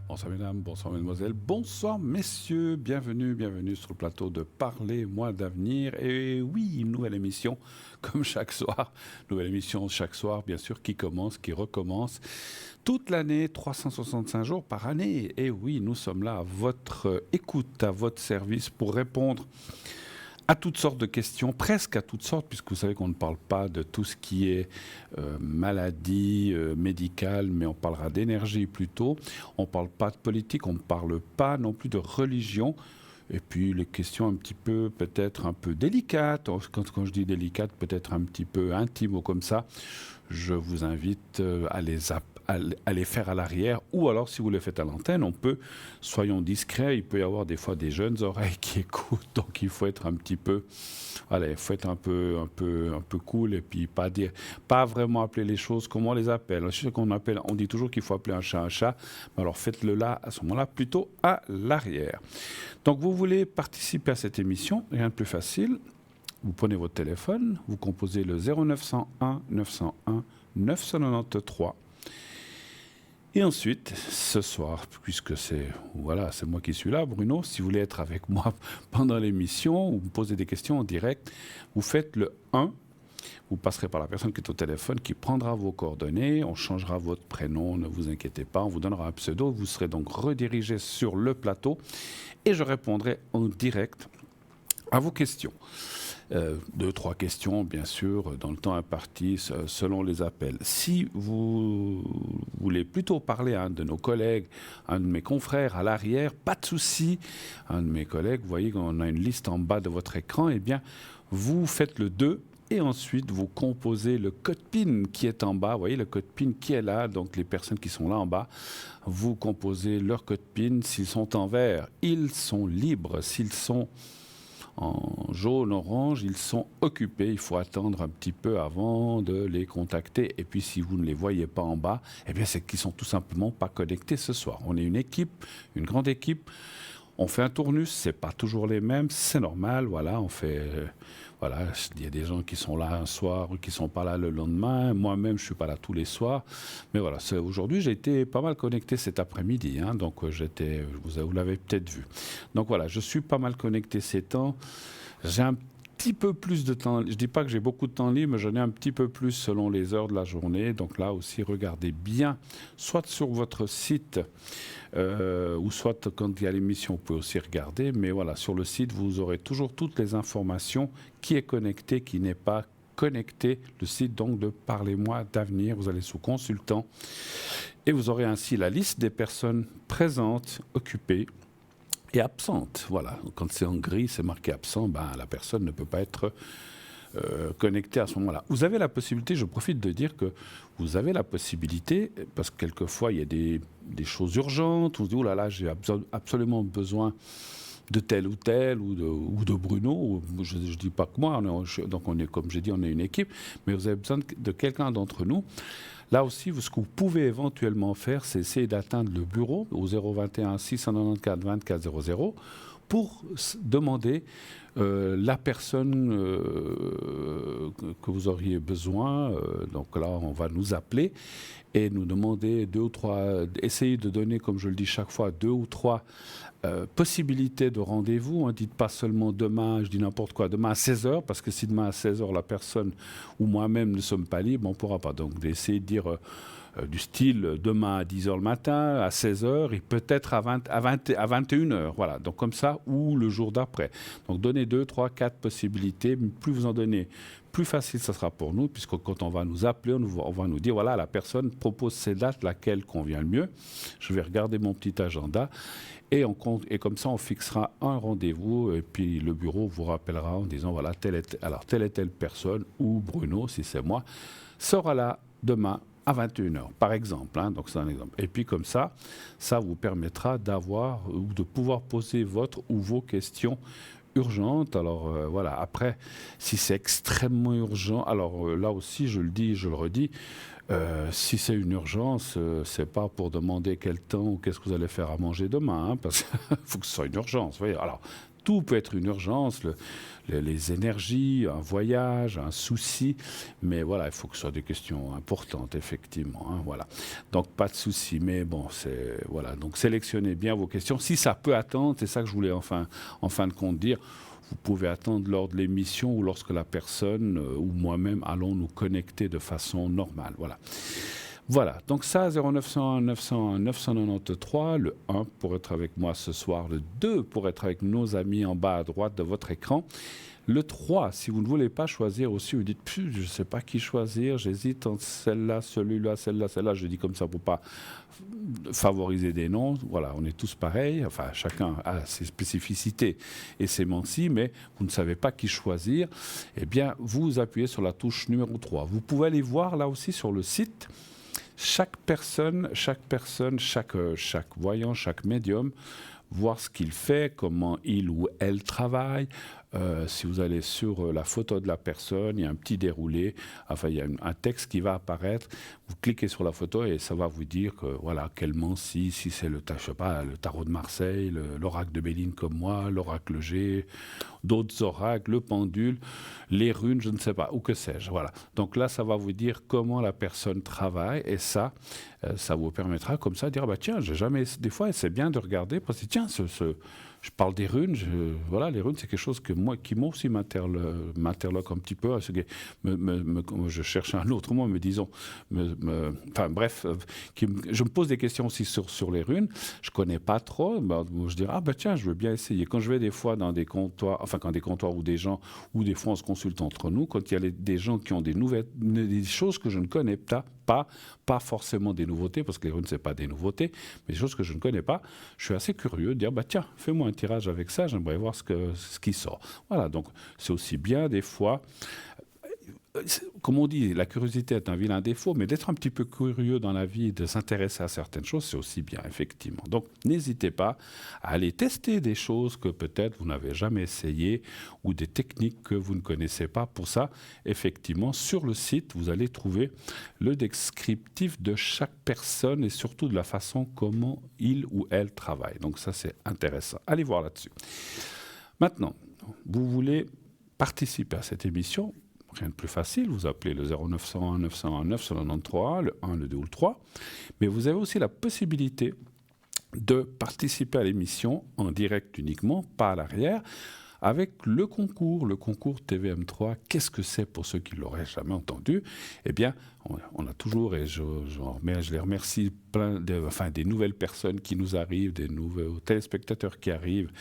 Bonsoir mesdames, bonsoir mesdemoiselles, bonsoir messieurs, bienvenue sur le plateau de Parlez-moi d'avenir. Et oui, une nouvelle émission comme chaque soir, nouvelle émission chaque soir bien sûr qui commence, qui recommence toute l'année, 365 jours par année. Et oui, nous sommes là à votre écoute, à votre service pour répondre à toutes sortes de questions, presque à toutes sortes, puisque vous savez qu'on ne parle pas de tout ce qui est maladie médicale, mais on parlera d'énergie plutôt. On ne parle pas de politique, on ne parle pas non plus de religion. Et puis les questions un petit peu, peut-être un peu délicates, quand je dis délicates, peut-être un petit peu intimes ou comme ça, je vous invite à les faire à l'arrière, ou alors si vous les faites à l'antenne, soyons discrets, il peut y avoir des fois des jeunes oreilles qui écoutent, donc il faut être un petit peu, allez, il faut être un peu cool et puis pas vraiment appeler les choses comme on les appelle. Je sais on dit toujours qu'il faut appeler un chat, mais alors faites-le là, à ce moment-là, plutôt à l'arrière. Donc vous voulez participer à cette émission, rien de plus facile. Vous prenez votre téléphone, vous composez le 0901 901 993. Et ensuite, ce soir, puisque c'est moi qui suis là, Bruno, si vous voulez être avec moi pendant l'émission ou me poser des questions en direct, vous faites le 1. Vous passerez par la personne qui est au téléphone, qui prendra vos coordonnées, on changera votre prénom, ne vous inquiétez pas, on vous donnera un pseudo, vous serez donc redirigé sur le plateau et je répondrai en direct à vos questions. 2-3 questions, bien sûr, dans le temps imparti, selon les appels. Si vous voulez plutôt parler à un de nos collègues, un de mes confrères à l'arrière, pas de souci. Un de mes collègues, vous voyez qu'on a une liste en bas de votre écran, eh bien, vous faites le 2 et ensuite vous composez le code PIN qui est en bas. Vous voyez le code PIN qui est là, donc les personnes qui sont là en bas, vous composez leur code PIN. S'ils sont en vert, ils sont libres. S'ils sont en jaune, orange, ils sont occupés. Il faut attendre un petit peu avant de les contacter. Et puis, si vous ne les voyez pas en bas, eh bien, c'est qu'ils sont tout simplement pas connectés ce soir. On est une équipe, une grande équipe. On fait un tournus, c'est pas toujours les mêmes, c'est normal. Voilà, il y a des gens qui sont là un soir ou qui sont pas là le lendemain. Moi-même, je suis pas là tous les soirs. Mais voilà, aujourd'hui, j'ai été pas mal connecté cet après-midi. Donc, vous l'avez peut-être vu. Donc voilà, je suis pas mal connecté ces temps. J'ai un petit peu plus de temps. Je dis pas que j'ai beaucoup de temps libre, mais j'en ai un petit peu plus selon les heures de la journée. Donc là aussi, regardez bien, soit sur votre site, ou soit quand il y a l'émission, vous pouvez aussi regarder. Mais voilà, sur le site, vous aurez toujours toutes les informations, qui est connecté, qui n'est pas connecté. Le site donc de Parlez-moi d'avenir. Vous allez sous consultant et vous aurez ainsi la liste des personnes présentes, occupées et absente. Voilà, quand c'est en gris, c'est marqué absent, la personne ne peut pas être connectée à ce moment-là. Vous avez la possibilité, je profite de dire que vous avez la possibilité, parce que quelquefois il y a des choses urgentes, on se dit, oh là là, j'ai absolument besoin de tel ou tel, ou de Bruno, je ne dis pas que moi, donc on est, comme j'ai dit, on est une équipe, mais vous avez besoin de quelqu'un d'entre nous. Là aussi, ce que vous pouvez éventuellement faire, c'est essayer d'atteindre le bureau au 021 694 24 00 pour demander la personne que vous auriez besoin. Donc là, on va nous appeler et nous demander essayer de donner, comme je le dis chaque fois, 2 ou 3 possibilités de rendez-vous. Dites pas seulement demain, je dis n'importe quoi, demain à 16h, parce que si demain à 16h, la personne ou moi-même ne sommes pas libres, on ne pourra pas. Donc d'essayer de dire du style demain à 10h le matin, à 16h, et peut-être à 21h. Voilà, donc comme ça, ou le jour d'après. Donc donnez 2, 3, 4 possibilités. Plus vous en donnez, plus facile ça sera pour nous, puisque quand on va nous appeler, on va nous dire, voilà, la personne propose ces dates, laquelle convient le mieux. Je vais regarder mon petit agenda. Et comme ça, on fixera un rendez-vous et puis le bureau vous rappellera en disant, voilà, telle et telle personne, ou Bruno, si c'est moi, sera là demain à 21h, par exemple. Donc c'est un exemple. Et puis comme ça vous permettra d'avoir ou de pouvoir poser votre ou vos questions urgentes. Alors voilà, après, si c'est extrêmement urgent, alors là aussi, je le dis, je le redis, si c'est une urgence, c'est pas pour demander quel temps ou qu'est-ce que vous allez faire à manger demain, parce qu'il faut que ce soit une urgence. Vous voyez. Alors, tout peut être une urgence, les énergies, un voyage, un souci, mais voilà, il faut que ce soit des questions importantes, effectivement. Hein, voilà. Donc pas de souci, mais bon, voilà. Donc sélectionnez bien vos questions. Si ça peut attendre, c'est ça que je voulais en fin de compte dire. Vous pouvez attendre lors de l'émission ou lorsque la personne ou moi-même allons nous connecter de façon normale. Voilà. Voilà, donc ça, 0901 901 993, le 1 pour être avec moi ce soir, le 2 pour être avec nos amis en bas à droite de votre écran, le 3, si vous ne voulez pas choisir aussi, vous dites, je ne sais pas qui choisir, j'hésite entre celle-là, celui-là, celle-là, je dis comme ça pour ne pas favoriser des noms, voilà, on est tous pareils, enfin chacun a ses spécificités et ses mentis, mais vous ne savez pas qui choisir, eh bien vous appuyez sur la touche numéro 3. Vous pouvez aller voir là aussi sur le site. Chaque personne, chaque voyant, chaque médium, voir ce qu'il fait, comment il ou elle travaille. Si vous allez sur la photo de la personne, il y a un petit déroulé, enfin il y a un texte qui va apparaître. Vous cliquez sur la photo et ça va vous dire que voilà quel si c'est le tarot de Marseille, l'oracle de Béline comme moi, l'oracle G, d'autres oracles, le pendule, les runes, je ne sais pas, ou que sais-je. Voilà. Donc là, ça va vous dire comment la personne travaille et ça vous permettra comme ça de dire tiens, j'ai jamais. Des fois, c'est bien de regarder parce que tiens, je parle des runes. Voilà, les runes, c'est quelque chose qui moi aussi m'interloque un petit peu. Je cherche un autre mot, mais disons, enfin bref, je me pose des questions aussi sur les runes. Je connais pas trop. Je dirais tiens, je veux bien essayer. Quand je vais des fois dans des comptoirs, ou des gens, ou des fois on se consulte entre nous, quand il y a des gens qui ont des choses que je ne connais pas forcément des nouveautés, parce que les runes, c'est pas des nouveautés, mais des choses que je ne connais pas, je suis assez curieux de dire, tiens, fais-moi un tirage avec ça, j'aimerais voir ce qui sort. Voilà, donc c'est aussi bien des fois, comme on dit, la curiosité est un vilain défaut, mais d'être un petit peu curieux dans la vie, de s'intéresser à certaines choses, c'est aussi bien, effectivement. Donc, n'hésitez pas à aller tester des choses que peut-être vous n'avez jamais essayées ou des techniques que vous ne connaissez pas. Pour ça, effectivement, sur le site, vous allez trouver le descriptif de chaque personne et surtout de la façon comment il ou elle travaille. Donc, ça, c'est intéressant. Allez voir là-dessus. Maintenant, vous voulez participer à cette émission. Rien de plus facile, vous appelez le 0901 901 993, le 1, le 2 ou le 3. Mais vous avez aussi la possibilité de participer à l'émission en direct uniquement, pas à l'arrière, avec le concours TVM3. Qu'est-ce que c'est pour ceux qui ne l'auraient jamais entendu? Eh bien, on a toujours, et je les remercie, des nouvelles personnes qui nous arrivent, des nouveaux téléspectateurs qui arrivent,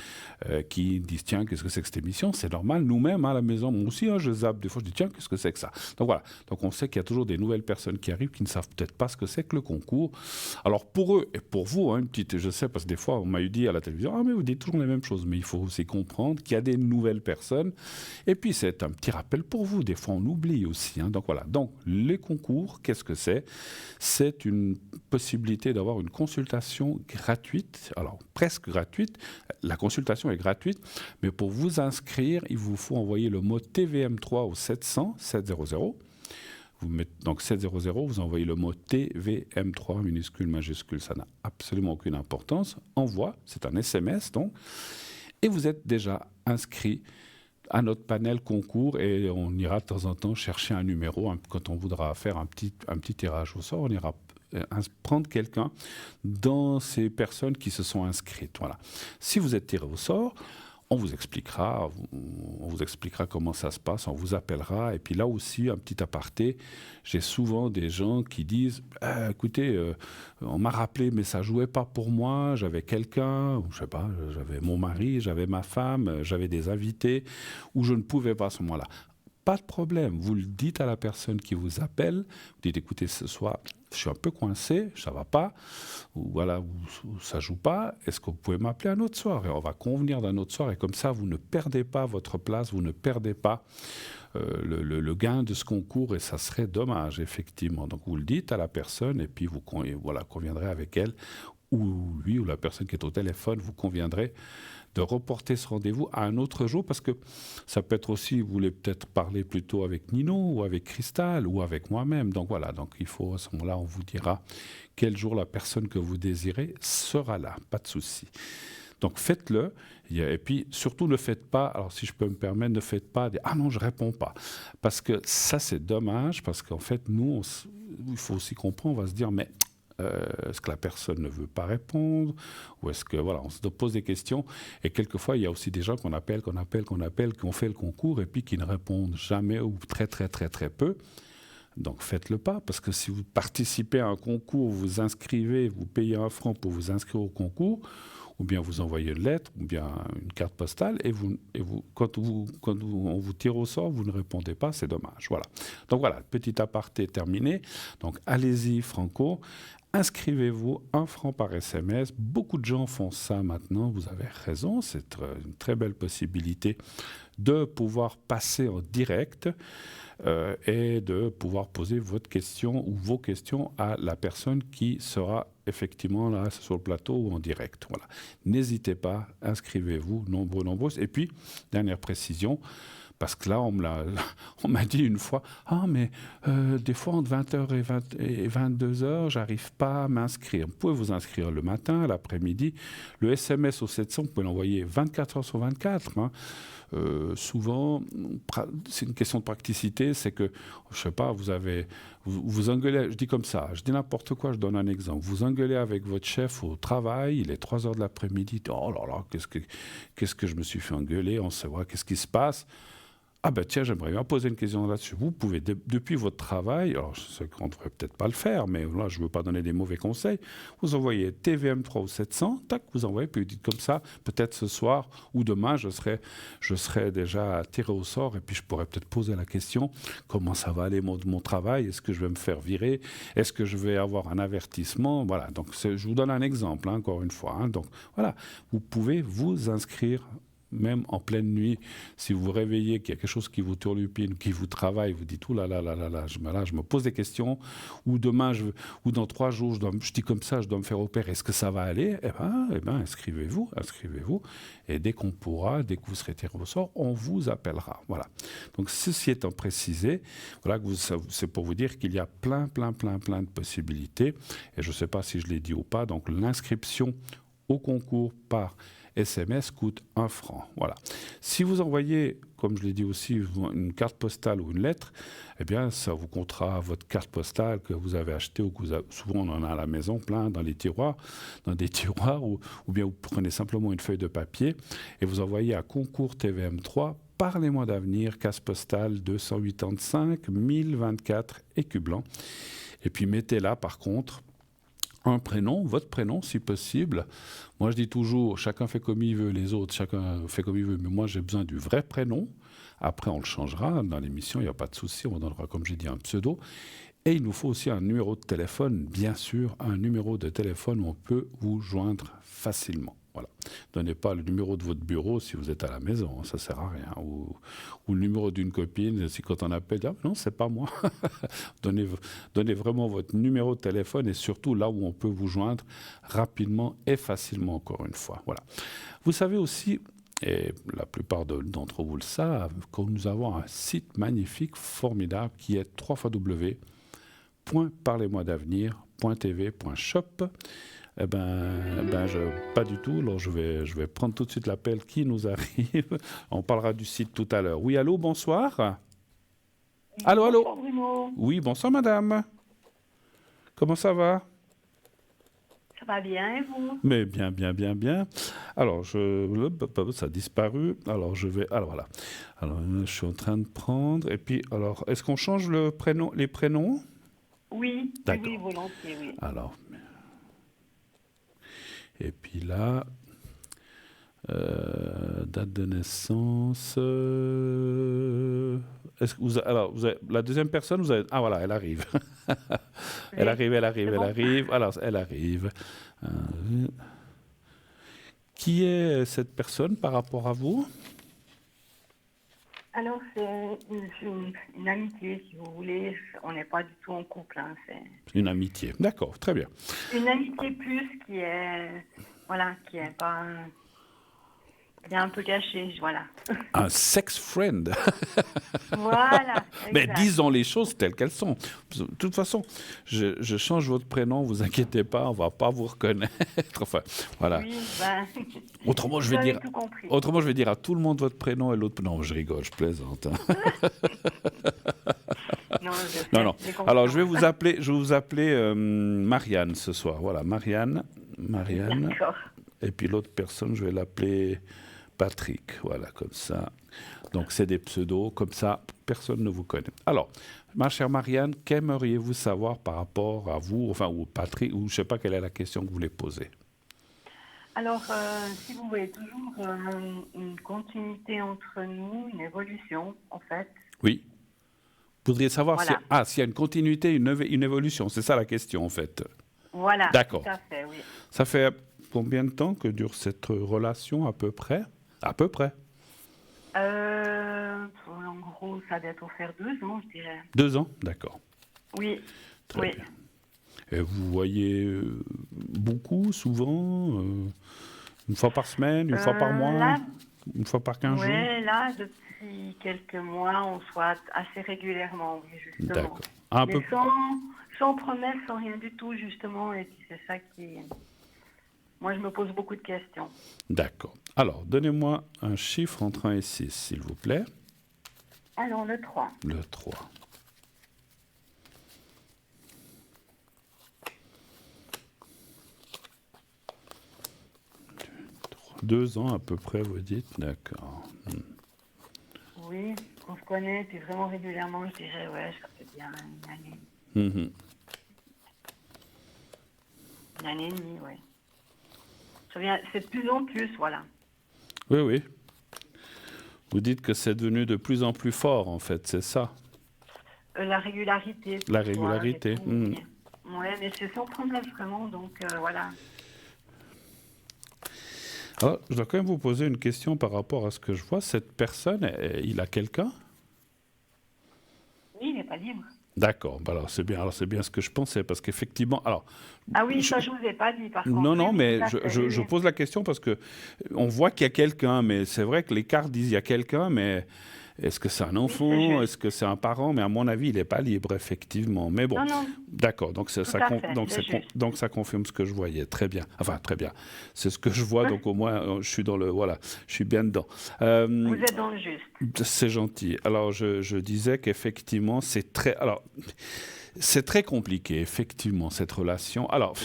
qui disent tiens, qu'est-ce que c'est que cette émission? C'est normal, nous-mêmes à la maison, moi aussi, je zappe des fois, je dis tiens, qu'est-ce que c'est que ça? Donc voilà, donc on sait qu'il y a toujours des nouvelles personnes qui arrivent qui ne savent peut-être pas ce que c'est que le concours. Alors pour eux et pour vous, je sais parce que des fois on m'a dit à la télévision mais vous dites toujours les mêmes choses, mais il faut aussi comprendre qu'il y a des nouvelles personnes et puis c'est un petit rappel pour vous, des fois on oublie aussi. Donc voilà, donc les concours, qu'est-ce que c'est? C'est une possibilité d'avoir une consultation gratuite, alors presque gratuite, la consultation est gratuite, mais pour vous inscrire, il vous faut envoyer le mot TVM3 au 700 700. Vous mettez donc 700, vous envoyez le mot TVM3, minuscule, majuscule, ça n'a absolument aucune importance. Envoi, c'est un SMS donc, et vous êtes déjà inscrit à notre panel concours et on ira de temps en temps chercher un numéro. Quand on voudra faire un petit tirage au sort, on ira prendre quelqu'un dans ces personnes qui se sont inscrites. Voilà. Si vous êtes tiré au sort, on vous expliquera comment ça se passe, on vous appellera. Et puis là aussi, un petit aparté, j'ai souvent des gens qui disent écoutez, on m'a rappelé, mais ça ne jouait pas pour moi, j'avais quelqu'un, je sais pas, j'avais mon mari, j'avais ma femme, j'avais des invités, où je ne pouvais pas à ce moment-là. Pas de problème, vous le dites à la personne qui vous appelle, vous dites écoutez, ce soir, je suis un peu coincé, ça va pas, ou voilà, ou ça joue pas, est-ce que vous pouvez m'appeler un autre soir? Et on va convenir d'un autre soir, et comme ça, vous ne perdez pas votre place, vous ne perdez pas le gain de ce concours, et ça serait dommage, effectivement. Donc vous le dites à la personne, et puis vous conviendrez avec elle, ou lui, ou la personne qui est au téléphone, vous conviendrez de reporter ce rendez-vous à un autre jour, parce que ça peut être aussi, vous voulez peut-être parler plutôt avec Nino, ou avec Cristal, ou avec moi-même. Donc voilà, donc il faut, à ce moment-là, on vous dira quel jour la personne que vous désirez sera là, pas de souci. Donc faites-le. Et puis surtout ne faites pas, alors si je peux me permettre, ne faites pas des ah non, je réponds pas. Parce que ça c'est dommage, parce qu'en fait, nous, il faut aussi comprendre, on va se dire, mais est-ce que la personne ne veut pas répondre ou est-ce que voilà, on se pose des questions et quelquefois il y a aussi des gens qu'on appelle, qui ont fait le concours et puis qui ne répondent jamais ou très très très très peu. Donc faites-le pas, parce que si vous participez à un concours, vous vous inscrivez, vous payez 1 franc pour vous inscrire au concours, ou bien vous envoyez une lettre, ou bien une carte postale, et quand on vous tire au sort, vous ne répondez pas, c'est dommage. Voilà. Donc voilà, petit aparté terminé. Donc allez-y, Franco. Inscrivez-vous, 1 franc par SMS. Beaucoup de gens font ça maintenant, vous avez raison, c'est une très belle possibilité de pouvoir passer en direct et de pouvoir poser votre question ou vos questions à la personne qui sera effectivement là sur le plateau ou en direct. Voilà. N'hésitez pas, inscrivez-vous, nombreux. Et puis, dernière précision, parce que là, on m'a dit une fois, ah mais des fois entre 20h et 22h, j'arrive pas à m'inscrire. Vous pouvez vous inscrire le matin, l'après-midi. Le SMS au 700, vous pouvez l'envoyer 24h sur 24. Hein. Souvent, c'est une question de praticité, c'est que, je sais pas, vous engueulez, je dis comme ça, je dis n'importe quoi, je donne un exemple. Vous engueulez avec votre chef au travail, il est 3h de l'après-midi, oh là là, qu'est-ce que je me suis fait engueuler, on sait voir, qu'est-ce qui se passe. Ah ben tiens, j'aimerais bien poser une question là-dessus. Vous pouvez, depuis votre travail, alors je sais qu'on ne devrait peut-être pas le faire, mais là, je ne veux pas donner des mauvais conseils, vous envoyez TVM3 ou 700, tac, vous envoyez, puis vous dites comme ça, peut-être ce soir ou demain, je serai déjà tiré au sort, et puis je pourrais peut-être poser la question, comment ça va aller mon travail, est-ce que je vais me faire virer, est-ce que je vais avoir un avertissement, voilà, donc je vous donne un exemple, hein, encore une fois, hein, donc voilà, vous pouvez vous inscrire même en pleine nuit, si vous vous réveillez, qu'il y a quelque chose qui vous turlupine, qui vous travaille, vous dites, ouh là là là là là, je me pose des questions, ou demain, ou dans 3 jours, je dis comme ça, je dois me faire opérer, est-ce que ça va aller? Eh ben, inscrivez-vous, et dès qu'on pourra, dès que vous serez tiré au sort, on vous appellera. Voilà. Donc, ceci étant précisé, voilà, c'est pour vous dire qu'il y a plein de possibilités, et je ne sais pas si je l'ai dit ou pas, donc l'inscription au concours par SMS coûte 1 franc. Voilà. Si vous envoyez, comme je l'ai dit aussi, une carte postale ou une lettre, eh bien, ça vous comptera votre carte postale que vous avez achetée ou souvent on en a à la maison plein dans des tiroirs, ou bien vous prenez simplement une feuille de papier et vous envoyez à concours TVM3. Parlez-moi d'avenir, case postale 285 1024 Écublanc. Et puis mettez là, par contre, un prénom, votre prénom si possible. Moi je dis toujours, chacun fait comme il veut, les autres, chacun fait comme il veut, mais moi j'ai besoin du vrai prénom. Après on le changera dans l'émission, il n'y a pas de souci, on donnera comme j'ai dit un pseudo. Et il nous faut aussi un numéro de téléphone, bien sûr, un numéro de téléphone où on peut vous joindre facilement. Voilà. Donnez pas le numéro de votre bureau si vous êtes à la maison, ça sert à rien. Ou le numéro d'une copine, si quand on appelle, ah, non, c'est pas moi. donnez vraiment votre numéro de téléphone et surtout là où on peut vous joindre rapidement et facilement, encore une fois. Voilà. Vous savez aussi, et la plupart d'entre vous le savent, que nous avons un site magnifique, formidable, qui est www.parlez-moi-d'avenir.tv.shop. Eh ben, pas du tout. Alors je vais prendre tout de suite l'appel qui nous arrive. On parlera du site tout à l'heure. Oui, allô, bonsoir. Allô. Bonsoir Bruno. Oui, bonsoir madame. Comment ça va? Ça va bien et vous? Mais bien. Alors, ça a disparu. Alors, voilà. Alors, je suis en train de prendre. Et puis, alors, est-ce qu'on change les prénoms? Oui, D'accord. oui, volontiers, oui. Alors, et puis là, date de naissance. Est-ce que vous avez la deuxième personne, ah voilà, elle arrive. Elle arrive. Alors, elle arrive. Qui est cette personne par rapport à vous? Alors, c'est une amitié, si vous voulez. On n'est pas du tout en couple. Hein, c'est Une amitié. D'accord, très bien. une amitié plus qui est, voilà, Il est un peu caché, voilà. Un sex friend. Voilà, Mais exact. disons les choses telles qu'elles sont. De toute façon, je change votre prénom, vous inquiétez pas, on va pas vous reconnaître. Enfin, voilà. Oui, ben, Autrement, je vous vais avez dire, tout compris. autrement, je vais dire à tout le monde votre prénom et l'autre. Non, je rigole, je plaisante, hein. Non, je Non, sais, non. j'ai compris. Alors, je vais vous appeler Marianne ce soir. Voilà, Marianne. D'accord. Et puis l'autre personne, je vais l'appeler Patrick. Voilà, comme ça. Donc, c'est des pseudos. Comme ça, personne ne vous connaît. Alors, ma chère Marianne, qu'aimeriez-vous savoir par rapport à vous, enfin, ou Patrick, ou je ne sais pas quelle est la question que vous voulez poser. Alors, si vous voyez toujours une continuité entre nous, une évolution, en fait. Oui. Vous voudriez savoir Voilà. s'il y a une continuité, une évolution. C'est ça la question, en fait. Voilà, D'accord. tout à fait, oui. Ça fait combien de temps que dure cette relation, à peu près? À peu près. En gros, ça doit être faire 2 ans, je dirais. 2 ans? D'accord. Oui, Très oui. bien. Et vous voyez beaucoup, souvent, une fois par semaine, une fois par mois, Là, une fois par 15 jours? ouais, là, depuis quelques mois, on soit assez régulièrement, oui, justement. D'accord. Un peu. Mais sans promesse, sans rien du tout, justement. Et puis c'est ça qui... Moi, je me pose beaucoup de questions. D'accord. Alors, donnez-moi un chiffre entre 1 et 6, s'il vous plaît. Alors, le 3. Le 3. Deux ans à peu près, vous dites? D'accord. Oui, on se connaît, puis vraiment régulièrement, je dirais, ouais, ça fait bien une année. Mhm. Une année et demie, ouais. C'est de plus en plus, voilà. Oui, oui. Vous dites que c'est devenu de plus en plus fort, en fait, c'est ça? La régularité. La ce soir régularité, et tout, Ouais, mais c'est sans promesse, vraiment, donc voilà. Alors, je dois quand même vous poser une question par rapport à ce que je vois. Cette personne, il a quelqu'un? Oui, il n'est pas libre. D'accord. Bah alors c'est bien. Alors c'est bien ce que je pensais parce qu'effectivement. Alors. Ah oui, ça, je ne vous ai pas dit, par contre. Non, non, Oui, mais tout à fait, je oui. pose la question parce que on voit qu'il y a quelqu'un, mais c'est vrai que les cartes disent il y a quelqu'un, mais est-ce que c'est un c'est enfant? juste. Est-ce que c'est un parent? Mais à mon avis, il n'est pas libre, effectivement. Mais bon, Non, non, d'accord. Donc tout à fait, c'est juste. donc ça confirme ce que je voyais. Très bien. Enfin, très bien. C'est ce que je vois. Donc au moins, je suis dans le voilà, je suis bien dedans. Vous êtes dans le juste. C'est gentil. Alors je disais qu'effectivement, c'est très compliqué, effectivement, cette relation. Alors,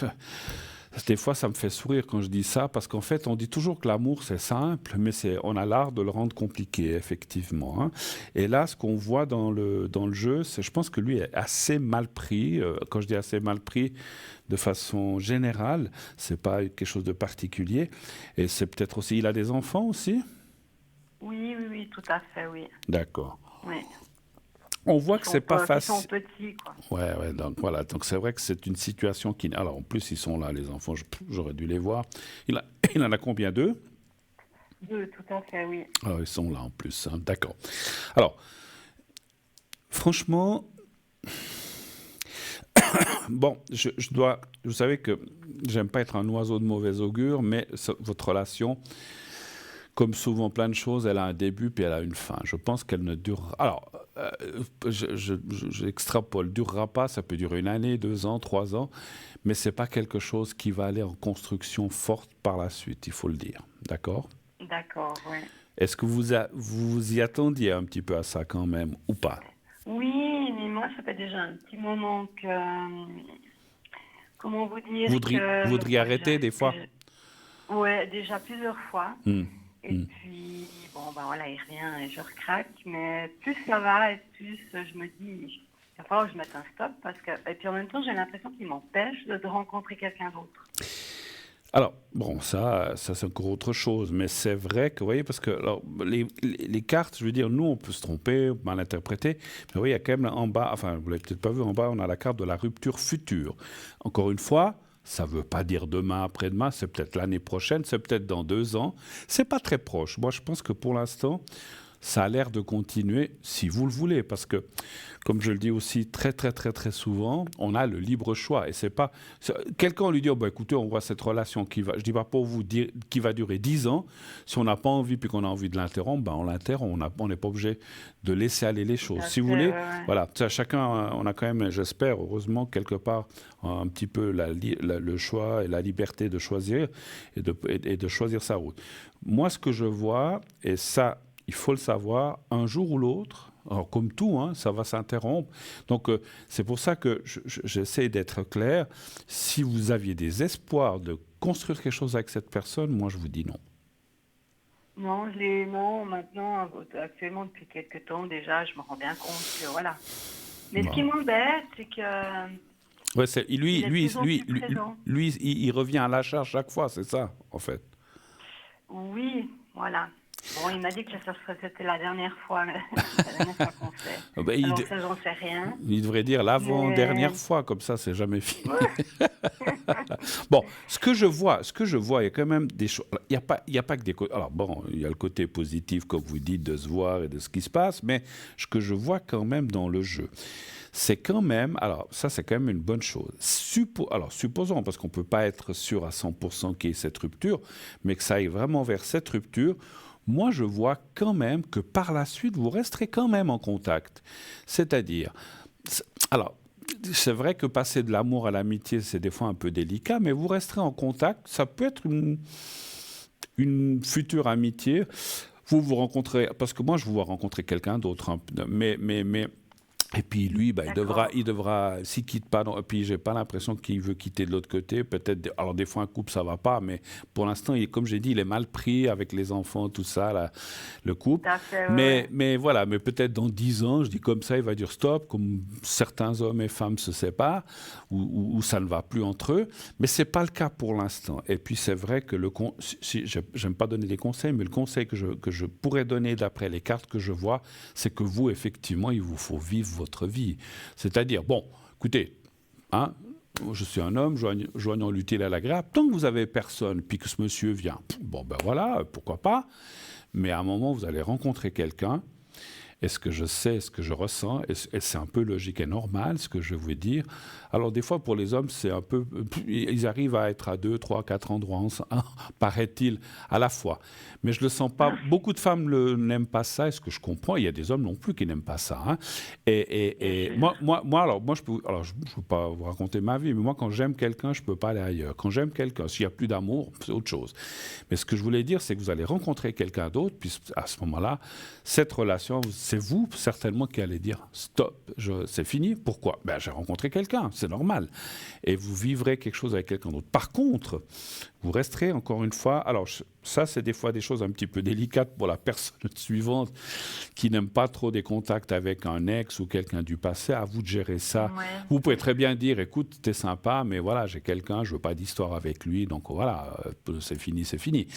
des fois, ça me fait sourire quand je dis ça, parce qu'en fait, on dit toujours que l'amour, c'est simple, mais on a l'art de le rendre compliqué, effectivement, hein. Et là, ce qu'on voit dans le jeu, c'est, je pense que lui est assez mal pris. Quand je dis assez mal pris, de façon générale, c'est pas quelque chose de particulier. Et c'est peut-être aussi... Il a des enfants aussi? Oui, oui, oui, tout à fait, oui. D'accord. Oui. On voit que c'est pas Ils facile. sont petits, quoi. Ouais, ouais, donc voilà. Donc c'est vrai que c'est une situation qui. Alors en plus, ils sont là, les enfants, j'aurais dû les voir. Il en a combien, 2? 2, tout à fait, oui. Alors ils sont là en plus, hein. D'accord. Alors, franchement, bon, je dois. Vous savez que j'aime pas être un oiseau de mauvais augure, mais votre relation. Comme souvent plein de choses, elle a un début puis elle a une fin. Je pense qu'elle ne durera... Alors, j'extrapole, durera pas, ça peut durer 1 année, 2 ans, 3 ans, mais c'est pas quelque chose qui va aller en construction forte par la suite, il faut le dire. D'accord? D'accord, oui. Est-ce que vous y attendiez un petit peu à ça quand même, ou pas? Oui, mais moi, ça fait déjà un petit moment que... Comment vous dire Vous voudriez arrêter des fois? Ouais, déjà plusieurs fois. Hmm. Et puis, bon, ben voilà, il revient et je recraque. Mais plus ça va et plus je me dis, il va falloir que je mette un stop. Et puis en même temps, j'ai l'impression qu'il m'empêche de rencontrer quelqu'un d'autre. Alors, bon, ça c'est encore autre chose, mais c'est vrai que, vous voyez, parce que alors, les cartes, je veux dire, nous, on peut se tromper, mal interpréter, mais vous voyez, il y a quand même en bas, enfin, vous l'avez peut-être pas vu, en bas, on a la carte de la rupture future. Encore une fois, ça ne veut pas dire demain, après-demain, c'est peut-être l'année prochaine, c'est peut-être dans 2 ans, c'est pas très proche. Moi, je pense que pour l'instant, ça a l'air de continuer si vous le voulez. Parce que, comme je le dis aussi très, très, très, très souvent, on a le libre choix. Et c'est pas... Quelqu'un lui dit, oh, bah, écoutez, on voit cette relation qui va... Je dis pas pour vous dire qui va durer 10 ans. Si on n'a pas envie puis qu'on a envie de l'interrompre, ben, on l'interrompt. On n'est pas obligé de laisser aller les choses. Si vous voulez, voilà. Chacun, on a quand même, j'espère, heureusement, quelque part, un petit peu le choix et la liberté de choisir et de choisir sa route. Moi, ce que je vois, et ça, il faut le savoir, un jour ou l'autre, alors comme tout, hein, ça va s'interrompre. Donc, c'est pour ça que j'essaie d'être clair. Si vous aviez des espoirs de construire quelque chose avec cette personne, moi, je vous dis non. Non, maintenant, actuellement, depuis quelques temps déjà, je me rends bien compte que voilà. Mais ce qui m'embête, c'est que... Ouais, lui, il revient à la charge chaque fois, c'est ça, en fait. Oui, voilà. Bon, il m'a dit que c'était la dernière fois, la dernière fois qu'on fait. Alors ça, j'en sais rien. Il devrait dire l'avant-dernière fois, comme ça, c'est jamais fini. Bon, ce que je vois, il y a quand même des choses. Il n'y a pas que des côtés. Alors bon, il y a le côté positif, comme vous dites, de se voir et de ce qui se passe, mais ce que je vois quand même dans le jeu, c'est quand même, alors ça c'est quand même une bonne chose. Alors supposons, parce qu'on ne peut pas être sûr à 100% qu'il y ait cette rupture, mais que ça aille vraiment vers cette rupture, moi je vois quand même que par la suite, vous resterez quand même en contact. C'est-à-dire, alors c'est vrai que passer de l'amour à l'amitié, c'est des fois un peu délicat, mais vous resterez en contact. Ça peut être une future amitié. Vous vous rencontrez, parce que moi je vous vois rencontrer quelqu'un d'autre, hein, mais et puis lui, bah, il devra, s'il quitte pas, et puis j'ai pas l'impression qu'il veut quitter de l'autre côté. Peut-être, alors des fois un couple ça va pas, mais pour l'instant, comme j'ai dit, il est mal pris avec les enfants, tout ça, là, le couple. Mais voilà, mais peut-être dans 10 ans, je dis comme ça, il va dire stop, comme certains hommes et femmes se séparent, ou ça ne va plus entre eux. Mais c'est pas le cas pour l'instant. Et puis c'est vrai que j'aime pas donner des conseils, mais le conseil que je pourrais donner d'après les cartes que je vois, c'est que vous, effectivement, il vous faut vivre votre vie. C'est-à-dire, bon, écoutez, hein, je suis un homme, joignons l'utile à l'agréable. Tant que vous n'avez personne, puis que ce monsieur vient, bon ben voilà, pourquoi pas. Mais à un moment, vous allez rencontrer quelqu'un. Et ce que je sais, ce que je ressens, et c'est un peu logique et normal, ce que je veux dire. Alors, des fois, pour les hommes, c'est un peu... Ils arrivent à être à 2, 3, 4 endroits, paraît-il, à la fois. Mais je ne le sens pas. Beaucoup de femmes n'aiment pas ça, et ce que je comprends, il y a des hommes non plus qui n'aiment pas ça. Hein. Et moi, je ne peux pas vous raconter ma vie, mais moi, quand j'aime quelqu'un, je ne peux pas aller ailleurs. Quand j'aime quelqu'un, s'il n'y a plus d'amour, c'est autre chose. Mais ce que je voulais dire, c'est que vous allez rencontrer quelqu'un d'autre, puis à ce moment-là, cette relation, c'est vous certainement qui allez dire stop, c'est fini. Pourquoi? Ben, j'ai rencontré quelqu'un, c'est normal. Et vous vivrez quelque chose avec quelqu'un d'autre. Par contre, vous resterez encore une fois. Alors, ça, c'est des fois des choses un petit peu délicates pour la personne suivante qui n'aime pas trop des contacts avec un ex ou quelqu'un du passé. À vous de gérer ça. Ouais. Vous pouvez très bien dire écoute, t'es sympa, mais voilà, j'ai quelqu'un, je veux pas d'histoire avec lui, donc voilà, c'est fini, c'est fini.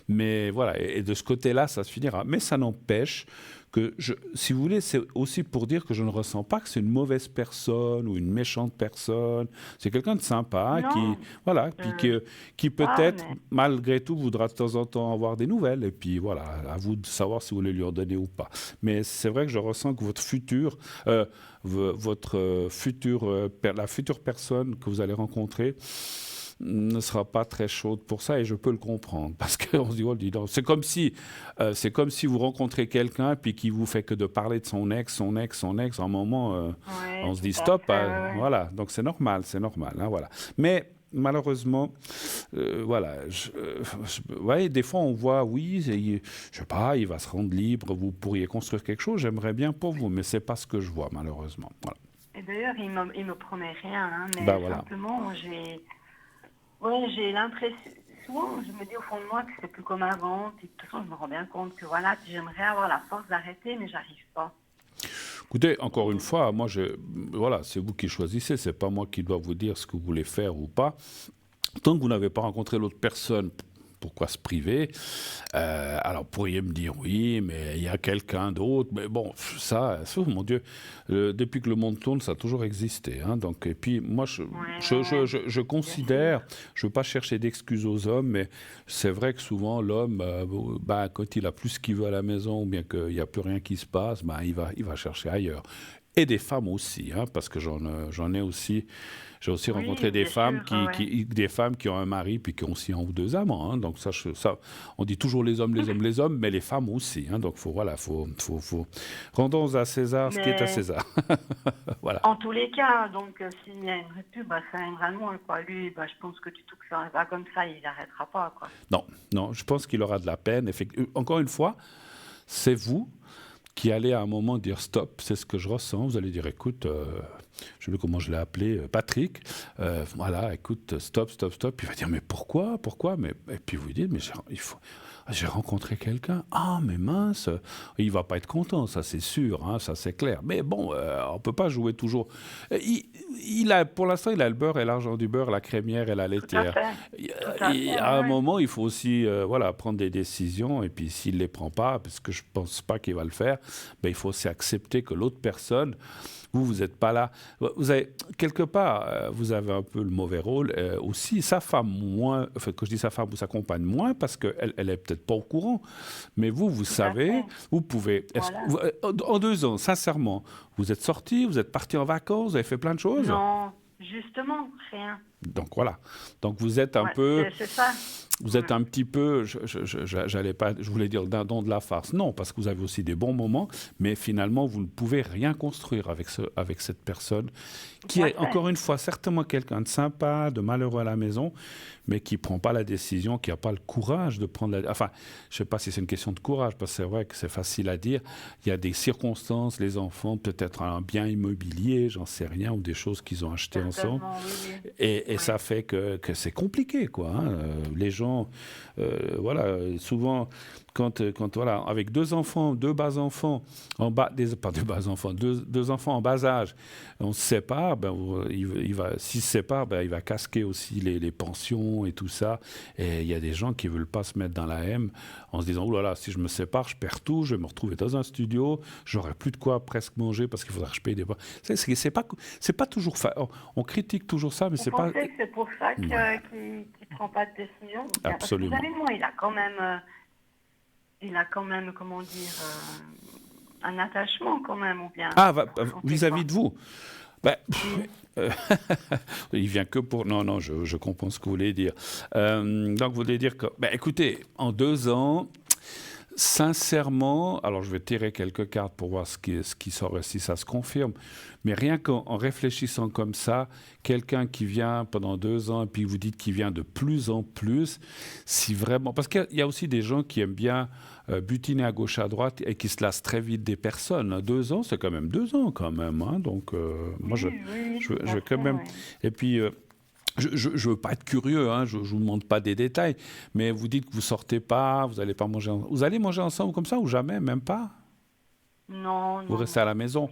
Mais voilà, et de ce côté-là, ça se finira. Mais ça n'empêche que, si vous voulez, c'est aussi pour dire que je ne ressens pas que c'est une mauvaise personne ou une méchante personne. C'est quelqu'un de sympa qui peut-être, malgré tout, voudra de temps en temps avoir des nouvelles. Et puis voilà, à vous de savoir si vous voulez lui en donner ou pas. Mais c'est vrai que je ressens que la future personne que vous allez rencontrer ne sera pas très chaude pour ça, et je peux le comprendre, parce qu'on se dit, oh, dis donc, c'est comme si vous rencontrez quelqu'un puis qui vous fait que de parler de son ex, à un moment, on se dit stop, voilà, donc c'est normal, hein, voilà. Mais malheureusement, voilà, vous voyez, des fois on voit, oui, je sais pas, il va se rendre libre, vous pourriez construire quelque chose, j'aimerais bien pour vous, mais c'est pas ce que je vois, malheureusement, voilà. Et d'ailleurs, il me promet rien, hein, mais voilà. Simplement, j'ai l'impression, souvent je me dis au fond de moi que c'est plus comme avant, puis de toute façon je me rends bien compte que voilà, j'aimerais avoir la force d'arrêter, mais j'arrive pas. Écoutez, encore une fois, moi, voilà, c'est vous qui choisissez, c'est pas moi qui dois vous dire ce que vous voulez faire ou pas. Tant que vous n'avez pas rencontré l'autre personne, pourquoi se priver? Alors, vous pourriez me dire, oui, mais il y a quelqu'un d'autre. Mais bon, oh, mon Dieu, depuis que le monde tourne, ça a toujours existé. Hein, donc, et puis, moi, je considère, je ne veux pas chercher d'excuses aux hommes, mais c'est vrai que souvent, l'homme, quand il a plus ce qu'il veut à la maison, ou bien qu'il n'y a plus rien qui se passe, il va chercher ailleurs. Et des femmes aussi, hein, parce que j'en ai aussi. J'ai aussi rencontré des femmes des femmes qui ont un mari puis qui ont aussi un ou deux amants. Hein, donc ça, on dit toujours les hommes, mais les femmes aussi. Hein, donc faut rendons à César ce qui est à César. Voilà. En tous les cas, donc s'il y a une rupture, ça viendra de moi, quoi. Lui, je pense que du tout que ça va comme ça, il n'arrêtera pas, quoi. Non, je pense qu'il aura de la peine. Encore une fois, c'est vous qui allez à un moment dire stop, c'est ce que je ressens. Vous allez dire, écoute, je sais plus comment je l'ai appelé, Patrick, voilà, écoute, stop. Puis il va dire, mais pourquoi Et puis vous dites, mais j'ai rencontré quelqu'un. Ah, mais mince, il va pas être content, ça c'est sûr, hein, ça c'est clair. Mais bon, on peut pas jouer toujours. Pour l'instant, il a le beurre et l'argent du beurre, la crémière et la laitière. À un moment, il faut aussi prendre des décisions. Et puis s'il les prend pas, parce que je pense pas qu'il va le faire, il faut aussi accepter que l'autre personne, vous n'êtes pas là. Vous avez, quelque part, vous avez un peu le mauvais rôle. Aussi, sa femme moins, quand je dis sa femme ou sa compagne moins, parce qu'elle n'est peut-être pas au courant. Mais vous savez, vous pouvez... En 2 ans, sincèrement, vous êtes sortis, vous êtes partis en vacances, vous avez fait plein de choses? Non, justement, rien. Donc voilà. Donc vous êtes un peu... C'est ça. Vous êtes un petit peu, je voulais dire d'un de la farce. Non, parce que vous avez aussi des bons moments, mais finalement, vous ne pouvez rien construire avec cette personne qui est, encore une fois, certainement quelqu'un de sympa, de malheureux à la maison, mais qui ne prend pas la décision, qui n'a pas le courage de prendre la... Enfin, je ne sais pas si c'est une question de courage, parce que c'est vrai que c'est facile à dire. Il y a des circonstances, les enfants, peut-être un bien immobilier, j'en sais rien, ou des choses qu'ils ont achetées ensemble. Oui. Et ça fait que c'est compliqué, quoi. Hein. Les gens, souvent, quand avec 2 enfants, 2 bas enfants, deux enfants en bas âge, on se sépare, s'il se sépare, il va casquer aussi les pensions et tout ça. Et il y a des gens qui ne veulent pas se mettre dans la haine en se disant, oh là là, si je me sépare, je perds tout, je vais me retrouver dans un studio, j'aurai plus de quoi presque manger parce qu'il faudra que je paye des... C'est pas toujours... On critique toujours ça, mais c'est pas... Vous pensez que c'est pour ça qu'il ne prend pas de décision? Absolument. Parce que, vous savez, moi, il a quand même, comment dire, un attachement quand même, ou bien... Vis-à-vis de vous. Il vient que pour... Non, je comprends ce que vous voulez dire. Donc, vous voulez dire que... écoutez, en 2 ans... Sincèrement, alors je vais tirer quelques cartes pour voir ce qui sort, si ça se confirme, mais rien qu'en réfléchissant comme ça, quelqu'un qui vient pendant 2 ans et puis vous dites qu'il vient de plus en plus, si vraiment... Parce qu'il y a aussi des gens qui aiment bien butiner à gauche, à droite et qui se lassent très vite des personnes. 2 ans, c'est quand même 2 ans quand même. Hein, donc, moi, je vais quand même... Oui. Et puis... je ne veux pas être curieux, hein, je ne vous demande pas des détails, mais vous dites que vous ne sortez pas, vous n'allez pas manger ensemble. Vous allez manger ensemble comme ça ou jamais, même pas? Non. Vous restez à la maison.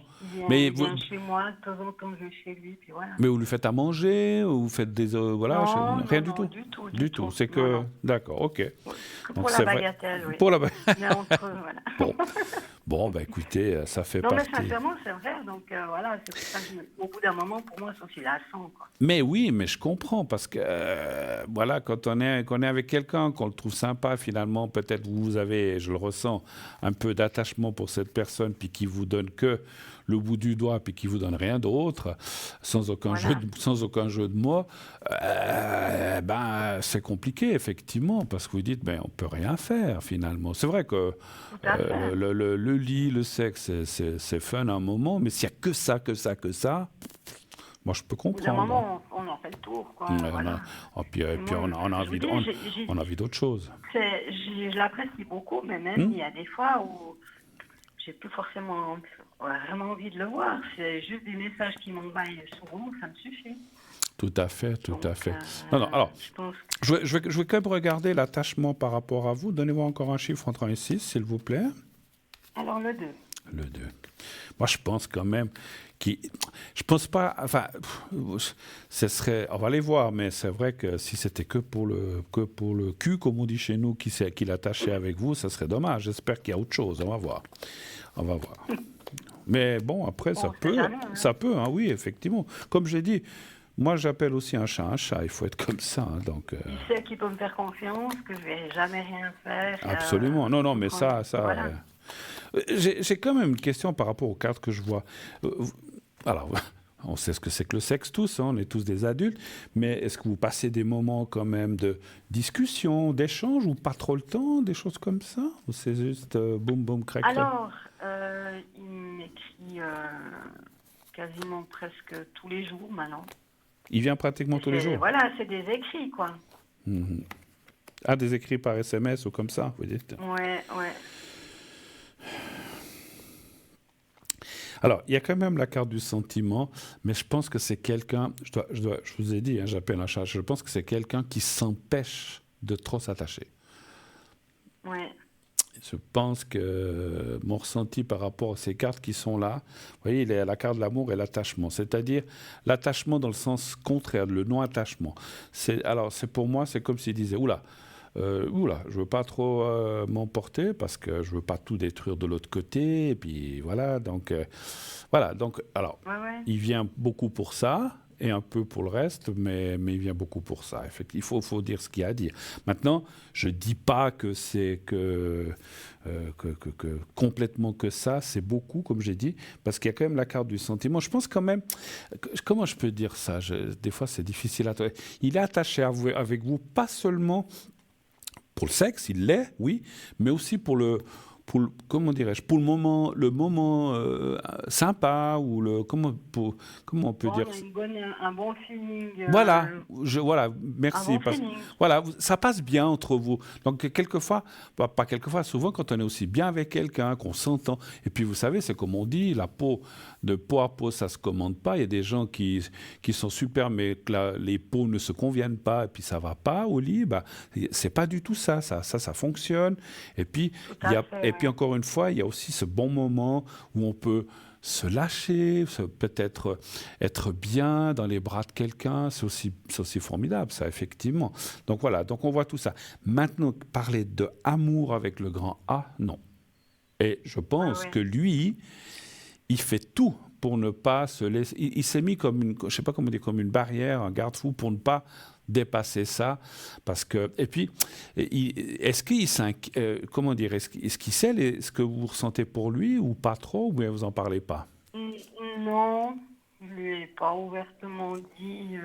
Il vient chez moi, de temps en temps je vais chez lui, puis voilà. Mais vous lui faites à manger, ou vous faites des... rien du tout. Du tout. C'est que... Non. D'accord, ok. Que pour la bagatelle, oui. Pour la mais entre eux, voilà. Bon, écoutez, ça fait partie... Non, mais sincèrement, c'est vrai. Donc, voilà, c'est pour ça qu'au bout d'un moment, pour moi, c'est aussi lassant, quoi. Mais oui, mais je comprends, parce que, quand on est avec quelqu'un, qu'on le trouve sympa, finalement, peut-être vous avez, je le ressens, un peu d'attachement pour cette personne, puis qui vous donne que le bout du doigt, puis qui vous donne rien d'autre, sans aucun jeu de mots, c'est compliqué, effectivement, parce que vous dites, on peut rien faire, finalement. C'est vrai que le lit, le sexe, c'est fun à un moment, mais s'il n'y a que ça, moi, je peux comprendre. Au bout d'un moment, on en fait le tour, quoi. Voilà. Puis on a envie d'autre chose. Je l'apprécie beaucoup, mais même il y a des fois où j'ai plus forcément vraiment envie de le voir. C'est juste des messages qui m'emballent souvent, ça me suffit. Tout à fait. Alors, je vais quand même regarder l'attachement par rapport à vous. Donnez-moi encore un chiffre entre 1 et 6, s'il vous plaît. Alors, le 2. Le 2. Moi, je pense quand même je pense pas. Enfin, ce serait. On va aller voir, mais c'est vrai que si c'était que pour le cul, comme on dit chez nous, qui l'attachait avec vous, ça serait dommage. J'espère qu'il y a autre chose. On va voir. On va voir. Mais bon, après, ça peut, hein, oui, effectivement. Comme j'ai dit, moi, j'appelle aussi un chat. Il faut être comme ça. Hein, donc, il sait qu'il peut me faire confiance, que je vais jamais rien faire. Absolument. Non, mais ça. Voilà. J'ai quand même une question par rapport aux cartes que je vois. Alors, on sait ce que c'est que le sexe tous, hein, on est tous des adultes, mais est-ce que vous passez des moments quand même de discussion, d'échange, ou pas trop le temps, des choses comme ça? Ou c'est juste boum, boum, crac, crac? Alors, il m'écrit quasiment presque tous les jours maintenant. Il vient pratiquement tous les jours? Voilà, c'est des écrits, quoi. Mm-hmm. Ah, des écrits par SMS ou comme ça, vous dites? Ouais. Alors, il y a quand même la carte du sentiment, mais je pense que c'est quelqu'un, je vous ai dit, hein, j'appelle un chat, je pense que c'est quelqu'un qui s'empêche de trop s'attacher. Ouais. Je pense que mon ressenti par rapport à ces cartes qui sont là, vous voyez, il y a la carte de l'amour et l'attachement, c'est-à-dire l'attachement dans le sens contraire, le non-attachement. Alors, pour moi, c'est comme s'il disait, oula, je veux pas trop m'emporter parce que je veux pas tout détruire de l'autre côté, et puis voilà, donc, alors, Ouais. il vient beaucoup pour ça, et un peu pour le reste, mais il vient beaucoup pour ça. Effectivement, il faut dire ce qu'il y a à dire. Maintenant, je ne dis pas que c'est complètement que ça, c'est beaucoup, comme j'ai dit, parce qu'il y a quand même la carte du sentiment. Je pense quand même, comment je peux dire ça? Des fois, c'est difficile à trouver. Il est attaché avec vous, pas seulement pour le sexe, il l'est, oui, mais aussi pour le moment sympa, ou comment on peut dire. Il y a un bon feeling. Voilà, merci. Un bon feeling. Voilà, ça passe bien entre vous. Donc quelquefois, pas quelquefois, souvent quand on est aussi bien avec quelqu'un, qu'on s'entend. Et puis vous savez, c'est comme on dit, de peau à peau, ça se commande pas. Il y a des gens qui sont super, mais que les peaux ne se conviennent pas, et puis ça va pas au lit. C'est pas du tout ça. Ça fonctionne. Et puis puis encore une fois, il y a aussi ce bon moment où on peut se lâcher, peut-être être bien dans les bras de quelqu'un, c'est aussi formidable, ça, effectivement. Donc voilà, donc on voit tout ça. Maintenant, parler de amour avec le grand A, non. Et je pense que lui, il fait tout pour ne pas se laisser... Il s'est mis comme je sais pas comment dire, comme une barrière, un garde-fou pour ne pas dépasser ça, parce que... Et puis, est-ce qu'il comment dire, est-ce qu'il sait ce que vous ressentez pour lui, ou pas trop, ou bien vous en parlez pas? Non, je lui ai pas ouvertement dit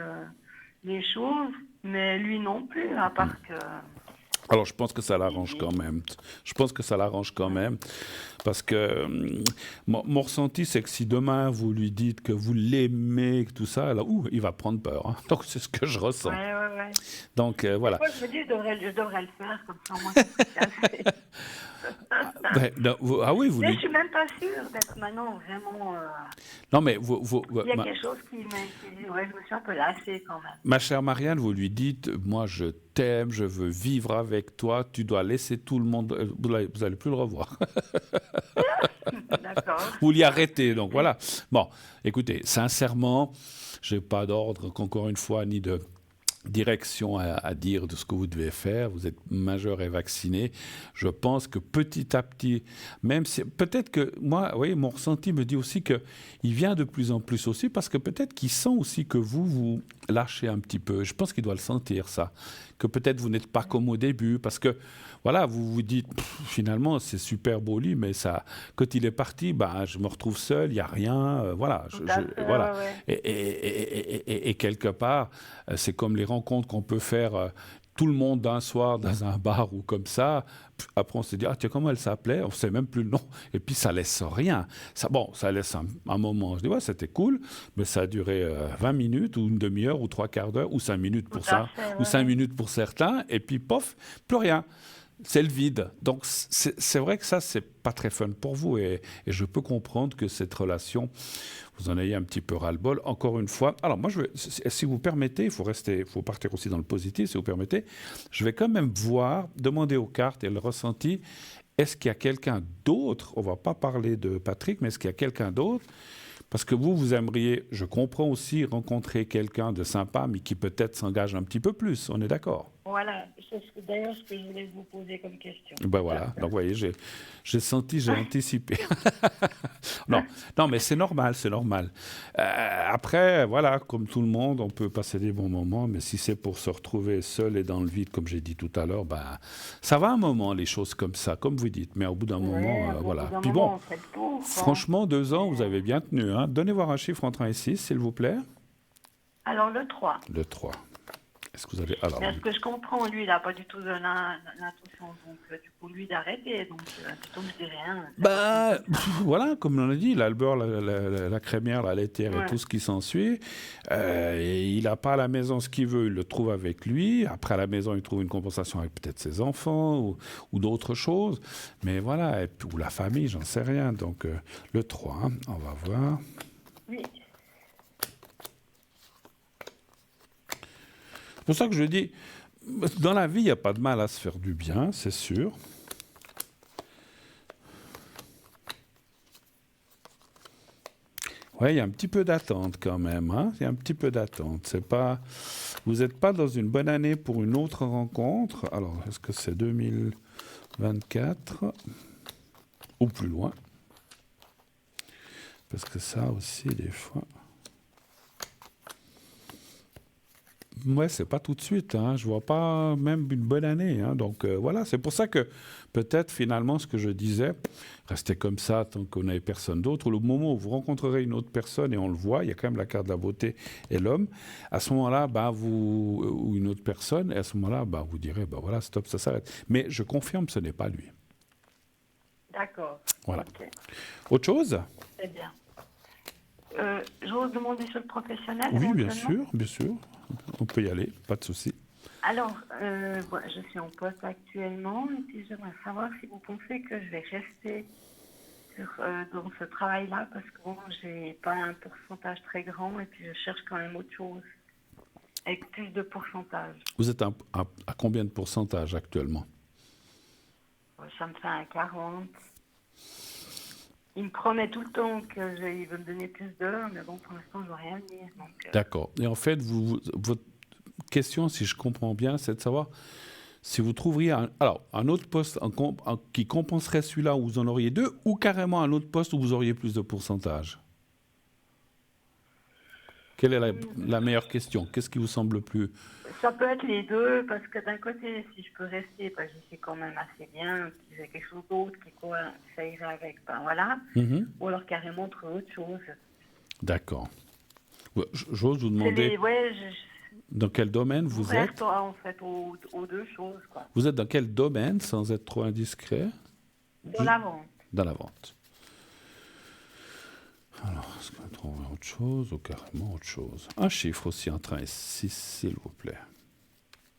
les choses, mais lui non plus, à part que... Alors, je pense que ça l'arrange quand même. Parce que mon ressenti, c'est que si demain vous lui dites que vous l'aimez, tout ça, là, il va prendre peur. Hein. Donc, c'est ce que je ressens. Ouais. Donc, voilà. Moi, je me dis, je devrais le faire, comme ça, moi, c'est oui, vous... Mais je suis même pas sûre d'être maintenant vraiment... Non, mais il y a quelque chose qui je me suis un peu lassée quand même. Ma chère Marianne, vous lui dites, moi je t'aime, je veux vivre avec toi, tu dois laisser tout le monde... Vous n'allez plus le revoir. D'accord. Vous l'y arrêtez, donc voilà. Bon, écoutez, sincèrement, je n'ai pas d'ordre, encore une fois, ni de direction à dire de ce que vous devez faire. Vous êtes majeur et vacciné. Je pense que petit à petit, même si peut-être que moi, vous voyez, mon ressenti me dit aussi que il vient de plus en plus aussi, parce que peut-être qu'il sent aussi que vous lâchez un petit peu. Je pense qu'il doit le sentir, ça. Que peut-être vous n'êtes pas comme au début, parce que voilà, vous vous dites finalement c'est super beau lui, mais ça, quand il est parti, je me retrouve seul, il y a rien, voilà. Voilà. Ouais. Et quelque part, c'est comme les rencontres qu'on peut faire. Tout le monde d'un soir dans un bar ou comme ça, après on se dit, tiens, comment elle s'appelait? On ne sait même plus le nom. Et puis ça laisse rien. Ça laisse un moment. Je dis, c'était cool, mais ça a duré 20 minutes ou une demi-heure ou 3/4 d'heure ou 5 minutes pour ça, ou 5 minutes pour certains, et puis pof, plus rien. C'est le vide. Donc c'est vrai que ça, c'est pas très fun pour vous, et je peux comprendre que cette relation, vous en ayez un petit peu ras-le-bol. Encore une fois, alors moi, si vous permettez, il faut partir aussi dans le positif, si vous permettez, je vais quand même demander aux cartes et le ressenti, est-ce qu'il y a quelqu'un d'autre, on ne va pas parler de Patrick, mais est-ce qu'il y a quelqu'un d'autre? Parce que vous aimeriez, je comprends aussi, rencontrer quelqu'un de sympa, mais qui peut-être s'engage un petit peu plus, on est d'accord? Voilà, c'est d'ailleurs ce que je voulais vous poser comme question. Ben voilà, donc vous voyez, j'ai senti, j'ai anticipé. Non, non, mais c'est normal, c'est normal. Après, voilà, comme tout le monde, on peut passer des bons moments, mais si c'est pour se retrouver seul et dans le vide, comme j'ai dit tout à l'heure, ben, ça va un moment, les choses comme ça, comme vous dites, mais au bout d'un moment, Ouais, voilà. au bout d'un Puis moment, bon, on fait le tour, quoi. franchement, 2 ans, vous avez bien tenu, hein. Donnez voir un chiffre entre 1 et 6, s'il vous plaît. Alors, le 3. Le 3. Est-ce que vous avez... Alors, Mais ce que je comprends, lui, il n'a pas du tout l'intention, donc, du coup, lui, d'arrêter. Donc, plutôt, je dis rien. bah, voilà, comme on a dit, là, le beurre, la crémière, la laitière et Ouais. tout ce qui s'ensuit. Et il n'a pas à la maison ce qu'il veut, il le trouve avec lui. Après, à la maison, il trouve une compensation avec peut-être ses enfants ou d'autres choses. Mais voilà, ou la famille, j'en sais rien. Donc, le 3, hein, on va voir. Oui. C'est pour ça que je dis, dans la vie, il n'y a pas de mal à se faire du bien, c'est sûr. Oui, il y a un petit peu d'attente quand même. Hein. Il y a un petit peu d'attente. C'est pas, vous n'êtes pas dans une bonne année pour une autre rencontre. Alors, est-ce que c'est 2024 ou plus loin? Parce que ça aussi, des fois... Ouais, c'est pas tout de suite. Hein. Je vois pas même une bonne année. Hein. Donc voilà, c'est pour ça que peut-être finalement ce que je disais, restez comme ça tant qu'on n'avait personne d'autre. Le moment où vous rencontrerez une autre personne et on le voit, il y a quand même la carte de la beauté et l'homme. À ce moment-là, bah, ou une autre personne, et à ce moment-là, bah, vous direz, bah voilà, stop, ça s'arrête. Mais je confirme, ce n'est pas lui. D'accord. Voilà. Ok. Autre chose? Très bien. J'ose demander sur le professionnel, Oui, bien éventuellement. sûr, bien sûr. On peut y aller, pas de souci. Alors, voilà, je suis en poste actuellement et puis j'aimerais savoir si vous pensez que je vais rester dans ce travail-là parce que bon, j'ai pas un pourcentage très grand et puis je cherche quand même autre chose avec plus de pourcentage. Vous êtes à combien de pourcentage actuellement? Ça me fait un 40. Il me promet tout le temps qu'il veut me donner plus d'heures, mais bon, pour l'instant, je ne veux rien dire. D'accord. Et en fait, votre question, si je comprends bien, c'est de savoir si vous trouveriez un autre poste qui compenserait celui-là où vous en auriez deux, ou carrément un autre poste où vous auriez plus de pourcentage. Quelle est la meilleure question? Qu'est-ce qui vous semble le plus... Ça peut être les deux, parce que d'un côté, si je peux rester, parce que je sais quand même assez bien, si j'ai quelque chose d'autre ça irait avec, ben voilà. Ou alors carrément trouver autre chose. D'accord. J'ose vous demander dans quel domaine vous êtes? En fait, aux deux choses, quoi. Vous êtes dans quel domaine, sans être trop indiscret? Dans la vente. Dans la vente. Alors, est-ce qu'on trouve autre chose ou carrément autre chose? Un chiffre aussi entre 1 et 6, s'il vous plaît.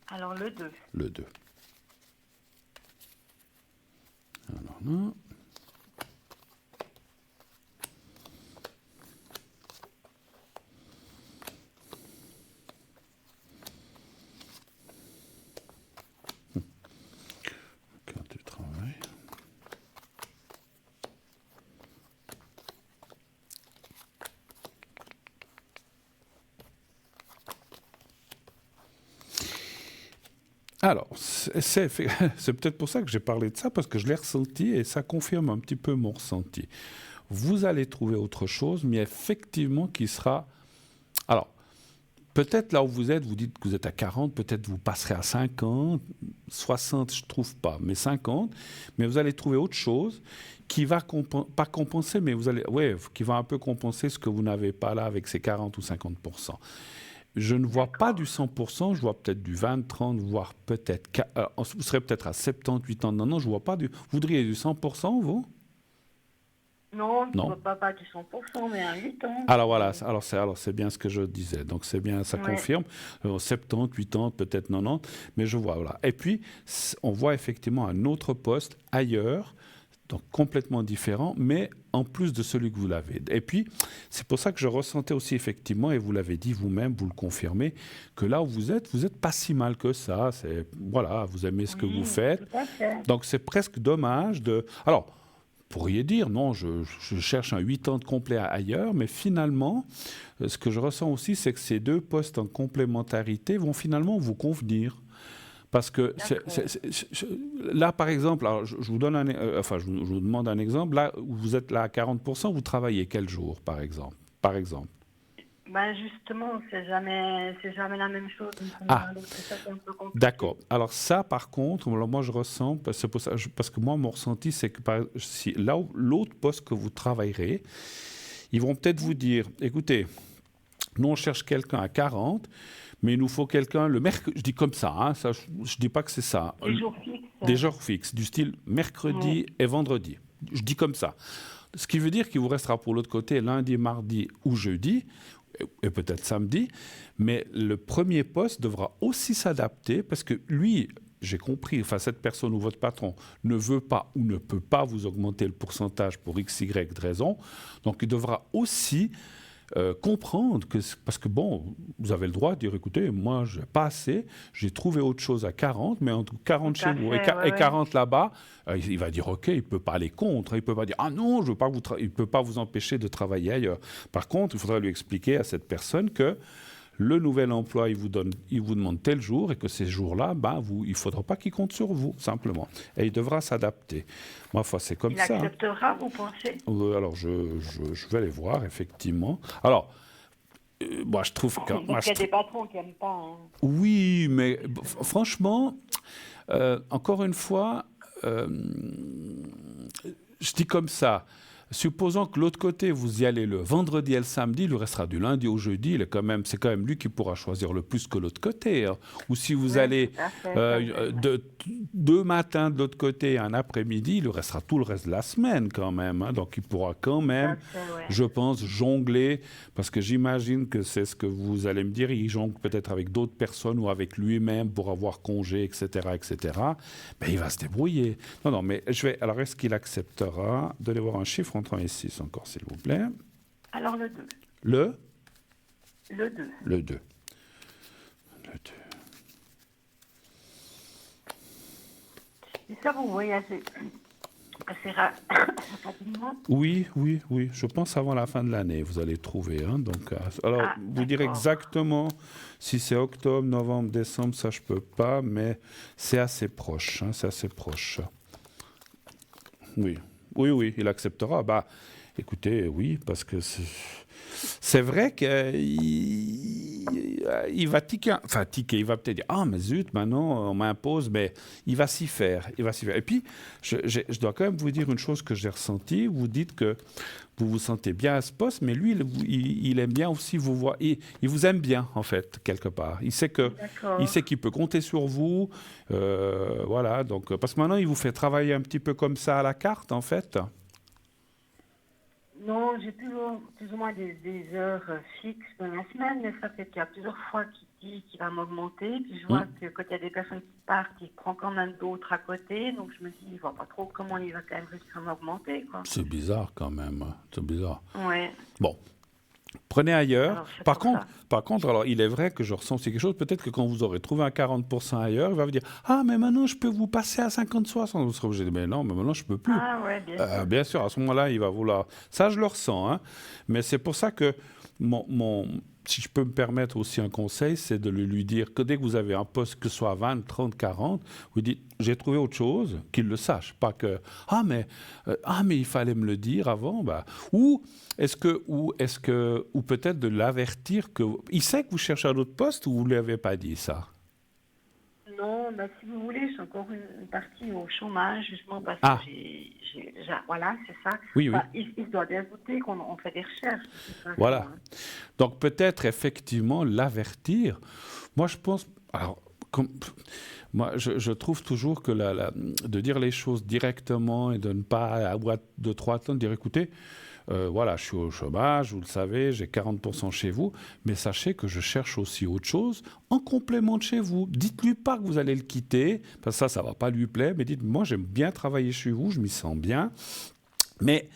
Alors, le 2. Le 2. Alors là... Quand tu travailles... Alors, c'est peut-être pour ça que j'ai parlé de ça, parce que je l'ai ressenti et ça confirme un petit peu mon ressenti. Vous allez trouver autre chose, mais effectivement qui sera... Alors, peut-être là où vous êtes, vous dites que vous êtes à 40, peut-être vous passerez à 50, 60, je ne trouve pas, mais 50, mais vous allez trouver autre chose qui va pas compenser, mais qui va un peu compenser ce que vous n'avez pas là avec ces 40 ou 50%. Je ne vois pas du 100%, je vois peut-être du 20, 30, voire peut-être... vous serez peut-être à 70, 80, non, je ne vois pas du... Vous voudriez du 100%, vous? Non, je ne vois pas du 100%, mais à 8 ans. Alors voilà, alors c'est bien ce que je disais. Donc c'est bien, ça confirme. 70, 80, peut-être 90, mais je vois, voilà. Et puis, on voit effectivement un autre poste ailleurs, donc complètement différent, mais en plus de celui que vous l'avez. Et puis, c'est pour ça que je ressentais aussi effectivement, et vous l'avez dit vous-même, vous le confirmez, que là où vous êtes pas si mal que ça. Voilà, vous aimez ce que vous Oui, faites. tout à fait. Donc c'est presque dommage de... Alors, vous pourriez dire, non, je cherche un 8 ans de complet ailleurs, mais finalement, ce que je ressens aussi, c'est que ces deux postes en complémentarité vont finalement vous convenir. Parce que là, par exemple, alors, je vous donne je vous demande un exemple. Là, où vous êtes là à 40%, vous travaillez quel jour, par exemple? Par exemple. Ben justement, c'est jamais la même chose d'une semaine Ah, à l'autre. C'est ça qui est un peu compliqué. d'accord. Alors ça, par contre, alors moi je ressens, c'est pour ça, parce que moi mon ressenti, c'est que si, là où l'autre poste que vous travaillerez, ils vont peut-être vous dire, écoutez, nous on cherche quelqu'un à 40, mais il nous faut quelqu'un le mercredi, je dis comme ça, hein, ça je dis pas que c'est ça, Des jours fixes. des jours fixes, du style mercredi et vendredi. Je dis comme ça. Ce qui veut dire qu'il vous restera pour l'autre côté lundi, mardi ou jeudi, et peut-être samedi, mais le premier poste devra aussi s'adapter parce que lui, j'ai compris, enfin cette personne ou votre patron ne veut pas ou ne peut pas vous augmenter le pourcentage pour x, y raison, donc il devra aussi comprendre que, parce que bon, vous avez le droit de dire, écoutez, moi, je n'ai pas assez, j'ai trouvé autre chose à 40, mais entre 40 Tout chez à vous fait, et ouais. 40 là-bas, il va dire, OK, il ne peut pas aller contre, il ne peut pas dire, ah non, je veux pas il ne peut pas vous empêcher de travailler ailleurs. Par contre, il faudra lui expliquer à cette personne que le nouvel emploi, il vous demande tel jour et que ces jours-là, il ne faudra pas qu'il compte sur vous, simplement. Et il devra s'adapter. Ma foi, c'est comme Il ça. acceptera, vous pensez? Alors, je vais aller voir, effectivement. Alors, moi, je trouve que... moi, Parce qu'il y a des patrons qui n'aiment pas. Hein. Oui, mais franchement, encore une fois, je dis comme ça. Supposons que l'autre côté, vous y allez le vendredi et le samedi, il lui restera du lundi au jeudi. C'est quand même lui qui pourra choisir le plus que l'autre côté. Hein. Ou si vous Oui, allez tout à fait, deux matins de l'autre côté et un après-midi, il lui restera tout le reste de la semaine quand même. Hein. Donc il pourra quand même, je pense, jongler. Parce que j'imagine que c'est ce que vous allez me dire. Il jongle peut-être avec d'autres personnes ou avec lui-même pour avoir congé, etc. etc. Ben, il va se débrouiller. Non, mais alors, est-ce qu'il acceptera? Donnez voir un chiffre entre 1 et 6 encore, s'il vous plaît. Alors le 2. Le 2. Le 2. Et ça, vous voyez assez rapidement. Oui. Je pense avant la fin de l'année, vous allez trouver. Hein, donc, alors, vous dire exactement si c'est octobre, novembre, décembre, ça je peux pas, mais c'est assez proche. Hein, c'est assez proche. Oui, il acceptera. Écoutez, oui, parce que c'est vrai qu'il va tiquer. Enfin, tiquer, il va peut-être dire, ah, mais zut, maintenant, on m'impose, mais il va s'y faire. Et puis, je dois quand même vous dire une chose que j'ai ressentie. Vous dites que vous vous sentez bien à ce poste, mais lui, il aime bien aussi vous voir. Il vous aime bien, en fait, quelque part. Il sait qu'il peut compter sur vous. Voilà, donc, parce que maintenant, il vous fait travailler un petit peu comme ça à la carte, en fait. Non, j'ai toujours plus ou moins des heures fixes dans la semaine, mais ça fait qu'il y a plusieurs fois qu'il dit qu'il va m'augmenter. Puis je vois que quand il y a des personnes qui partent, il prend quand même d'autres à côté. Donc je me dis, il ne voit pas trop comment il va quand même réussir à m'augmenter, quoi. C'est bizarre quand même. C'est bizarre. Ouais. Bon. Prenez ailleurs. Alors, Par contre, alors, il est vrai que je ressens aussi quelque chose. Peut-être que quand vous aurez trouvé un 40% ailleurs, il va vous dire, ah, mais maintenant, je peux vous passer à 50-60. Vous serez obligé de dire, mais non, mais maintenant, je ne peux plus. Ah, ouais, bien sûr. Bien sûr, à ce moment-là, il va vouloir... Ça, je le ressens. Hein. Mais c'est pour ça que si je peux me permettre aussi un conseil, c'est de lui dire que dès que vous avez un poste, que ce soit 20, 30, 40, vous dites, j'ai trouvé autre chose, qu'il le sache. Pas que, mais il fallait me le dire avant. Ou peut-être de l'avertir que... Il sait que vous cherchez un autre poste ou vous ne lui avez pas dit ça? Non, si vous voulez, je suis encore une partie au chômage, justement, parce que voilà, c'est ça. Oui. Il doit bien se douter qu'on fait des recherches. Voilà. Donc peut-être effectivement l'avertir. Moi, je pense... Alors, moi, je trouve toujours que de dire les choses directement et de ne pas avoir de trois temps, de dire, écoutez, voilà, je suis au chômage, vous le savez, j'ai 40% chez vous, mais sachez que je cherche aussi autre chose en complément de chez vous. Dites-lui pas que vous allez le quitter, parce que ça ne va pas lui plaire, mais dites, moi, j'aime bien travailler chez vous, je m'y sens bien, mais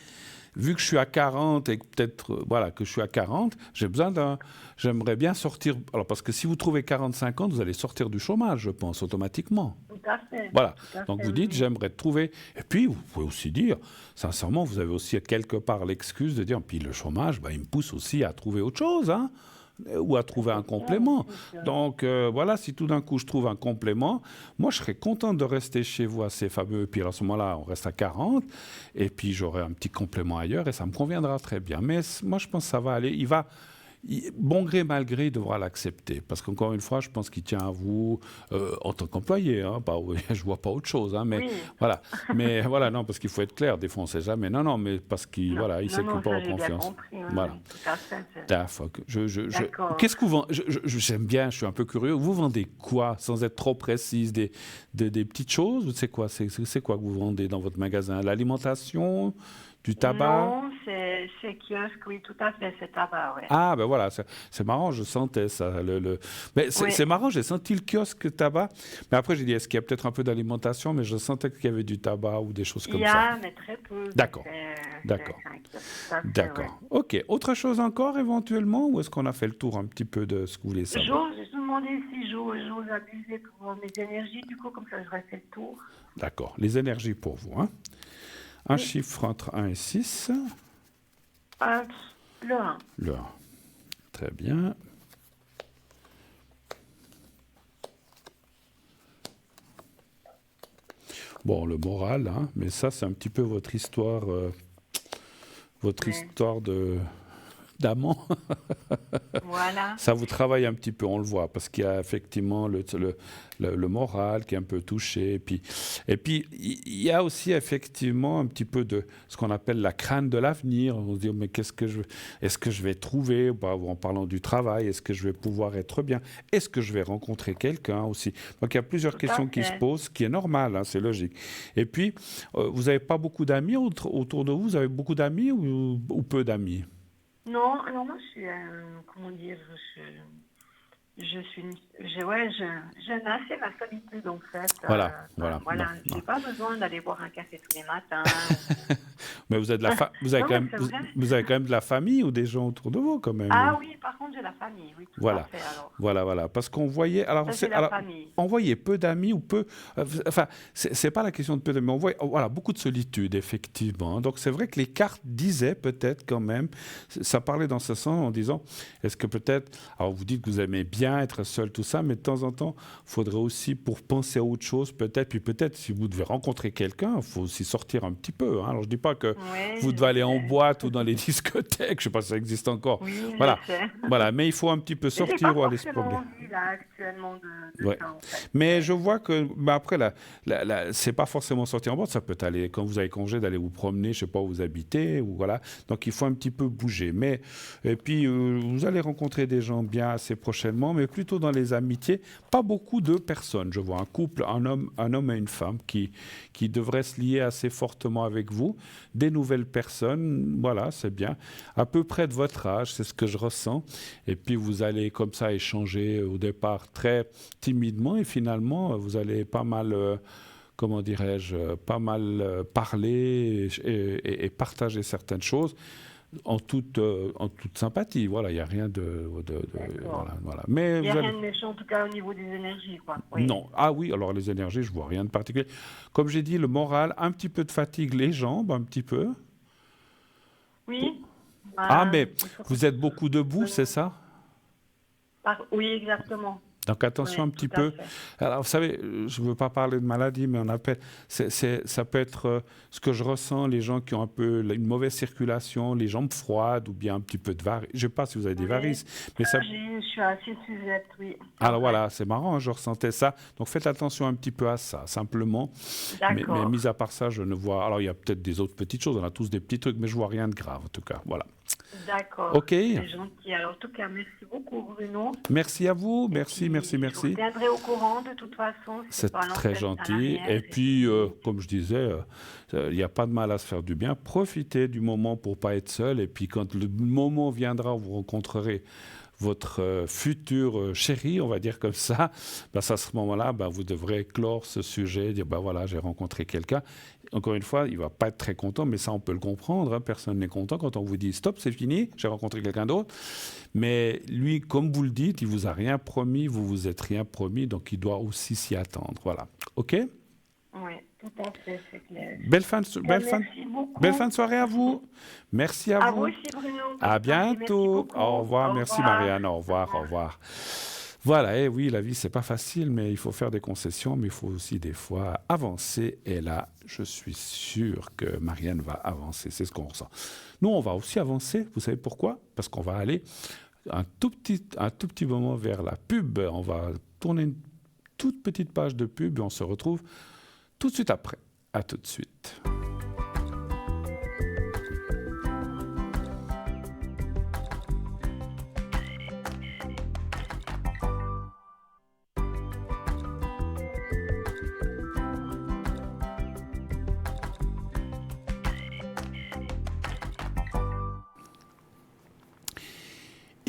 vu que je suis à 40 et que peut-être voilà, que je suis à 40, j'aimerais bien sortir. Alors, parce que si vous trouvez 45 ans, vous allez sortir du chômage, je pense, automatiquement. Tout à fait. Voilà. Tout à Donc fait, vous dites, oui. j'aimerais trouver. Et puis, vous pouvez aussi dire, sincèrement, vous avez aussi quelque part l'excuse de dire, puis le chômage, il me pousse aussi à trouver autre chose, hein, ou à trouver un C'est ça, complément. c'est ça. Donc voilà, si tout d'un coup je trouve un complément, moi je serais content de rester chez vous à ces fameux. Puis à ce moment-là, on reste à 40, et puis j'aurai un petit complément ailleurs, et ça me conviendra très bien. Mais moi je pense que ça va aller. Bon gré, mal gré, il devra l'accepter. Parce qu'encore une fois, je pense qu'il tient à vous en tant qu'employé. Hein, je ne vois pas autre chose. Hein, mais Oui. voilà. Mais voilà, non, parce qu'il faut être clair. Des fois, on ne sait jamais. Non, non, mais parce qu'il Non, voilà, il sait que non, pas ça en j'ai bien confiance. compris. Oui, Voilà. oui, tout à fait. D'accord. D'accord. Qu'est-ce que vous vendez j'aime bien, je suis un peu curieux. Vous vendez quoi, sans être trop précise, des petites choses ou c'est quoi c'est quoi que vous vendez dans votre magasin? L'alimentation, du tabac? Non, c'est kiosque, oui, tout à fait, c'est tabac, oui. Ah, ben voilà, c'est marrant, je sentais ça. Mais Oui, c'est marrant, j'ai senti le kiosque tabac. Mais après, j'ai dit, est-ce qu'il y a peut-être un peu d'alimentation? Mais je sentais qu'il y avait du tabac ou des choses il comme y ça. a, mais très peu. D'accord, C'est d'accord, un kiosque, tout à fait, oui. d'accord. Ok, autre chose encore éventuellement? Ou est-ce qu'on a fait le tour un petit peu de ce que vous voulez savoir? Je me demandais si j'ose abuser pour mes énergies, du coup, comme ça, je refais le tour. D'accord, les énergies pour vous. Hein. Un Oui, chiffre entre 1 et 6. euh, le 1. Le 1. Très bien. Bon, le moral, hein, mais ça, c'est un petit peu votre Oui. histoire d'amant. Voilà. Ça vous travaille un petit peu, on le voit, parce qu'il y a effectivement le moral qui est un peu touché. Et puis, il y a aussi effectivement un petit peu de ce qu'on appelle la crainte de l'avenir. On se dit, mais est-ce que je vais trouver, en parlant du travail, est-ce que je vais pouvoir être bien? Est-ce que je vais rencontrer quelqu'un aussi? Donc, il y a plusieurs Tout à questions qui se fait. posent, ce qui est normal, hein, c'est logique. Et puis, vous n'avez pas beaucoup d'amis autour de vous? Vous avez beaucoup d'amis ou peu d'amis? Non, non, moi, je suis, comment dire, ouais, j'aime assez la solitude, en fait. Voilà, voilà. Non, Voilà, non. j'ai pas besoin d'aller boire un café tous les matins. Mais vous avez vous avez Non, quand mais même, c'est vrai. vous avez quand même de la famille ou des gens autour de vous quand même. Ah oui, par contre, j'ai la famille, oui, tout à Voilà, fait, alors. voilà. Parce qu'on voyait, Ça, c'est la famille. on voyait peu d'amis ou peu, enfin, c'est pas la question de peu d'amis, on voyait, voilà, beaucoup de solitude effectivement. Donc c'est vrai que les cartes disaient peut-être quand même, ça parlait dans ce sens en disant, est-ce que peut-être, alors vous dites que vous aimez bien être seul tout ça, mais de temps en temps, il faudrait aussi pour penser à autre chose peut-être, puis peut-être si vous devez rencontrer quelqu'un, il faut aussi sortir un petit peu. Hein. Alors je dis pas que Oui, vous devez je aller en sais. boîte ou dans les discothèques, je sais pas si ça existe encore. Oui, je Voilà. sais. Voilà, mais il faut un petit peu Mais j'ai pas sortir ou aller se forcément promener. envie, là, actuellement, de Ouais. ça, en fait. Mais je vois que, mais après, c'est pas forcément sortir en boîte, ça peut aller, quand vous avez congé, d'aller vous promener, je sais pas où vous habitez, ou voilà. Donc il faut un petit peu bouger. Mais, et puis, vous allez rencontrer des gens bien assez prochainement, mais plutôt dans les amitiés. Pas beaucoup de personnes. Je vois un couple, un homme et une femme qui devraient se lier assez fortement avec vous. Des nouvelles personnes, voilà, c'est bien. À peu près de votre âge, c'est ce que je ressens. Et puis vous allez comme ça échanger au départ très timidement et finalement vous allez pas mal, comment dirais-je, pas mal parler et partager certaines choses en toute sympathie. Voilà, il n'y a rien D'accord. voilà. Mais Il n'y a vous allez... rien de méchant, en tout cas, au niveau des énergies, quoi. Oui. Non. Ah oui, alors les énergies, je vois rien de particulier. Comme j'ai dit, le moral, un petit peu de fatigue, les jambes, un petit peu. Oui. Ah, Ben, mais vous êtes beaucoup debout, c'est ça? oui, exactement. Donc attention un Oui, petit tout à peu. fait. Alors vous savez, je ne veux pas parler de maladie, mais on appelle, ça peut être ce que je ressens, les gens qui ont un peu une mauvaise circulation, les jambes froides ou bien un petit peu de varices. Je ne sais pas si vous avez des Oui. varices, mais ça... Je suis assez sujette, oui. C'est Alors vrai. voilà, c'est marrant, hein, je ressentais ça. Donc faites attention un petit peu à ça, simplement. Mais D'accord. mis à part ça, je ne vois... Alors il y a peut-être des autres petites choses, on a tous des petits trucs, mais je vois rien de grave en tout cas. Voilà. D'accord. OK. C'est gentil. Alors, en tout cas, merci beaucoup, Bruno. Merci à vous, Et merci, puis, merci, je vous merci. tiendrai au courant, de toute façon, si C'est par très l'antenne gentil. salariale, Et puis, comme je disais, il n'y a pas de mal à se faire du bien. Profitez du moment pour pas être seul. Et puis, quand le moment viendra où vous rencontrerez votre futur chéri, on va dire comme ça, à ce moment-là, vous devrez clore ce sujet, dire voilà, j'ai rencontré quelqu'un. Encore une fois, il ne va pas être très content, mais ça, on peut le comprendre. Hein. Personne n'est content quand on vous dit stop, c'est fini, j'ai rencontré quelqu'un d'autre. Mais lui, comme vous le dites, il ne vous a rien promis, vous vous êtes rien promis, donc il doit aussi s'y attendre. Voilà. OK ? Oui, tout à fait, c'est clair. Belle fin de soirée à vous. Merci à À vous. vous aussi, Bruno. À bientôt. Au revoir. Merci, Marianne. Au revoir. Au revoir. Voilà, oui, la vie, c'est pas facile, mais il faut faire des concessions, mais il faut aussi des fois avancer. Et là, je suis sûr que Marianne va avancer. C'est ce qu'on ressent. Nous, on va aussi avancer. Vous savez pourquoi ? Parce qu'on va aller un tout petit moment vers la pub. On va tourner une toute petite page de pub et on se retrouve tout de suite après. À tout de suite.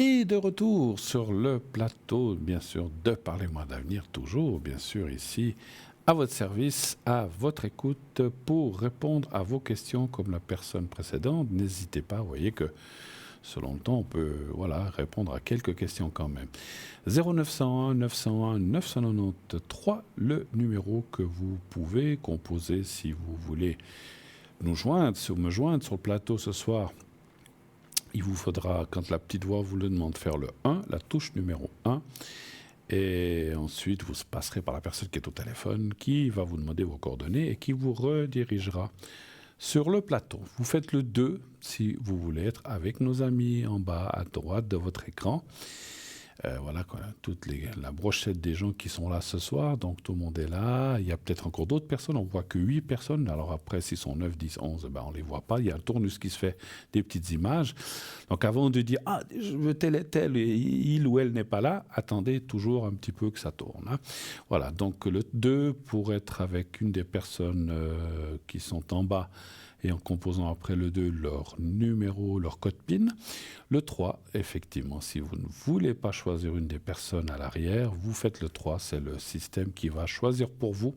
Et de retour sur le plateau, bien sûr, de Parlez-moi d'avenir, toujours, bien sûr, ici, à votre service, à votre écoute, pour répondre à vos questions comme la personne précédente. N'hésitez pas, vous voyez que selon le temps, on peut répondre à quelques questions quand même. 0901 901 993, le numéro que vous pouvez composer si vous voulez me joindre sur le plateau ce soir. Il vous faudra, quand la petite voix vous le demande, faire le 1, la touche numéro 1. Et ensuite, vous passerez par la personne qui est au téléphone, qui va vous demander vos coordonnées et qui vous redirigera sur le plateau. Vous faites le 2 si vous voulez être avec nos amis en bas à droite de votre écran. Voilà, la brochette des gens qui sont là ce soir, donc tout le monde est là. Il y a peut-être encore d'autres personnes, on ne voit que 8 personnes. Alors après, s'ils sont 9, 10, 11, on ne les voit pas. Il y a un tournus qui se fait des petites images. Donc avant de dire « Ah, je veux tel et tel, et il ou elle n'est pas là », attendez toujours un petit peu que ça tourne. Hein. Voilà, donc le 2 pour être avec une des personnes qui sont en bas et en composant après le 2 leur numéro, leur code PIN. Le 3, effectivement, si vous ne voulez pas choisir une des personnes à l'arrière, vous faites le 3, c'est le système qui va choisir pour vous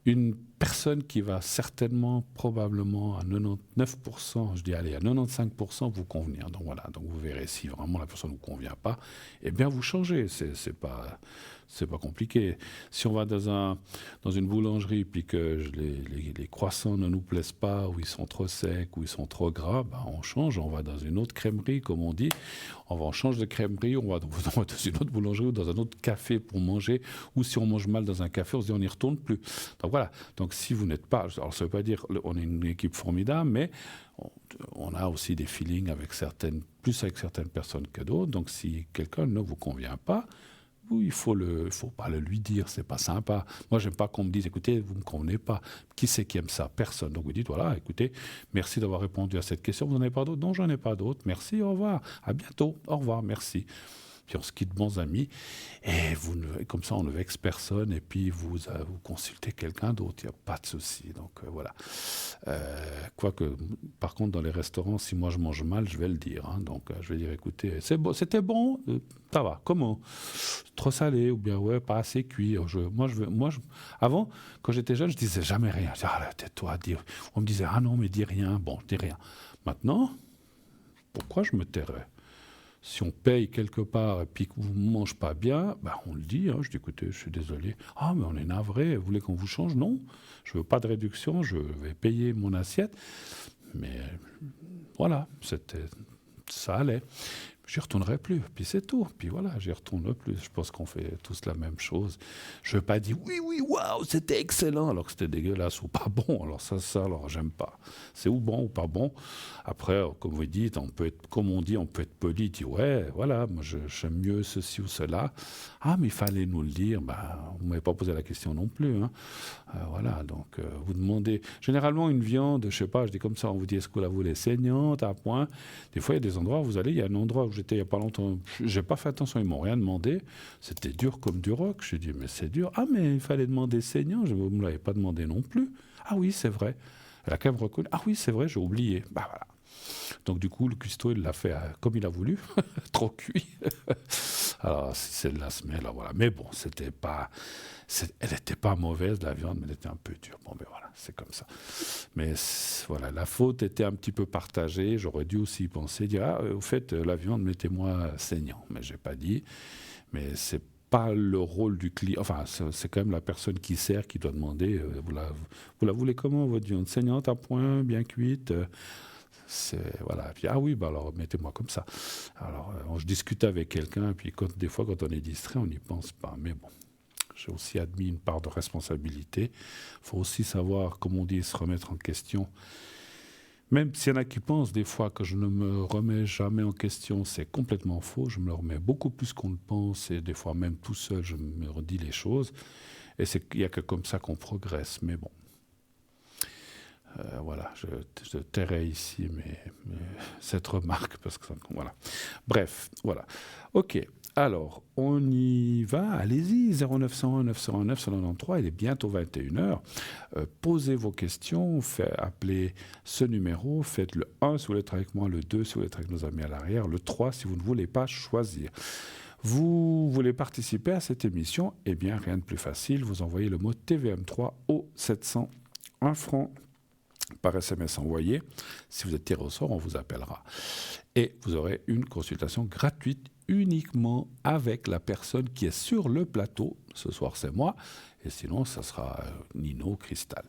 une personne qui va certainement, probablement à 99%, je dis allez, à 95% vous convenir. Donc voilà, donc vous verrez si vraiment la personne ne vous convient pas, eh bien vous changez, c'est pas compliqué. Si on va dans une boulangerie puis que les croissants ne nous plaisent pas, ou ils sont trop secs, ou ils sont trop gras, on change, on va dans une autre crèmerie, comme on dit. On change de crèmerie, on va dans une autre boulangerie ou dans un autre café pour manger. Ou si on mange mal dans un café, on se dit on n'y retourne plus. Donc voilà. Donc si vous n'êtes pas, alors ça ne veut pas dire on est une équipe formidable, mais on a aussi des feelings plus avec certaines personnes que d'autres. Donc si quelqu'un ne vous convient pas, il faut pas le lui dire, c'est pas sympa. Moi, j'aime pas qu'on me dise, écoutez, vous me convenez pas. Qui c'est qui aime ça? Personne. Donc vous dites, voilà, écoutez, merci d'avoir répondu à cette question. Vous n'en avez pas d'autres? Non, j'en ai pas d'autres. Merci, au revoir. À bientôt. Au revoir, merci. Puis on se quitte bons amis. Et comme ça, on ne vexe personne. Et puis vous consultez quelqu'un d'autre. Il n'y a pas de souci. Donc voilà. Quoique, par contre, dans les restaurants, si moi je mange mal, je vais le dire. Hein. Donc je vais dire, écoutez, c'était bon, ça va. Comment? Trop salé ou bien ouais, pas assez cuit. Avant, quand j'étais jeune, je disais jamais rien. Je disais, ah là, tais-toi, dire. On me disait, ah non, mais dis rien. Bon, je dis rien. Maintenant, pourquoi je me tairais? Si on paye quelque part et puis que vous ne mangez pas bien, on le dit. Hein, je dis, écoutez, je suis désolé. Ah, mais on est navré. Vous voulez qu'on vous change? Non, je ne veux pas de réduction. Je vais payer mon assiette. Mais voilà, ça allait. J'y retournerai plus. Puis c'est tout. Puis voilà, j'y retourne plus. Je pense qu'on fait tous la même chose. Je ne veux pas dire oui, waouh, c'était excellent, alors que c'était dégueulasse ou pas bon. Alors ça, alors j'aime pas. C'est ou bon ou pas bon. Après, comme vous dites, on peut être poli, dire ouais, voilà, moi j'aime mieux ceci ou cela. Ah, mais il fallait nous le dire. Vous ne m'avez pas posé la question non plus. Hein. Voilà, donc vous demandez. Généralement, une viande, je sais pas, je dis comme ça, on vous dit est-ce que vous la voulez saignante, à point. Des fois, il y a des endroits où vous allez, il y a un endroit où j'étais il n'y a pas longtemps, j'ai pas fait attention, ils m'ont rien demandé. C'était dur comme du roc. Je dis mais c'est dur. Ah mais il fallait demander saignant, vous ne me l'avez pas demandé non plus. Ah oui, c'est vrai. Elle a quand même reconnu. Ah oui, c'est vrai, j'ai oublié. Voilà. Donc du coup, le cuistot, il l'a fait comme il a voulu, trop cuit. Alors c'est de la semelle, voilà. Mais bon, elle n'était pas mauvaise, la viande, mais elle était un peu dure. Bon, mais voilà, c'est comme ça. Mais voilà, la faute était un petit peu partagée. J'aurais dû aussi y penser, dire, au fait, la viande, mettez-moi saignant. Mais je n'ai pas dit. Mais c'est pas le rôle du client. Enfin, c'est quand même la personne qui sert qui doit demander, vous la voulez comment, votre viande? Saignante, à point, bien cuite voilà. Puis, ah oui, bah alors mettez-moi comme ça. Alors, je discute avec quelqu'un, puis des fois, quand on est distrait, on n'y pense pas. Mais bon, j'ai aussi admis une part de responsabilité. Il faut aussi savoir, comme on dit, se remettre en question. Même s'il y en a qui pensent des fois que je ne me remets jamais en question, c'est complètement faux. Je me le remets beaucoup plus qu'on le pense, et des fois même tout seul, je me redis les choses. Et il n'y a que comme ça qu'on progresse. Mais bon. Voilà, je tairai ici cette remarque, parce que voilà. Bref, voilà. Ok, alors, on y va, allez-y, 0901 901 993, il est bientôt 21h. Posez vos questions, appelez ce numéro, faites le 1 si vous voulez être avec moi, le 2 si vous voulez être avec nos amis à l'arrière, le 3 si vous ne voulez pas choisir. Vous voulez participer à cette émission? Eh bien, rien de plus facile, vous envoyez le mot TVM3 au 700 1 franc par SMS envoyé. Si vous êtes tiré au sort, on vous appellera. Et vous aurez une consultation gratuite uniquement avec la personne qui est sur le plateau. Ce soir, c'est moi. Et sinon, ça sera Nino, Cristal.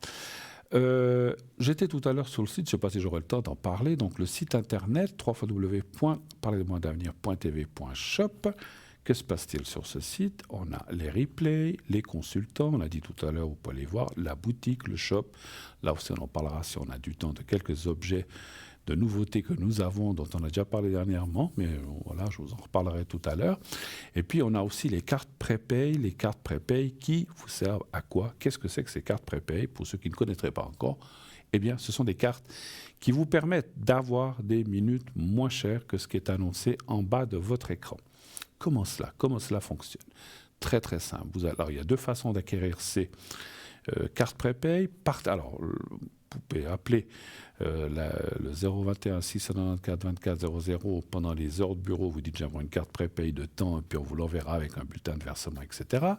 J'étais tout à l'heure sur le site, je ne sais pas si j'aurai le temps d'en parler. Donc, le site internet, www.parlez-moi-d'avenir.tv.shop. Que se passe-t-il sur ce site? On a les replays, les consultants, on a dit tout à l'heure, vous pouvez aller voir, la boutique, le shop. Là aussi, on en parlera si on a du temps de quelques objets de nouveautés que nous avons, dont on a déjà parlé dernièrement, mais voilà, je vous en reparlerai tout à l'heure. Et puis, on a aussi les cartes prépay, qui vous servent à quoi? Qu'est-ce que c'est que ces cartes prépay? Pour ceux qui ne connaîtraient pas encore, eh bien, ce sont des cartes qui vous permettent d'avoir des minutes moins chères que ce qui est annoncé en bas de votre écran. Comment cela fonctionne? Très très simple. Alors il y a deux façons d'acquérir ces cartes prépay. Alors vous pouvez appeler le 021 694 24 00 pendant les heures de bureau. Vous dites j'aimerais une carte prépay de temps et puis on vous l'enverra avec un bulletin de versement, etc.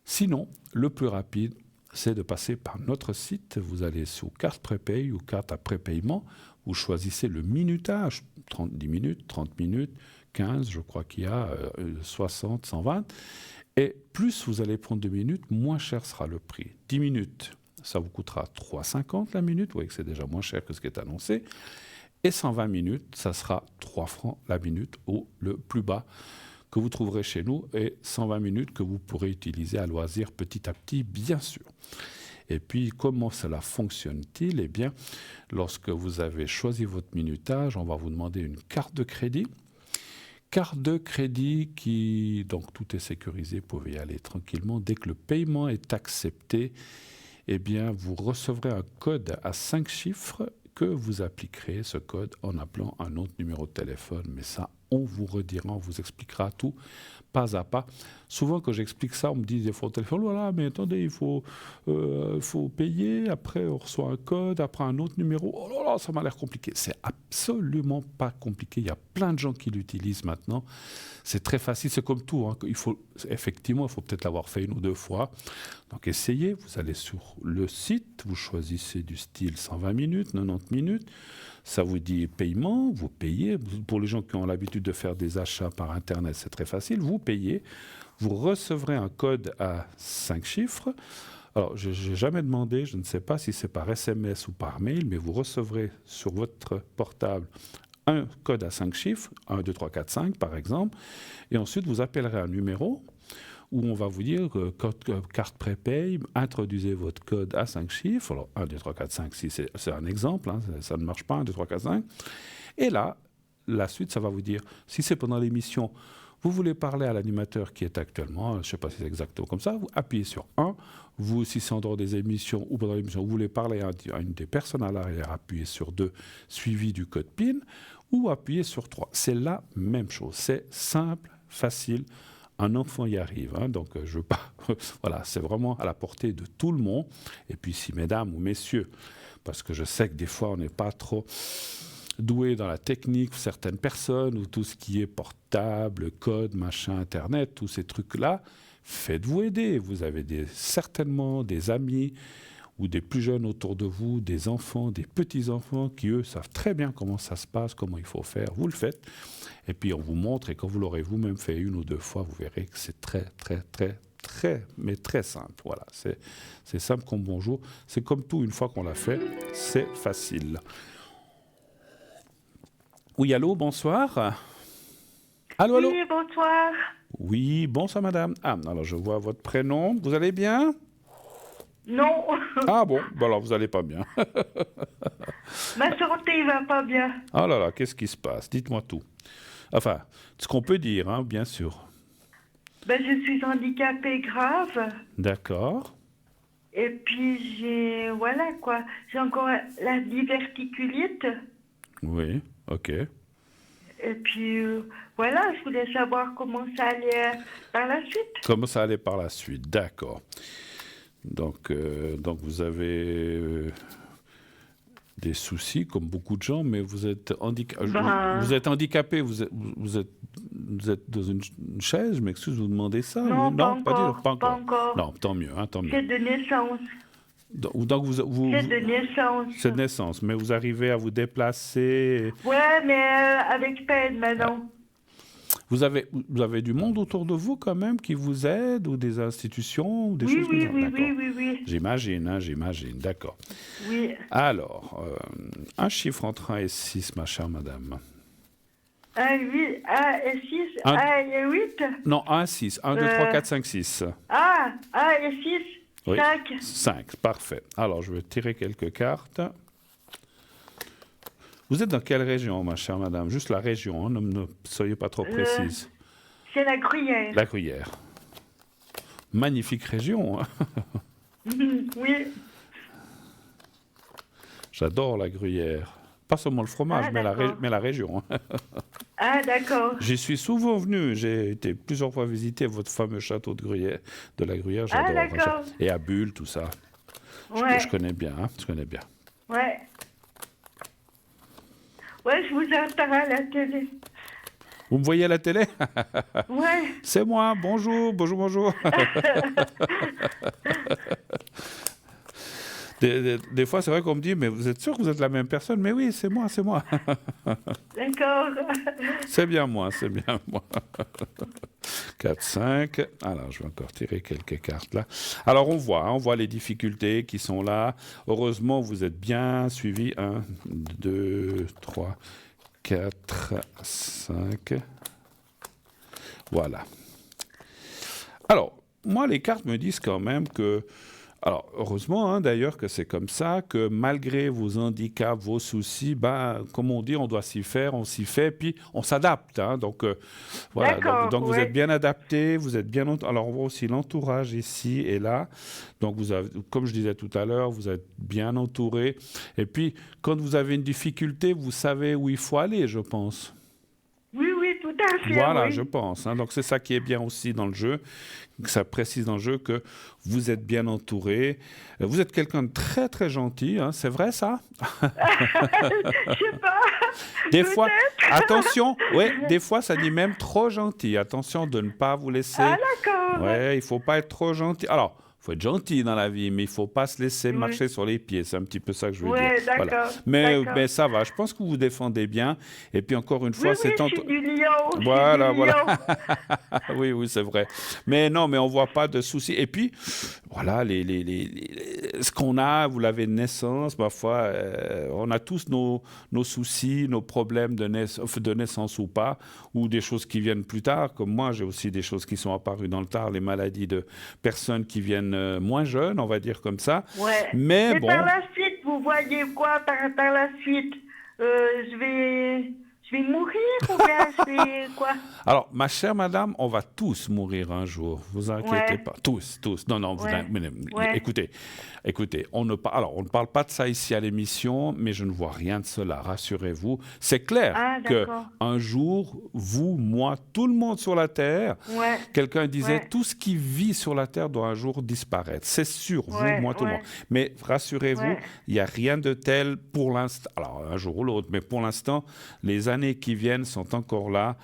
Sinon, le plus rapide, c'est de passer par notre site. Vous allez sous carte prépay ou carte à prépaiement. Vous choisissez le minutage, 10 minutes, 30 minutes, 15, je crois qu'il y a 60, 120. Et plus vous allez prendre de minutes, moins cher sera le prix. 10 minutes, ça vous coûtera 3,50 la minute. Vous voyez que c'est déjà moins cher que ce qui est annoncé. Et 120 minutes, ça sera 3 francs la minute au le plus bas que vous trouverez chez nous. Et 120 minutes que vous pourrez utiliser à loisir petit à petit, bien sûr. Et puis, comment cela fonctionne-t-il? Eh bien, lorsque vous avez choisi votre minutage, on va vous demander une carte de crédit. Carte de crédit donc tout est sécurisé, vous pouvez y aller tranquillement. Dès que le paiement est accepté, eh bien, vous recevrez un code à 5 chiffres que vous appliquerez ce code en appelant un autre numéro de téléphone. Mais ça, on vous redira, on vous expliquera tout pas à pas. Souvent, quand j'explique ça, on me dit des fois au téléphone, voilà, mais attendez, il faut payer, après on reçoit un code, après un autre numéro. Oh là là, ça m'a l'air compliqué. C'est absolument pas compliqué. Il y a plein de gens qui l'utilisent maintenant. C'est très facile, c'est comme tout. Hein. Il faut peut-être l'avoir fait une ou deux fois. Donc essayez, vous allez sur le site, vous choisissez du style 120 minutes, 90 minutes. Ça vous dit paiement, vous payez. Pour les gens qui ont l'habitude de faire des achats par Internet, c'est très facile. Vous payez, vous recevrez un code à 5 chiffres. Alors, je n'ai jamais demandé, je ne sais pas si c'est par SMS ou par mail, mais vous recevrez sur votre portable un code à 5 chiffres, 1, 2, 3, 4, 5 par exemple, et ensuite vous appellerez un numéro où on va vous dire carte prépay, introduisez votre code à 5 chiffres, alors 1, 2, 3, 4, 5, si c'est un exemple, hein, ça ne marche pas, 1, 2, 3, 4, 5, et là, la suite, ça va vous dire, si c'est pendant l'émission, vous voulez parler à l'animateur qui est actuellement, je ne sais pas si c'est exactement comme ça, vous appuyez sur 1, vous, si c'est en dehors des émissions ou pendant l'émission, vous voulez parler à une des personnes à l'arrière, appuyez sur 2, suivi du code PIN, ou appuyez sur 3. C'est la même chose, c'est simple, facile, un enfant y arrive, hein, donc je veux pas. Voilà, c'est vraiment à la portée de tout le monde. Et puis si mesdames ou messieurs, parce que je sais que des fois on n'est pas trop doués dans la technique, certaines personnes, ou tout ce qui est portable, code, machin, Internet, tous ces trucs-là, faites-vous aider. Vous avez certainement des amis ou des plus jeunes autour de vous, des enfants, des petits-enfants qui, eux, savent très bien comment ça se passe, comment il faut faire. Vous le faites. Et puis, on vous montre, et quand vous l'aurez vous-même fait 1 ou 2 fois, vous verrez que c'est mais très simple. Voilà, c'est simple comme bonjour. C'est comme tout, une fois qu'on l'a fait, c'est facile. Oui, allô, bonsoir. Allô, allô. Oui, bonsoir. Oui, bonsoir, madame. Ah, alors, je vois votre prénom. Vous allez bien? Non, Ah bon, ben alors vous allez pas bien. ma santé va pas bien. Oh là là, qu'est-ce qui se passe? Dites-moi tout. Enfin, ce qu'on peut dire, hein, bien sûr. Ben, je suis handicapée grave. D'accord. Et puis voilà quoi, j'ai encore la diverticulite. Oui, ok. Et puis voilà, je voulais savoir comment ça allait par la suite. Comment ça allait par la suite? D'accord. Donc vous avez des soucis, comme beaucoup de gens, mais vous êtes, vous êtes handicapé, vous êtes dans une chaise, je m'excuse de vous demander ça. Non, mais pas non, encore, pas pas encore. encore. Non, tant mieux, hein, tant mieux. C'est de naissance. Donc C'est de naissance. c'est de naissance, mais vous arrivez à vous déplacer. Ouais, mais avec peine maintenant. Vous avez du monde autour de vous quand même qui vous aide, ou des institutions, ou des Oui, choses comme oui, ça? oui, D'accord. oui, oui, oui. J'imagine, hein, j'imagine, d'accord. Oui. Alors, un chiffre entre 1 et 6, ma chère madame. 1, 8, 1 et 6, Un- 1 et 8. Non, 1, 6. 1, 2, 3, 4, 5, 6. Ah, 1 et 6, Oui. 5. 5, parfait. Alors, je vais tirer quelques cartes. Vous êtes dans quelle région, ma chère madame? Juste la région, hein, ne soyez pas trop précise. C'est la Gruyère. La Gruyère. Magnifique région, hein. Oui. J'adore la Gruyère. Pas seulement le fromage, Ah, mais d'accord. la région, hein. Ah, d'accord. J'y suis souvent venu. J'ai été plusieurs fois visiter votre fameux château de Gruyère, de la Gruyère. Ah, J'adore. d'accord. Et à Bulle, tout ça. Ouais. Je connais bien, hein, je connais bien. Ouais. Ouais, je vous entends à la télé. Vous me voyez à la télé? Ouais. C'est moi. Bonjour, bonjour, bonjour. Des fois, c'est vrai qu'on me dit, mais vous êtes sûr que vous êtes la même personne? Mais oui, c'est moi, c'est moi. D'accord. C'est bien moi, c'est bien moi. 4, 5. Alors, je vais encore tirer quelques cartes là. Alors, on voit les difficultés qui sont là. Heureusement, vous êtes bien suivis. 1, 2, 3, 4, 5. Voilà. Alors, moi, les cartes me disent quand même que... Alors, heureusement, hein, d'ailleurs, que c'est comme ça, que malgré vos handicaps, vos soucis, ben, comme on dit, on doit s'y faire, on s'y fait, puis on s'adapte. Hein, donc, voilà. D'accord, Donc vous ouais. êtes bien adapté, vous êtes bien... Alors, on voit aussi l'entourage ici et là. Donc, vous avez, comme je disais tout à l'heure, vous êtes bien entouré. Et puis, quand vous avez une difficulté, vous savez où il faut aller, je pense. Oui, oui, tout à fait. Voilà, oui. je pense. Hein. Donc, c'est ça qui est bien aussi dans le jeu. Ça précise dans le jeu que vous êtes bien entouré. Vous êtes quelqu'un de très, très gentil. Hein. C'est vrai, ça? Je sais pas. Des fois, attention, ouais, des fois, ça dit même trop gentil. Attention de ne pas vous laisser... Ah, d'accord. Ouais, il ne faut pas être trop gentil. Alors, il faut être gentil dans la vie, mais il ne faut pas se laisser Oui. marcher sur les pieds. C'est un petit peu ça que je veux Ouais, dire. Voilà. d'accord. Mais d'accord. ça va, je pense que vous vous défendez bien. Et puis, encore une Oui, fois, oui, c'est... je suis du lion. je suis Voilà, du voilà. lion. Oui, oui, c'est vrai. Mais non, mais on ne voit pas de soucis. Et puis, voilà, ce qu'on a, vous l'avez de naissance, parfois, on a tous nos soucis, nos problèmes de naissance ou pas, ou des choses qui viennent plus tard. Comme moi, j'ai aussi des choses qui sont apparues dans le tard, les maladies de personnes qui viennent moins jeunes, on va dire comme ça. Ouais. Mais bon... par la suite, vous voyez quoi par la suite? Je Je vais mourir ou bien je vais quoi? Alors, ma chère madame, on va tous mourir un jour. Vous inquiétez Ouais, pas. Tous, tous. Non, non, ouais, ouais. écoutez, alors, on ne parle pas de ça ici à l'émission, mais je ne vois rien de cela, rassurez-vous. C'est clair Ah, que d'accord. un jour, vous, moi, tout le monde sur la Terre, Ouais, quelqu'un disait, ouais, tout ce qui vit sur la Terre doit un jour disparaître. C'est sûr, vous, ouais, moi, tout le monde. ouais, Mais rassurez-vous, ouais. il n'y a rien de tel pour l'instant. Alors, un jour ou l'autre, mais pour l'instant, les années qui viennent sont encore là,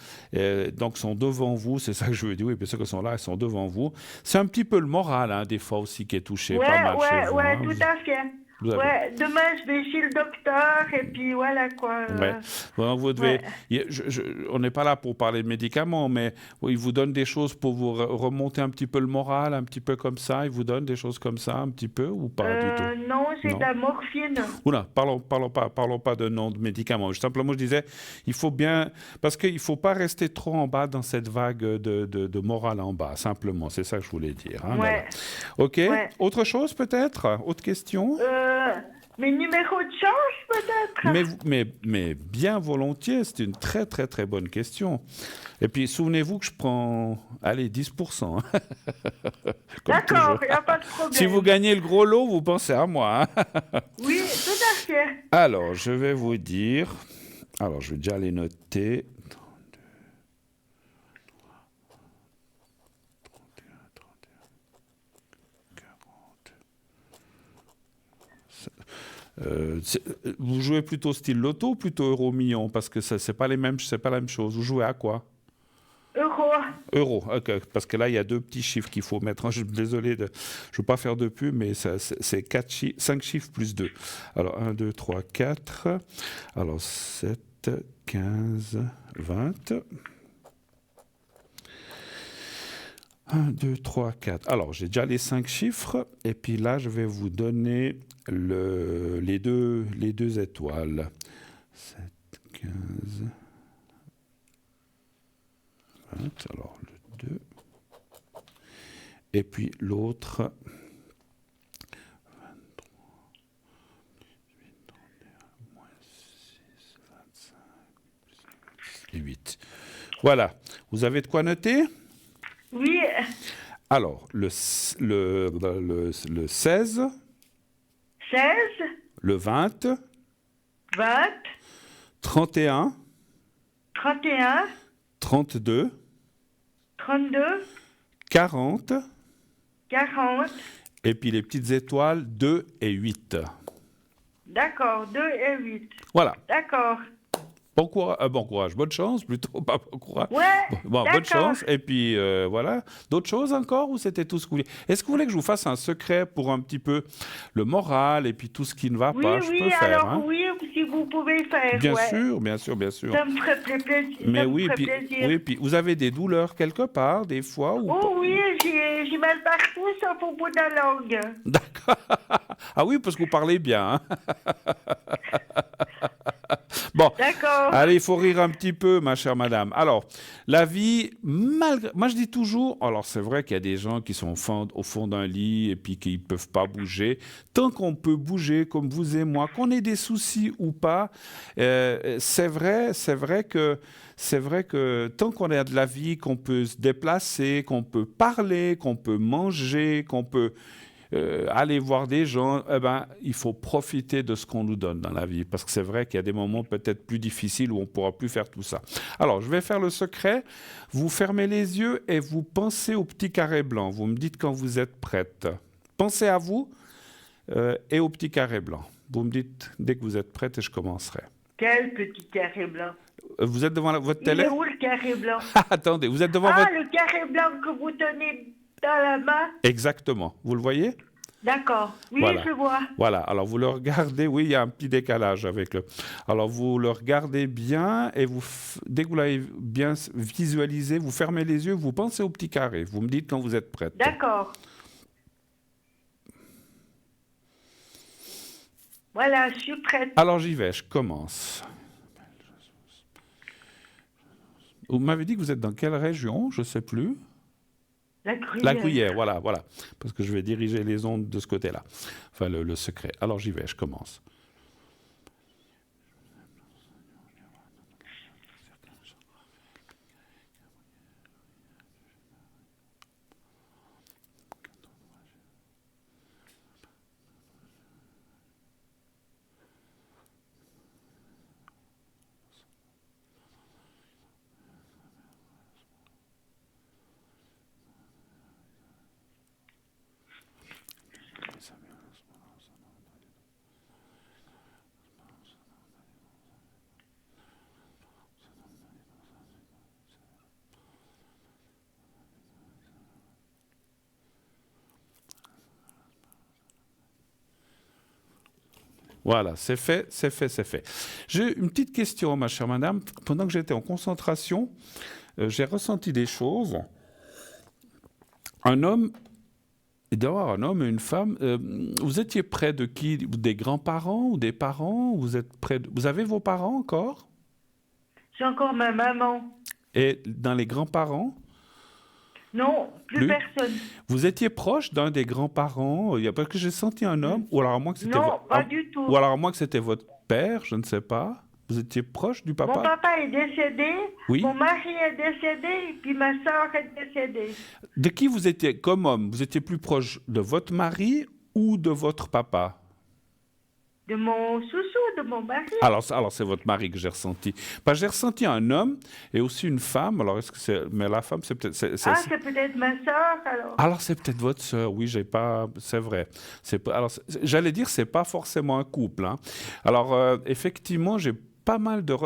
donc sont devant vous. C'est ça que je veux dire. Oui, puis ceux qui sont là, ils sont devant vous. C'est un petit peu le moral, hein, des fois aussi, qui est touché pas Ouais, mal chez ouais, vous. ouais, Hein. tout à fait. Vous avez. Ouais, demain je vais chez le docteur et puis voilà quoi. Ouais. Bon, vous Ouais. devez. On n'est pas là pour parler de médicaments, mais oui, il vous donne des choses pour vous remonter un petit peu le moral, un petit peu comme ça. Il vous donne des choses comme ça, un petit peu ou pas du tout? Non, c'est de Non. la morphine. Oula, parlons pas de nom de médicaments. Simplement, je disais, il faut bien, parce qu'il ne faut pas rester trop en bas dans cette vague de morale en bas, simplement. C'est ça que je voulais dire. Hein, voilà. Ouais, OK. ouais. Autre chose peut-être? Autre question? Mes numéros de change peut-être? Mais bien volontiers, c'est une très très très bonne question. Et puis souvenez-vous que je prends, allez, 10%, hein, comme D'accord, toujours. il n'y a pas de Si vous problème. gagnez le gros lot, vous pensez à moi. Hein. Oui, tout à fait. Alors, je vais vous dire. Alors, je vais déjà les noter. 40. Vous jouez plutôt style loto ou plutôt euro-million? Parce que c'est pas c'est pas la même chose. Vous jouez à quoi? Euro. Euro, ok, parce que là, il y a deux petits chiffres qu'il faut mettre. Je suis désolé, je ne veux pas faire de pub, mais c'est 5 chiffres plus 2. Alors, 1, 2, 3, 4. Alors, 7, 15, 20. 1, 2, 3, 4. Alors, j'ai déjà les 5 chiffres. Et puis là, je vais vous donner les deux étoiles. 7, 15, 20. Alors, le 2. Et puis l'autre. 23, 18, 31, moins 6, 25, et 8. Voilà. Vous avez de quoi noter? Oui, Alors, le 16, 16, le 20, 20, 31, 31, 32, 32, 40, 40. et puis les petites étoiles 2 et 8. D'accord, 2 et 8. Voilà. D'accord. Bon courage, bonne chance, plutôt pas bon courage. Ouais, Bon, bonne d'accord. chance, et puis voilà. D'autres choses encore, ou c'était tout ce que vous vouliez? Est-ce que vous voulez que je vous fasse un secret pour un petit peu le moral et puis tout ce qui ne va Oui, pas? Je peux oui, faire, alors hein? oui, si vous pouvez faire, Bien ouais. sûr, bien sûr, bien sûr. Ça me ferait plaisir. Mais Ça me oui, ferait puis, plaisir. oui, puis vous avez des douleurs quelque part, des fois, ou pas? Oh oui, j'ai mal partout, sauf au bout de la langue. D'accord. Ah oui, parce que vous parlez bien, hein? Bon, D'accord. allez, il faut rire un petit peu, ma chère madame. Alors, la vie, malgré... Moi, je dis toujours, alors c'est vrai qu'il y a des gens qui sont au fond d'un lit et puis qui ne peuvent pas bouger. Tant qu'on peut bouger, comme vous et moi, qu'on ait des soucis ou pas, c'est vrai que tant qu'on a de la vie, qu'on peut se déplacer, qu'on peut parler, qu'on peut manger, qu'on peut... aller voir des gens, il faut profiter de ce qu'on nous donne dans la vie. Parce que c'est vrai qu'il y a des moments peut-être plus difficiles où on ne pourra plus faire tout ça. Alors, je vais faire le secret. Vous fermez les yeux et vous pensez au petit carré blanc. Vous me dites quand vous êtes prête. Pensez à vous et au petit carré blanc. Vous me dites dès que vous êtes prête et je commencerai. Quel petit carré blanc. Vous êtes devant votre Il télé? est où le carré blanc? Ah, attendez, vous êtes devant Ah, votre... le carré blanc que vous tenez dans la main? Exactement. Vous le voyez? D'accord. Oui, Voilà. je vois. Voilà, alors vous le regardez, oui, il y a un petit décalage avec le... Alors vous le regardez bien et dès que vous l'avez bien visualisé, vous fermez les yeux, vous pensez au petit carré. Vous me dites quand vous êtes prête. D'accord. Voilà, je suis prête. Alors j'y vais, je commence. Vous m'avez dit que vous êtes dans quelle région? Je ne sais plus. La gruyère. La Gruyère, voilà. Parce que je vais diriger les ondes de ce côté-là. Enfin, le secret. Alors j'y vais, je commence. Voilà, c'est fait, c'est fait, c'est fait. J'ai une petite question, ma chère madame. Pendant que j'étais en concentration, j'ai ressenti des choses. Un homme, il doit y avoir un homme et une femme. Vous étiez près de qui? Des grands-parents ou des parents? Vous êtes près vous avez vos parents encore? J'ai encore ma maman. Et dans les grands-parents? Non, plus Plus? personne. Vous étiez proche d'un des grands-parents? Parce que j'ai senti un homme, ou alors à moins que c'était Non, pas du tout. ou alors à moins que c'était votre père, je ne sais pas. Vous étiez proche du papa? Mon papa est décédé, Oui. mon mari est décédé, et puis ma soeur est décédée. De qui vous étiez comme homme? Vous étiez plus proche de votre mari ou de votre papa? De mon chouchou, de mon mari. Alors c'est votre mari que j'ai ressenti. Parce que j'ai ressenti un homme et aussi une femme. Alors, est-ce que c'est... Mais la femme, c'est peut-être... C'est peut-être ma soeur, alors. Alors, c'est peut-être votre sœur. Oui, j'ai pas... C'est vrai. C'est pas... Alors, j'allais dire, c'est pas forcément un couple. Hein. Alors, effectivement, j'ai pas mal de...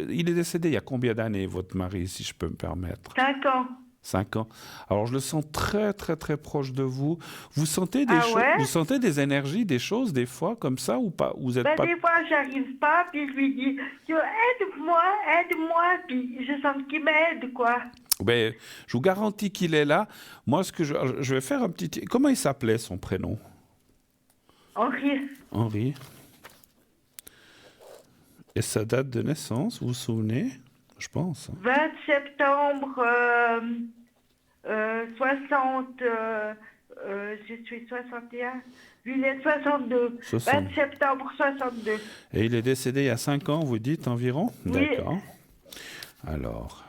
Il est décédé il y a combien d'années, votre mari, si je peux me permettre? 5 ans. 5 ans. Alors, je le sens très, très, très proche de vous. Vous sentez des choses, Ouais? vous sentez des énergies, des choses, des fois, comme ça, ou pas? Vous êtes pas... Des fois, j'arrive pas, puis je lui dis, aide-moi, puis je sens qu'il m'aide, quoi. Ben, je vous garantis qu'il est là. Moi, ce que je vais faire un petit... Comment il s'appelait, son prénom? Henri. Henri. Et sa date de naissance, vous vous souvenez? Je pense. 20 septembre 60, je suis 61, lui il est 62, 20 septembre 62. Et il est décédé il y a 5 ans, vous dites environ? Oui. D'accord. Alors,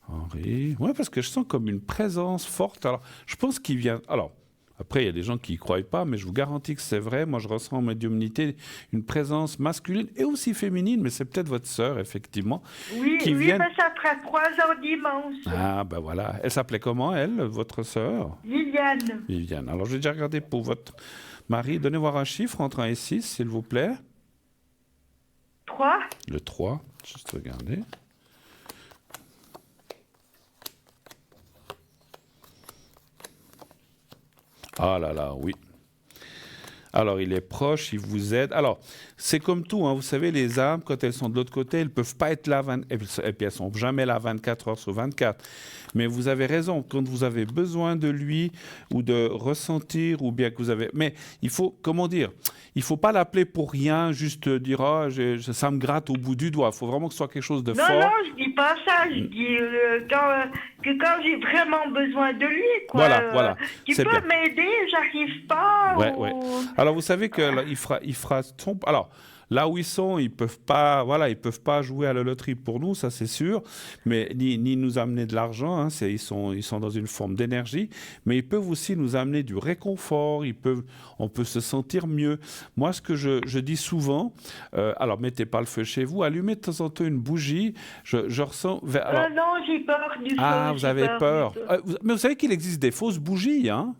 Henri... Oui, parce que je sens comme une présence forte. Alors, je pense qu'il vient... Alors, après, il y a des gens qui n'y croient pas, mais je vous garantis que c'est vrai. Moi, je ressens en médiumnité une présence masculine et aussi féminine, mais c'est peut-être votre sœur, effectivement. Oui, qui mais ça fera 3 ans dimanche. Ah, ben voilà. Elle s'appelait comment, elle, votre sœur? Viviane. Viviane. Alors, je vais déjà regarder pour votre mari. Donnez voir un chiffre entre 1 et 6, s'il vous plaît. 3. Le 3. Juste regarder. Ah là là, oui. Alors, il est proche, il vous aide. Alors, c'est comme tout, hein, vous savez, les âmes, quand elles sont de l'autre côté, elles ne peuvent pas être là, et puis elles ne sont jamais là 24 heures sur 24. Mais vous avez raison, quand vous avez besoin de lui, ou de ressentir, ou bien que vous avez... Mais il faut, comment dire, il ne faut pas l'appeler pour rien, juste dire, oh, ça me gratte au bout du doigt. Il faut vraiment que ce soit quelque chose de fort. Non, je ne dis pas ça, je dis quand j'ai vraiment besoin de lui, quoi. Voilà. Tu peux m'aider, j'arrive pas. Ouais. Alors, vous savez qu'il fera son... Alors, là où ils sont, ils peuvent pas jouer à la loterie pour nous, ça c'est sûr, mais ni nous amener de l'argent, hein, ils sont dans une forme d'énergie, mais ils peuvent aussi nous amener du réconfort, on peut se sentir mieux. Moi, ce que je dis souvent, alors mettez pas le feu chez vous, allumez de temps en temps une bougie, je ressens... Alors, non, j'ai peur du feu. Ah, vous avez peur. Mais vous savez qu'il existe des fausses bougies, hein?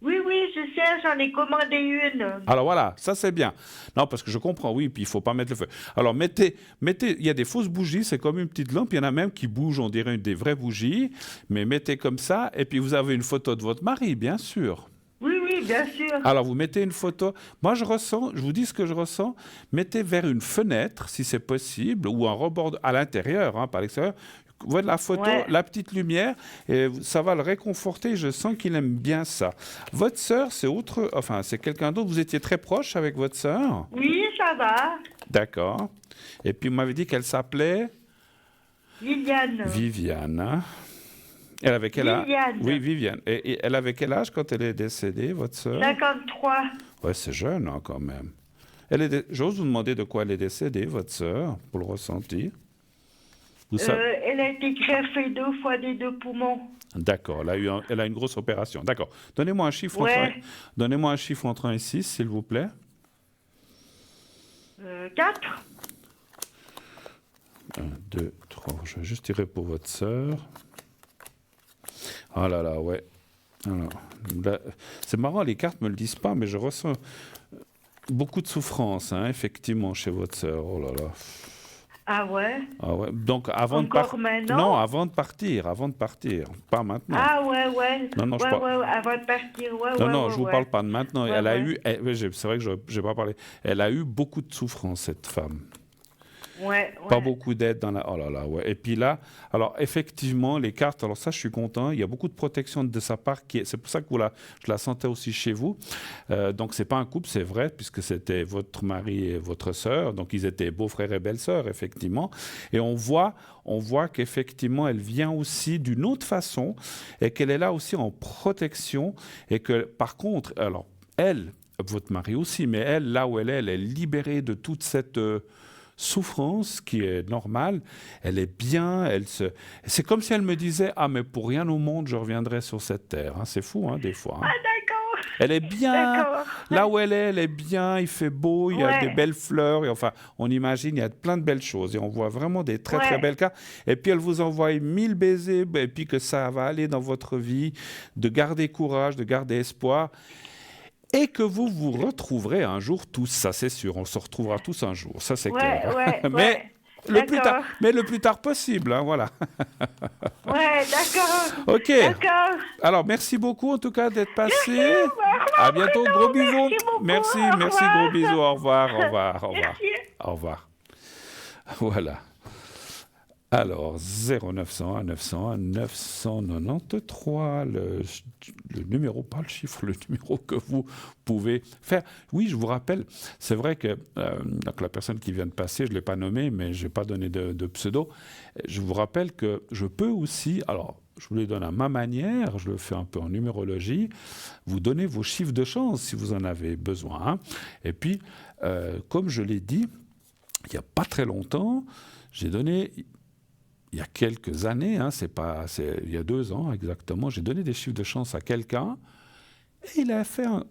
Oui, je sais, j'en ai commandé une. Alors voilà, ça c'est bien. Non, parce que je comprends, oui, puis il ne faut pas mettre le feu. Alors mettez, il y a des fausses bougies, c'est comme une petite lampe, il y en a même qui bougent, on dirait des vraies bougies, mais mettez comme ça, et puis vous avez une photo de votre mari, bien sûr. Oui, bien sûr. Alors vous mettez une photo, moi je vous dis ce que je ressens, mettez vers une fenêtre, si c'est possible, ou un rebord à l'intérieur, hein, pas à l'extérieur. Vous voyez la photo, la petite lumière, et ça va le réconforter. Je sens qu'il aime bien ça. Votre sœur, c'est quelqu'un d'autre. Vous étiez très proche avec votre sœur? Oui, ça va. D'accord. Et puis, vous m'avez dit qu'elle s'appelait? Viviane. Elle avait quel âge? Oui, Viviane. Et elle avait quel âge quand elle est décédée, votre sœur? 53. Ouais, c'est jeune, hein, quand même. J'ose vous demander de quoi elle est décédée, votre sœur, pour le ressentir. Elle a été greffée 2 fois des 2 poumons. D'accord, elle a une grosse opération. D'accord. Donnez-moi un chiffre entre 1 et 6, s'il vous plaît. 4. 1, 2, 3. Je vais juste tirer pour votre sœur. Ah là là, ouais. Alors, c'est marrant, les cartes ne me le disent pas, mais je ressens beaucoup de souffrance, hein, effectivement, chez votre sœur. Oh là là. Ah ouais? Ah ouais. Donc Encore Non, maintenant? avant de partir, pas maintenant. Ah ouais, ouais. Non, non, je Ouais, parle. ouais, ouais, avant de partir. Ouais, Non, ouais, non, ouais, je vous ouais. parle pas de maintenant. Ouais, ouais. Oui, c'est vrai que je n'ai pas parlé. Elle a eu beaucoup de souffrance, cette femme. Ouais, Pas ouais. beaucoup d'aide dans la. Oh là là, ouais. Et puis là, alors effectivement, les cartes, alors ça, je suis content. Il y a beaucoup de protection de sa part. C'est pour ça que je la sentais aussi chez vous. Donc, c'est pas un couple, c'est vrai, puisque c'était votre mari et votre sœur. Donc, ils étaient beau-frère et belle-sœur, effectivement. Et on voit qu'effectivement, elle vient aussi d'une autre façon et qu'elle est là aussi en protection. Et que, par contre, alors, elle, votre mari aussi, mais elle, là où elle est libérée de toute cette. Souffrance qui est normale, elle est bien, c'est comme si elle me disait ah mais pour rien au monde je reviendrai sur cette terre. Hein. C'est fou hein, des fois. Hein. Ah d'accord. Elle est bien D'accord. là où elle est bien, il fait beau, il y a des Ouais, belles fleurs, et enfin on imagine il y a plein de belles choses et on voit vraiment des très très ouais. belles cas. Et puis elle vous envoie 1000 baisers et puis que ça va aller dans votre vie, de garder courage, de garder espoir. Et que vous vous retrouverez un jour tous, ça c'est sûr, on se retrouvera tous un jour, ça c'est Ouais, clair. ouais, Mais ouais. le plus tard, D'accord. mais le plus tard possible, hein, voilà. Ouais, d'accord. Ok, D'accord. alors merci beaucoup en tout cas d'être Merci. passé. Au À revoir, bientôt, gros Bruno. bisous. Merci beaucoup. Merci, Au merci, gros revoir. bisous, au revoir, au revoir, au revoir, Merci. au revoir. Voilà. Alors, 0901 901 993, le numéro, pas le chiffre, le numéro que vous pouvez faire. Oui, je vous rappelle, c'est vrai que donc la personne qui vient de passer, je ne l'ai pas nommée, mais je n'ai pas donné de pseudo. Je vous rappelle que je peux aussi, alors je vous les donne à ma manière, je le fais un peu en numérologie, vous donner vos chiffres de chance si vous en avez besoin. Hein. Et puis, comme je l'ai dit, il n'y a pas très longtemps, j'ai donné il y a quelques années, hein, il y a 2 ans exactement, j'ai donné des chiffres de chance à quelqu'un et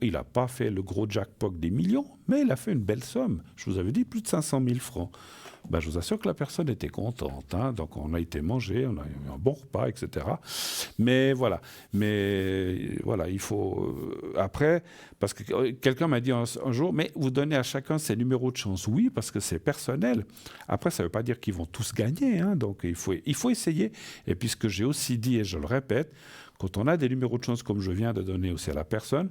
il n'a pas fait le gros jackpot des millions, mais il a fait une belle somme. Je vous avais dit plus de 500 000 francs. Ben, je vous assure que la personne était contente. Hein, donc on a été manger, on a eu un bon repas, etc. Mais voilà, il faut après, parce que quelqu'un m'a dit un jour, mais vous donnez à chacun ses numéros de chance. Oui, parce que c'est personnel. Après, ça ne veut pas dire qu'ils vont tous gagner. Hein, donc il faut essayer. Et puis ce que j'ai aussi dit, et je le répète, quand on a des numéros de chance comme je viens de donner aussi à la personne,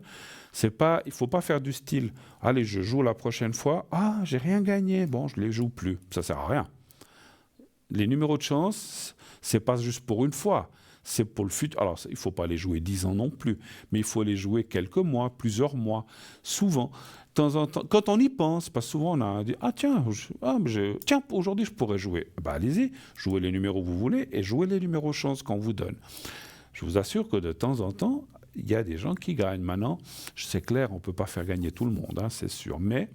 il ne faut pas faire du style « Allez, je joue la prochaine fois. Ah, j'ai rien gagné. Bon, je ne les joue plus. » Ça ne sert à rien. Les numéros de chance, ce n'est pas juste pour une fois. C'est pour le futur. Alors, il ne faut pas les jouer 10 ans non plus, mais il faut les jouer quelques mois, plusieurs mois, souvent. De temps en temps, quand on y pense, parce que souvent on a dit « Ah tiens, tiens aujourd'hui je pourrais jouer. » Ben, allez-y, jouez les numéros que vous voulez et jouez les numéros de chance qu'on vous donne. Je vous assure que de temps en temps, il y a des gens qui gagnent. Maintenant, c'est clair, on ne peut pas faire gagner tout le monde, hein, c'est sûr. Mais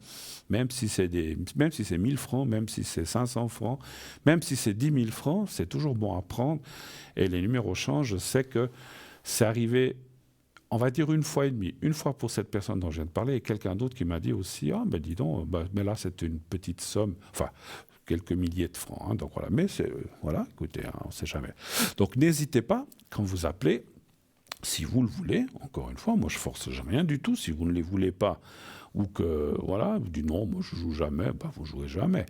même si c'est 1000 francs, même si c'est 500 francs, même si c'est 10 000 francs, c'est toujours bon à prendre. Et les numéros changent. Je sais que c'est arrivé, on va dire 1 fois et demie. Une fois pour cette personne dont je viens de parler et quelqu'un d'autre qui m'a dit aussi, ah ben dis donc, mais là c'est une petite somme, enfin quelques milliers de francs. Hein, donc voilà, mais voilà, écoutez, hein, on ne sait jamais. Donc n'hésitez pas, quand vous appelez, si vous le voulez, encore une fois, moi je force rien du tout. Si vous ne les voulez pas, ou que voilà, vous dites non, moi je joue jamais, vous jouez jamais.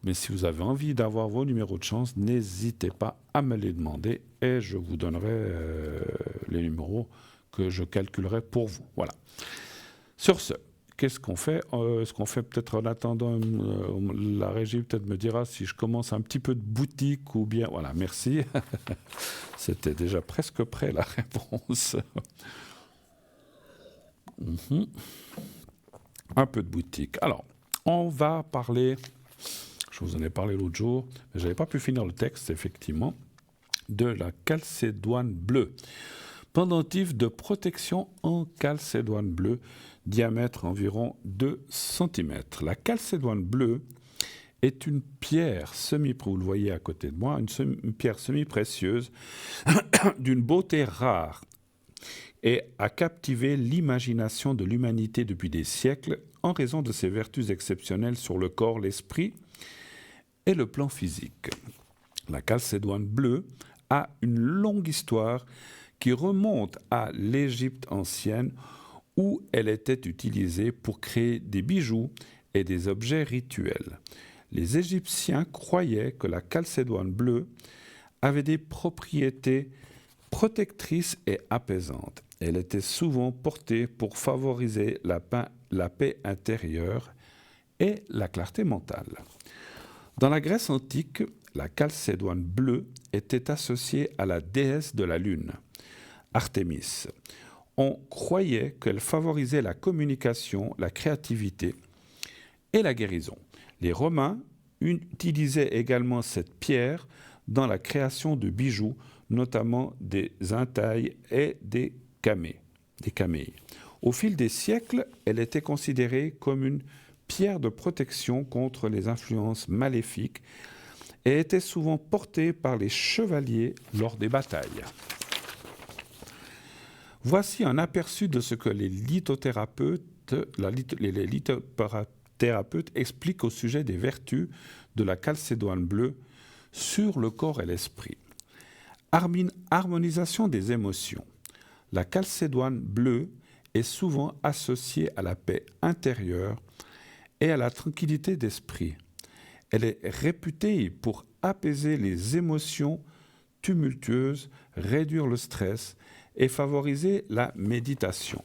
Mais si vous avez envie d'avoir vos numéros de chance, n'hésitez pas à me les demander et je vous donnerai les numéros que je calculerai pour vous. Voilà. Sur ce, qu'est-ce qu'on fait? Est-ce qu'on fait peut-être en attendant, la régie peut-être me dira si je commence un petit peu de boutique ou bien... Voilà, merci. C'était déjà presque prêt la réponse. Un peu de boutique. Alors, on va parler, je vous en ai parlé l'autre jour, mais je n'avais pas pu finir le texte, effectivement, de la calcédoine bleue. Pendentif de protection en calcédoine bleue, diamètre environ 2 cm. La calcédoine bleue est une pierre vous le voyez à côté de moi, une pierre semi-précieuse d'une beauté rare et a captivé l'imagination de l'humanité depuis des siècles en raison de ses vertus exceptionnelles sur le corps, l'esprit et le plan physique. La calcédoine bleue a une longue histoire qui remonte à l'Égypte ancienne où elle était utilisée pour créer des bijoux et des objets rituels. Les Égyptiens croyaient que la calcédoine bleue avait des propriétés protectrices et apaisantes. Elle était souvent portée pour favoriser la paix intérieure et la clarté mentale. Dans la Grèce antique, la calcédoine bleue était associée à la déesse de la lune, Artémis. On croyait qu'elle favorisait la communication, la créativité et la guérison. Les Romains utilisaient également cette pierre dans la création de bijoux, notamment des intailles et des camées. Au fil des siècles, elle était considérée comme une pierre de protection contre les influences maléfiques et était souvent portée par les chevaliers lors des batailles. Voici un aperçu de ce que les lithothérapeutes expliquent au sujet des vertus de la calcédoine bleue sur le corps et l'esprit. Harmonisation des émotions. La calcédoine bleue est souvent associée à la paix intérieure et à la tranquillité d'esprit. Elle est réputée pour apaiser les émotions tumultueuses, réduire le stress et favoriser la méditation.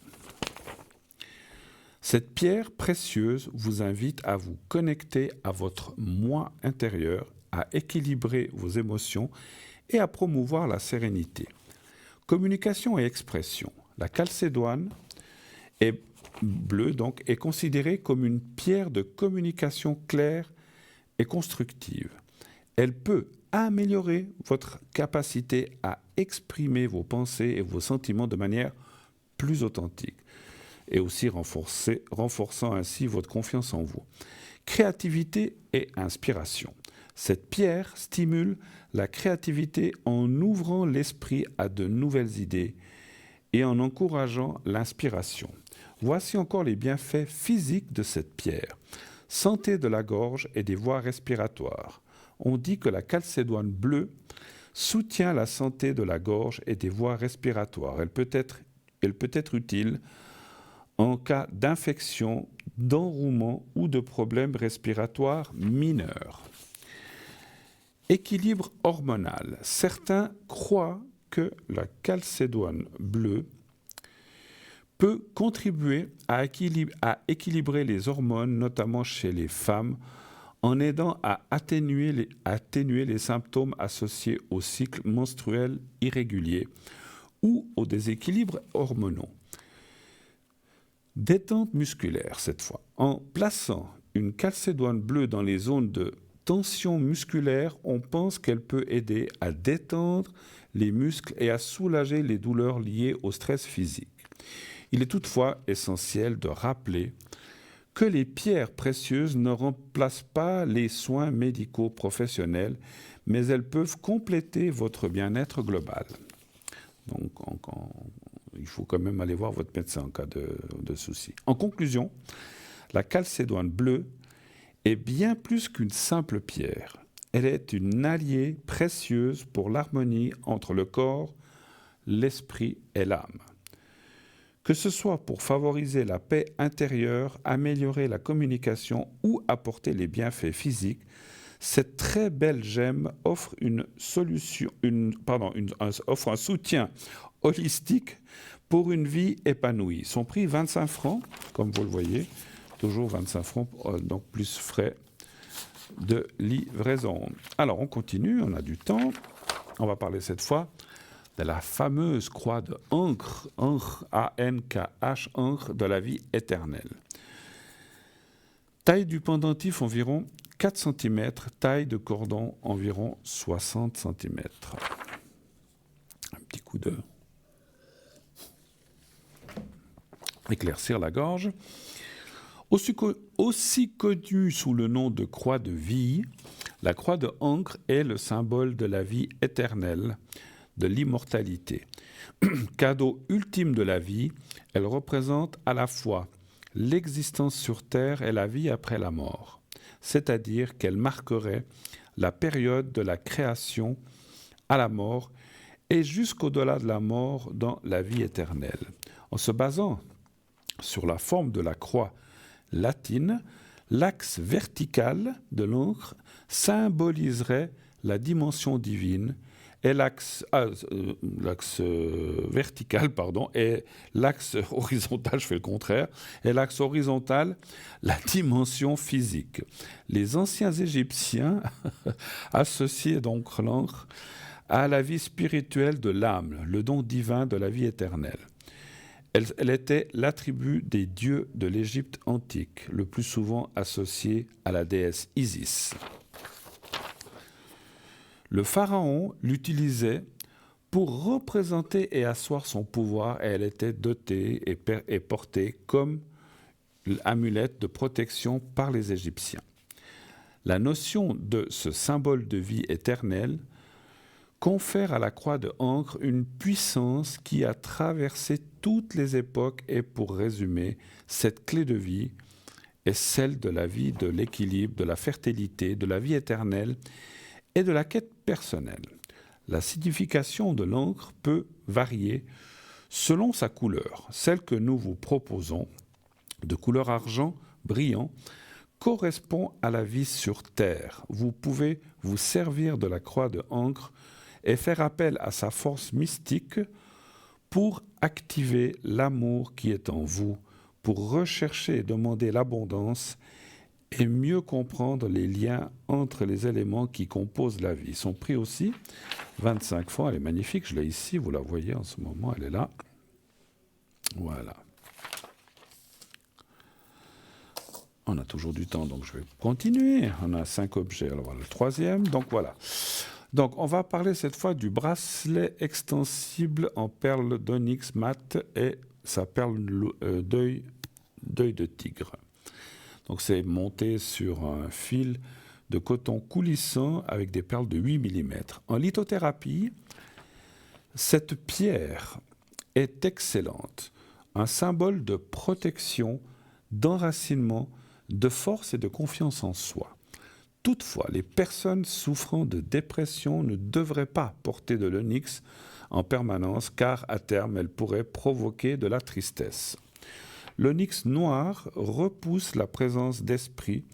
Cette pierre précieuse vous invite à vous connecter à votre moi intérieur, à équilibrer vos émotions et à promouvoir la sérénité. Communication et expression. La calcédoine bleue est considérée comme une pierre de communication claire et constructive. Elle peut améliorer votre capacité à exprimer vos pensées et vos sentiments de manière plus authentique et aussi renforçant ainsi votre confiance en vous. Créativité et inspiration. Cette pierre stimule la créativité en ouvrant l'esprit à de nouvelles idées et en encourageant l'inspiration. Voici encore les bienfaits physiques de cette pierre. Santé de la gorge et des voies respiratoires. On dit que la calcédoine bleue soutient la santé de la gorge et des voies respiratoires. Elle peut être utile en cas d'infection, d'enrouement ou de problèmes respiratoires mineurs. Équilibre hormonal. Certains croient que la calcédoine bleue peut contribuer à équilibrer les hormones, notamment chez les femmes, en aidant à atténuer les symptômes associés au cycle menstruel irrégulier ou aux déséquilibres hormonaux. Détente musculaire, cette fois. En plaçant une calcédoine bleue dans les zones de tension musculaire, on pense qu'elle peut aider à détendre les muscles et à soulager les douleurs liées au stress physique. Il est toutefois essentiel de rappeler que les pierres précieuses ne remplacent pas les soins médicaux professionnels, mais elles peuvent compléter votre bien-être global. Donc, il faut quand même aller voir votre médecin en cas de souci. En conclusion, la calcédoine bleue est bien plus qu'une simple pierre. Elle est une alliée précieuse pour l'harmonie entre le corps, l'esprit et l'âme. Que ce soit pour favoriser la paix intérieure, améliorer la communication ou apporter les bienfaits physiques, cette très belle gemme offre offre un soutien holistique pour une vie épanouie. Son prix, 25 francs, comme vous le voyez, toujours 25 francs, donc plus frais de livraison. Alors, on continue, on a du temps. On va parler cette fois de la fameuse croix de Ankh, A-N-K-H, Ankh de la vie éternelle. Taille du pendentif environ 4 cm, taille de cordon environ 60 cm. Un petit coup de éclaircir la gorge. Aussi connue sous le nom de croix de vie, la croix de Ankh est le symbole de la vie éternelle, de l'immortalité. Cadeau ultime de la vie, elle représente à la fois l'existence sur Terre et la vie après la mort, c'est-à-dire qu'elle marquerait la période de la création à la mort et jusqu'au-delà de la mort dans la vie éternelle. En se basant sur la forme de la croix latine, L'axe vertical de l'encre symboliserait la dimension divine et l'axe vertical, et l'axe horizontal, je fais le contraire, et l'axe horizontal, la dimension physique. Les anciens Égyptiens associaient donc l'encre à la vie spirituelle de l'âme, le don divin de la vie éternelle. Elle était l'attribut des dieux de l'Égypte antique, le plus souvent associé à la déesse Isis. Le pharaon l'utilisait pour représenter et asseoir son pouvoir, et elle était dotée et portée comme amulette de protection par les Égyptiens. La notion de ce symbole de vie éternelle confère à la croix de Ancre une puissance qui a traversé toutes les époques, et pour résumer, cette clé de vie est celle de la vie, de l'équilibre, de la fertilité, de la vie éternelle et de la quête personnelle. La signification de l'encre peut varier selon sa couleur. Celle que nous vous proposons, de couleur argent brillant, correspond à la vie sur Terre. Vous pouvez vous servir de la croix de Ancre et faire appel à sa force mystique pour activer l'amour qui est en vous, pour rechercher et demander l'abondance et mieux comprendre les liens entre les éléments qui composent la vie. Son prix aussi, 25 francs, elle est magnifique, je l'ai ici, vous la voyez en ce moment, elle est là. Voilà. On a toujours du temps, donc je vais continuer. On a 5 objets, alors voilà le troisième, donc voilà. Donc on va parler cette fois du bracelet extensible en perles d'onyx mat et sa perle d'œil de tigre. Donc c'est monté sur un fil de coton coulissant avec des perles de 8 mm. En lithothérapie, cette pierre est excellente, un symbole de protection, d'enracinement, de force et de confiance en soi. Toutefois, les personnes souffrant de dépression ne devraient pas porter de l'onyx en permanence, car à terme, elle pourrait provoquer de la tristesse. L'onyx noir repousse la présence d'esprit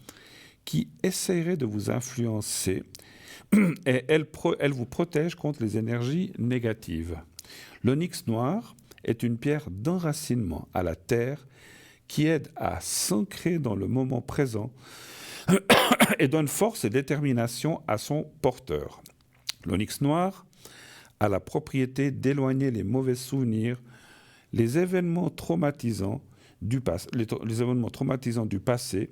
qui essaierait de vous influencer et elle vous protège contre les énergies négatives. L'onyx noir est une pierre d'enracinement à la terre qui aide à s'ancrer dans le moment présent et donne force et détermination à son porteur. L'onyx noir a la propriété d'éloigner les mauvais souvenirs, les événements traumatisants du passé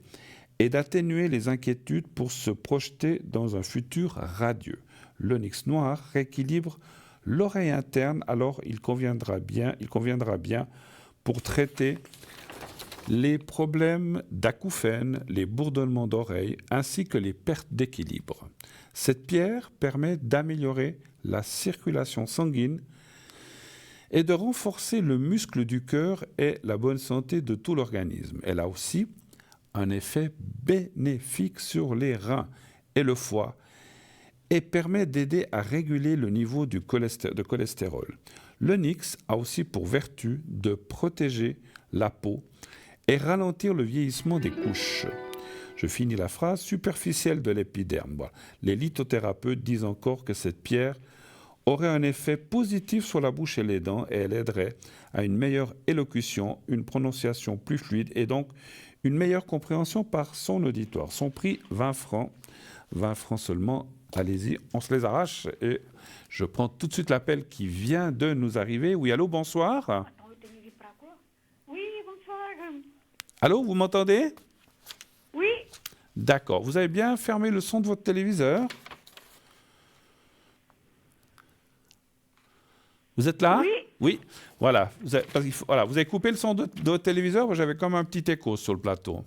et d'atténuer les inquiétudes pour se projeter dans un futur radieux. L'onyx noir rééquilibre l'oreille interne, alors il conviendra bien pour traiter les problèmes d'acouphènes, les bourdonnements d'oreilles, ainsi que les pertes d'équilibre. Cette pierre permet d'améliorer la circulation sanguine et de renforcer le muscle du cœur et la bonne santé de tout l'organisme. Elle a aussi un effet bénéfique sur les reins et le foie et permet d'aider à réguler le niveau de cholestérol. L'onyx a aussi pour vertu de protéger la peau et ralentir le vieillissement des couches. Je finis la phrase superficielle de l'épiderme. Voilà. Les lithothérapeutes disent encore que cette pierre aurait un effet positif sur la bouche et les dents, et elle aiderait à une meilleure élocution, une prononciation plus fluide et donc une meilleure compréhension par son auditoire. Son prix, 20 francs. 20 francs seulement. Allez-y, on se les arrache et je prends tout de suite l'appel qui vient de nous arriver. Oui, allô, bonsoir. Oui, bonsoir. Allô, vous m'entendez? Oui. D'accord. Vous avez bien fermé le son de votre téléviseur? Vous êtes là? Oui. Oui. Voilà. Vous avez coupé le son de votre téléviseur. J'avais comme un petit écho sur le plateau.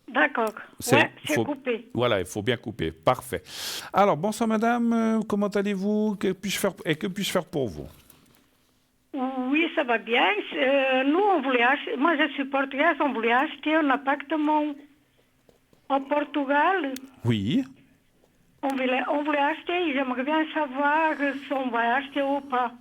D'accord. C'est coupé. Voilà, il faut bien couper. Parfait. Alors, bonsoir madame. Comment allez-vous? Que puis-je faire pour vous? Oui, ça va bien. Nous, on voulait acheter, moi je suis portugaise, on voulait acheter un appartement au Portugal. Oui. On voulait acheter, j'aimerais bien savoir si on va acheter ou pas.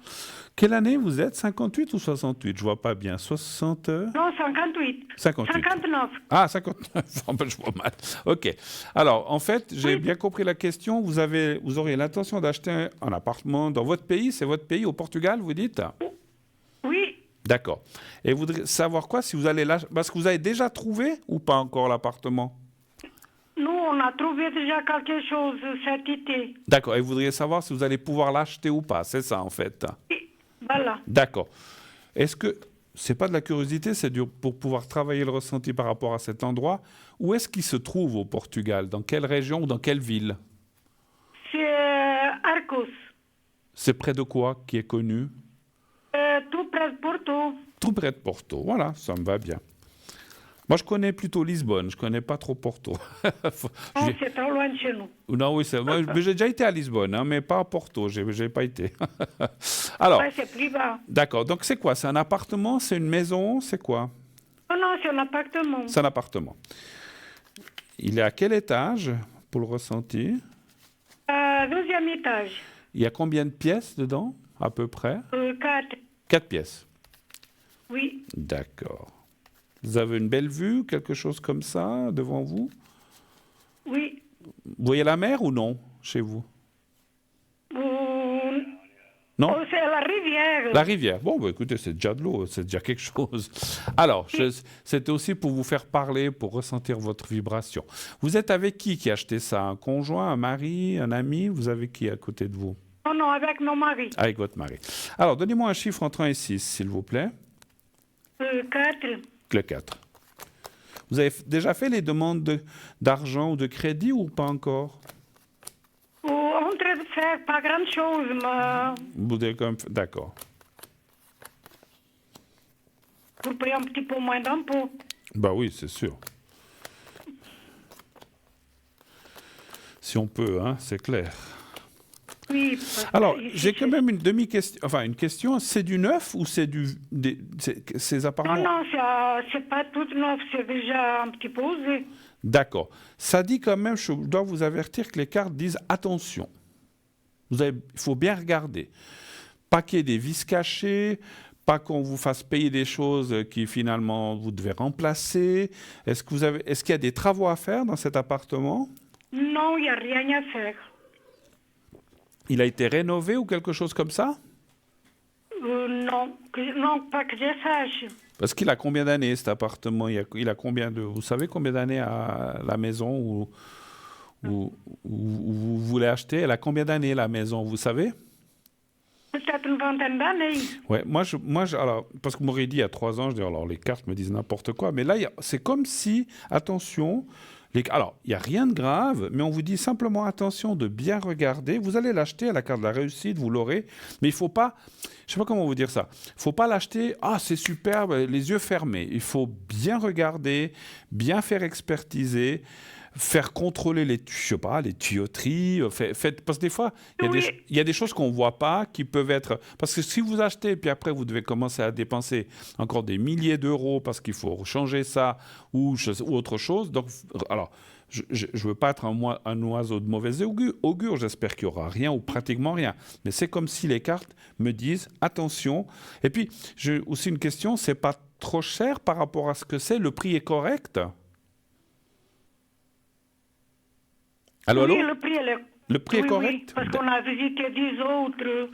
Quelle année vous êtes? 58 ou 68? Je vois pas bien. 60... Non, 58. 58. 59. Ah, 59. Oh, ben, je vois mal. OK. Alors, en fait, j'ai bien compris la question. Vous auriez l'intention d'acheter un appartement dans votre pays. C'est votre pays, au Portugal, vous dites? Oui. D'accord. Et vous voudriez savoir quoi si vous allez là? Parce que vous avez déjà trouvé ou pas encore l'appartement? Nous, on a trouvé déjà quelque chose cet été. D'accord. Et vous voudriez savoir si vous allez pouvoir l'acheter ou pas. C'est ça, en fait. Oui, voilà. D'accord. Est-ce que c'est pas de la curiosité, c'est pour pouvoir travailler le ressenti par rapport à cet endroit? Où est-ce qu'il se trouve au Portugal? Dans quelle région ou dans quelle ville? C'est Arcos. C'est près de quoi qui est connu? Tout près de Porto. Tout près de Porto. Voilà, ça me va bien. Moi, je connais plutôt Lisbonne. Je connais pas trop Porto. Non, c'est trop loin de chez nous. Non, oui, mais j'ai déjà été à Lisbonne, hein, mais pas à Porto. J'ai pas été. Alors, Ouais, c'est plus bas. d'accord. Donc, c'est quoi? C'est un appartement? C'est une maison? C'est quoi? Oh non, c'est un appartement. C'est un appartement. Il est à quel étage pour le ressenti? Deuxième étage. Il y a combien de pièces dedans, à peu près? 4. 4 pièces. Oui. D'accord. Vous avez une belle vue, quelque chose comme ça, devant vous? Oui. Vous voyez la mer ou non, chez vous? Non? Oh, c'est la rivière. La rivière. Bon, bah, écoutez, c'est déjà de l'eau, c'est déjà quelque chose. Alors, c'était aussi pour vous faire parler, pour ressentir votre vibration. Vous êtes avec qui a acheté ça? Un conjoint, un mari, un ami? Vous avez qui à côté de vous? Non, non, avec mon mari. Avec votre mari. Alors, donnez-moi un chiffre entre 1 et 6, s'il vous plaît. 4. Le 4. Vous avez déjà fait les demandes d'argent ou de crédit ou pas encore? On train de faire pas grand chose, mais Vous avez quand même fait... D'accord. pour payer un petit peu moins d'impôts. Bah oui, c'est sûr. Si on peut, hein, c'est clair. Oui. parce que Alors, ici, j'ai quand c'est- même une demi-question, enfin une question. C'est du neuf ou c'est ces Non, appartements? non, c'est pas tout neuf, c'est déjà un petit peu usé. D'accord. Ça dit quand même, je dois vous avertir que les cartes disent attention. Il faut bien regarder. Pas qu'il y ait des vis cachées, pas qu'on vous fasse payer des choses qui finalement vous devez remplacer. Est-ce qu'il y a des travaux à faire dans cet appartement? Non, il n'y a rien à faire. Il a été rénové ou quelque chose comme ça? Non, non, pas que je sache. Parce qu'il a combien d'années cet appartement? Il a combien de... Vous savez combien d'années à la maison où vous voulez acheter? Elle a combien d'années la maison, vous savez? Peut-être une vingtaine d'années. Ouais, alors, parce que vous m'auriez dit il y a 3 ans, je dis, alors les cartes me disent n'importe quoi, mais là, c'est comme si, attention, alors, il n'y a rien de grave, mais on vous dit simplement attention de bien regarder. Vous allez l'acheter à la carte de la réussite, vous l'aurez, mais il ne faut pas, je ne sais pas comment vous dire ça, il ne faut pas l'acheter, ah, c'est superbe, les yeux fermés. Il faut bien regarder, bien faire expertiser, faire contrôler les tuyauteries, parce que des fois, il y a des choses qu'on ne voit pas qui peuvent être... Parce que si vous achetez, puis après, vous devez commencer à dépenser encore des milliers d'euros parce qu'il faut changer ça ou autre chose. Donc, alors, je ne veux pas être un oiseau de mauvais augure. J'espère qu'il n'y aura rien ou pratiquement rien. Mais c'est comme si les cartes me disent attention. Et puis, j'ai aussi une question, c'est pas trop cher par rapport à ce que c'est? Le prix est correct? Allô, allô? Oui, le prix, Le prix est oui, correct? oui, parce qu'on a visité 10 autres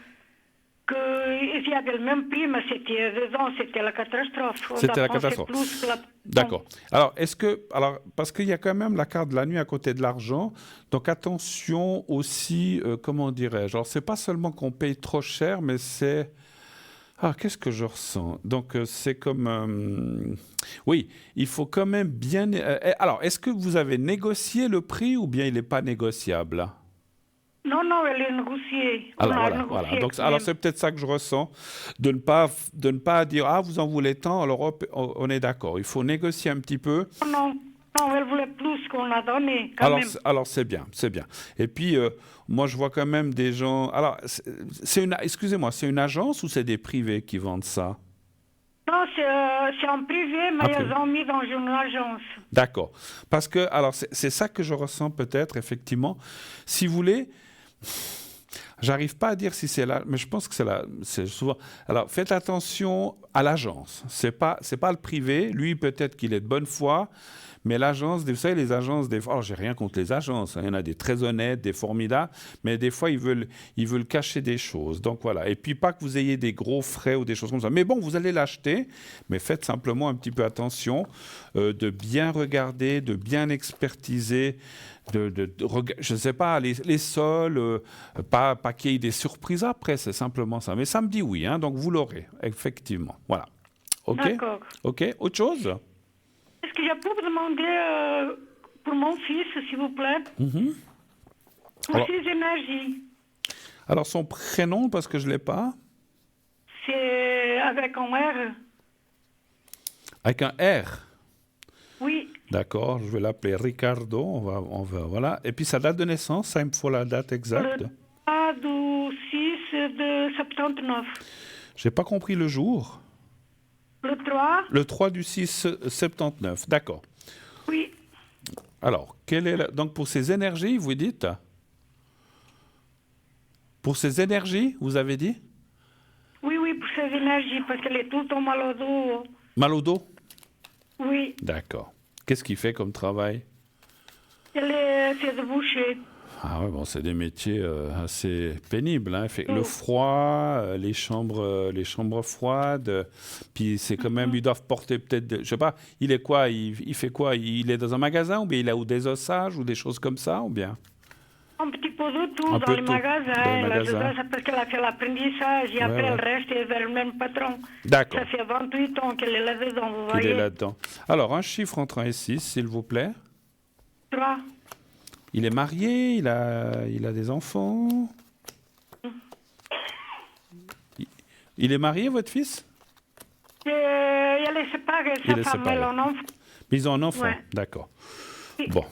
qu'il y avait le même prix, mais c'était 2 ans, c'était la catastrophe. C'était la catastrophe. D'accord. Alors, parce qu'il y a quand même la carte de la nuit à côté de l'argent, donc attention aussi, comment dirais-je? Alors, c'est pas seulement qu'on paye trop cher, mais c'est... Ah, qu'est-ce que je ressens? Donc, c'est comme... Oui, il faut quand même bien... alors, est-ce que vous avez négocié le prix ou bien il n'est pas négociable? Non, non, elle est négociée. Alors, voilà. Donc, alors, c'est peut-être ça que je ressens, de ne pas dire, ah, vous en voulez tant, alors on est d'accord. Il faut négocier un petit peu. Non, non, elle voulait plus qu'on a donné, Alors, c'est bien, c'est bien. Et puis, moi, je vois quand même des gens... Alors, excusez-moi, c'est une agence ou c'est des privés qui vendent ça? Non, c'est en privé, mais ils ont mis dans une agence. D'accord. Parce que, alors, c'est ça que je ressens peut-être, effectivement. Si vous voulez... J'arrive pas à dire si c'est là, mais je pense que c'est souvent. Alors, faites attention à l'agence. C'est pas le privé. Lui, peut-être qu'il est de bonne foi, mais l'agence, vous savez, les agences, des fois, alors j'ai rien contre les agences. Hein, il y en a des très honnêtes, des formidables, mais des fois, ils veulent cacher des choses. Donc voilà. Et puis pas que vous ayez des gros frais ou des choses comme ça. Mais bon, vous allez l'acheter, mais faites simplement un petit peu attention de bien regarder, de bien expertiser. Je ne sais pas, les sols, pas qu'il y ait des surprises après, c'est simplement ça. Mais ça me dit oui, hein, donc vous l'aurez, effectivement. Voilà. OK? D'accord. OK. Autre chose? Est-ce que je peux vous demander pour mon fils, s'il vous plaît, pour Alors- ses énergies? Alors, son prénom, parce que je ne l'ai pas, C'est avec un R? avec un R. Oui, D'accord, je vais l'appeler Ricardo. Voilà. Et puis sa date de naissance, ça, il me faut la date exacte. le 3 du 6 de 79. J'ai pas compris le jour. Le 3, Le 3 du 6 79. D'accord. oui. Alors, donc pour ses énergies, vous dites? Pour ses énergies, vous avez dit? Oui, oui, pour ses énergies, parce qu'elle est tout le temps mal au dos. Mal au dos? Oui, D'accord. Qu'est-ce qu'il fait comme travail? c'est de boucher. Ah ouais, bon, c'est des métiers assez pénibles. Hein. Le froid, les chambres froides. Puis c'est quand même, ils doivent porter peut-être, je sais pas, il est quoi? Il fait quoi? Il est dans un magasin ou bien il a ou des ossages ou des choses comme ça ou bien? Un petit peu de tout Un dans peu les de tout, magasins. dans les Elle magasins. ajuda, c'est parce qu'elle a fait l'apprentissage et après ouais. le reste est vers le même patron. D'accord. Ça fait 28 ans qu'elle est là-dedans, vous Il voyez. est là-dedans. Alors, un chiffre entre 1 et 6, s'il vous plaît. 3. Il est marié, il a des enfants. Il est marié, votre fils? Elle est séparée, Il est sa femme, séparé. elle en a un enfant. Mais ils ont un enfant, Ouais. d'accord. Oui. Bon.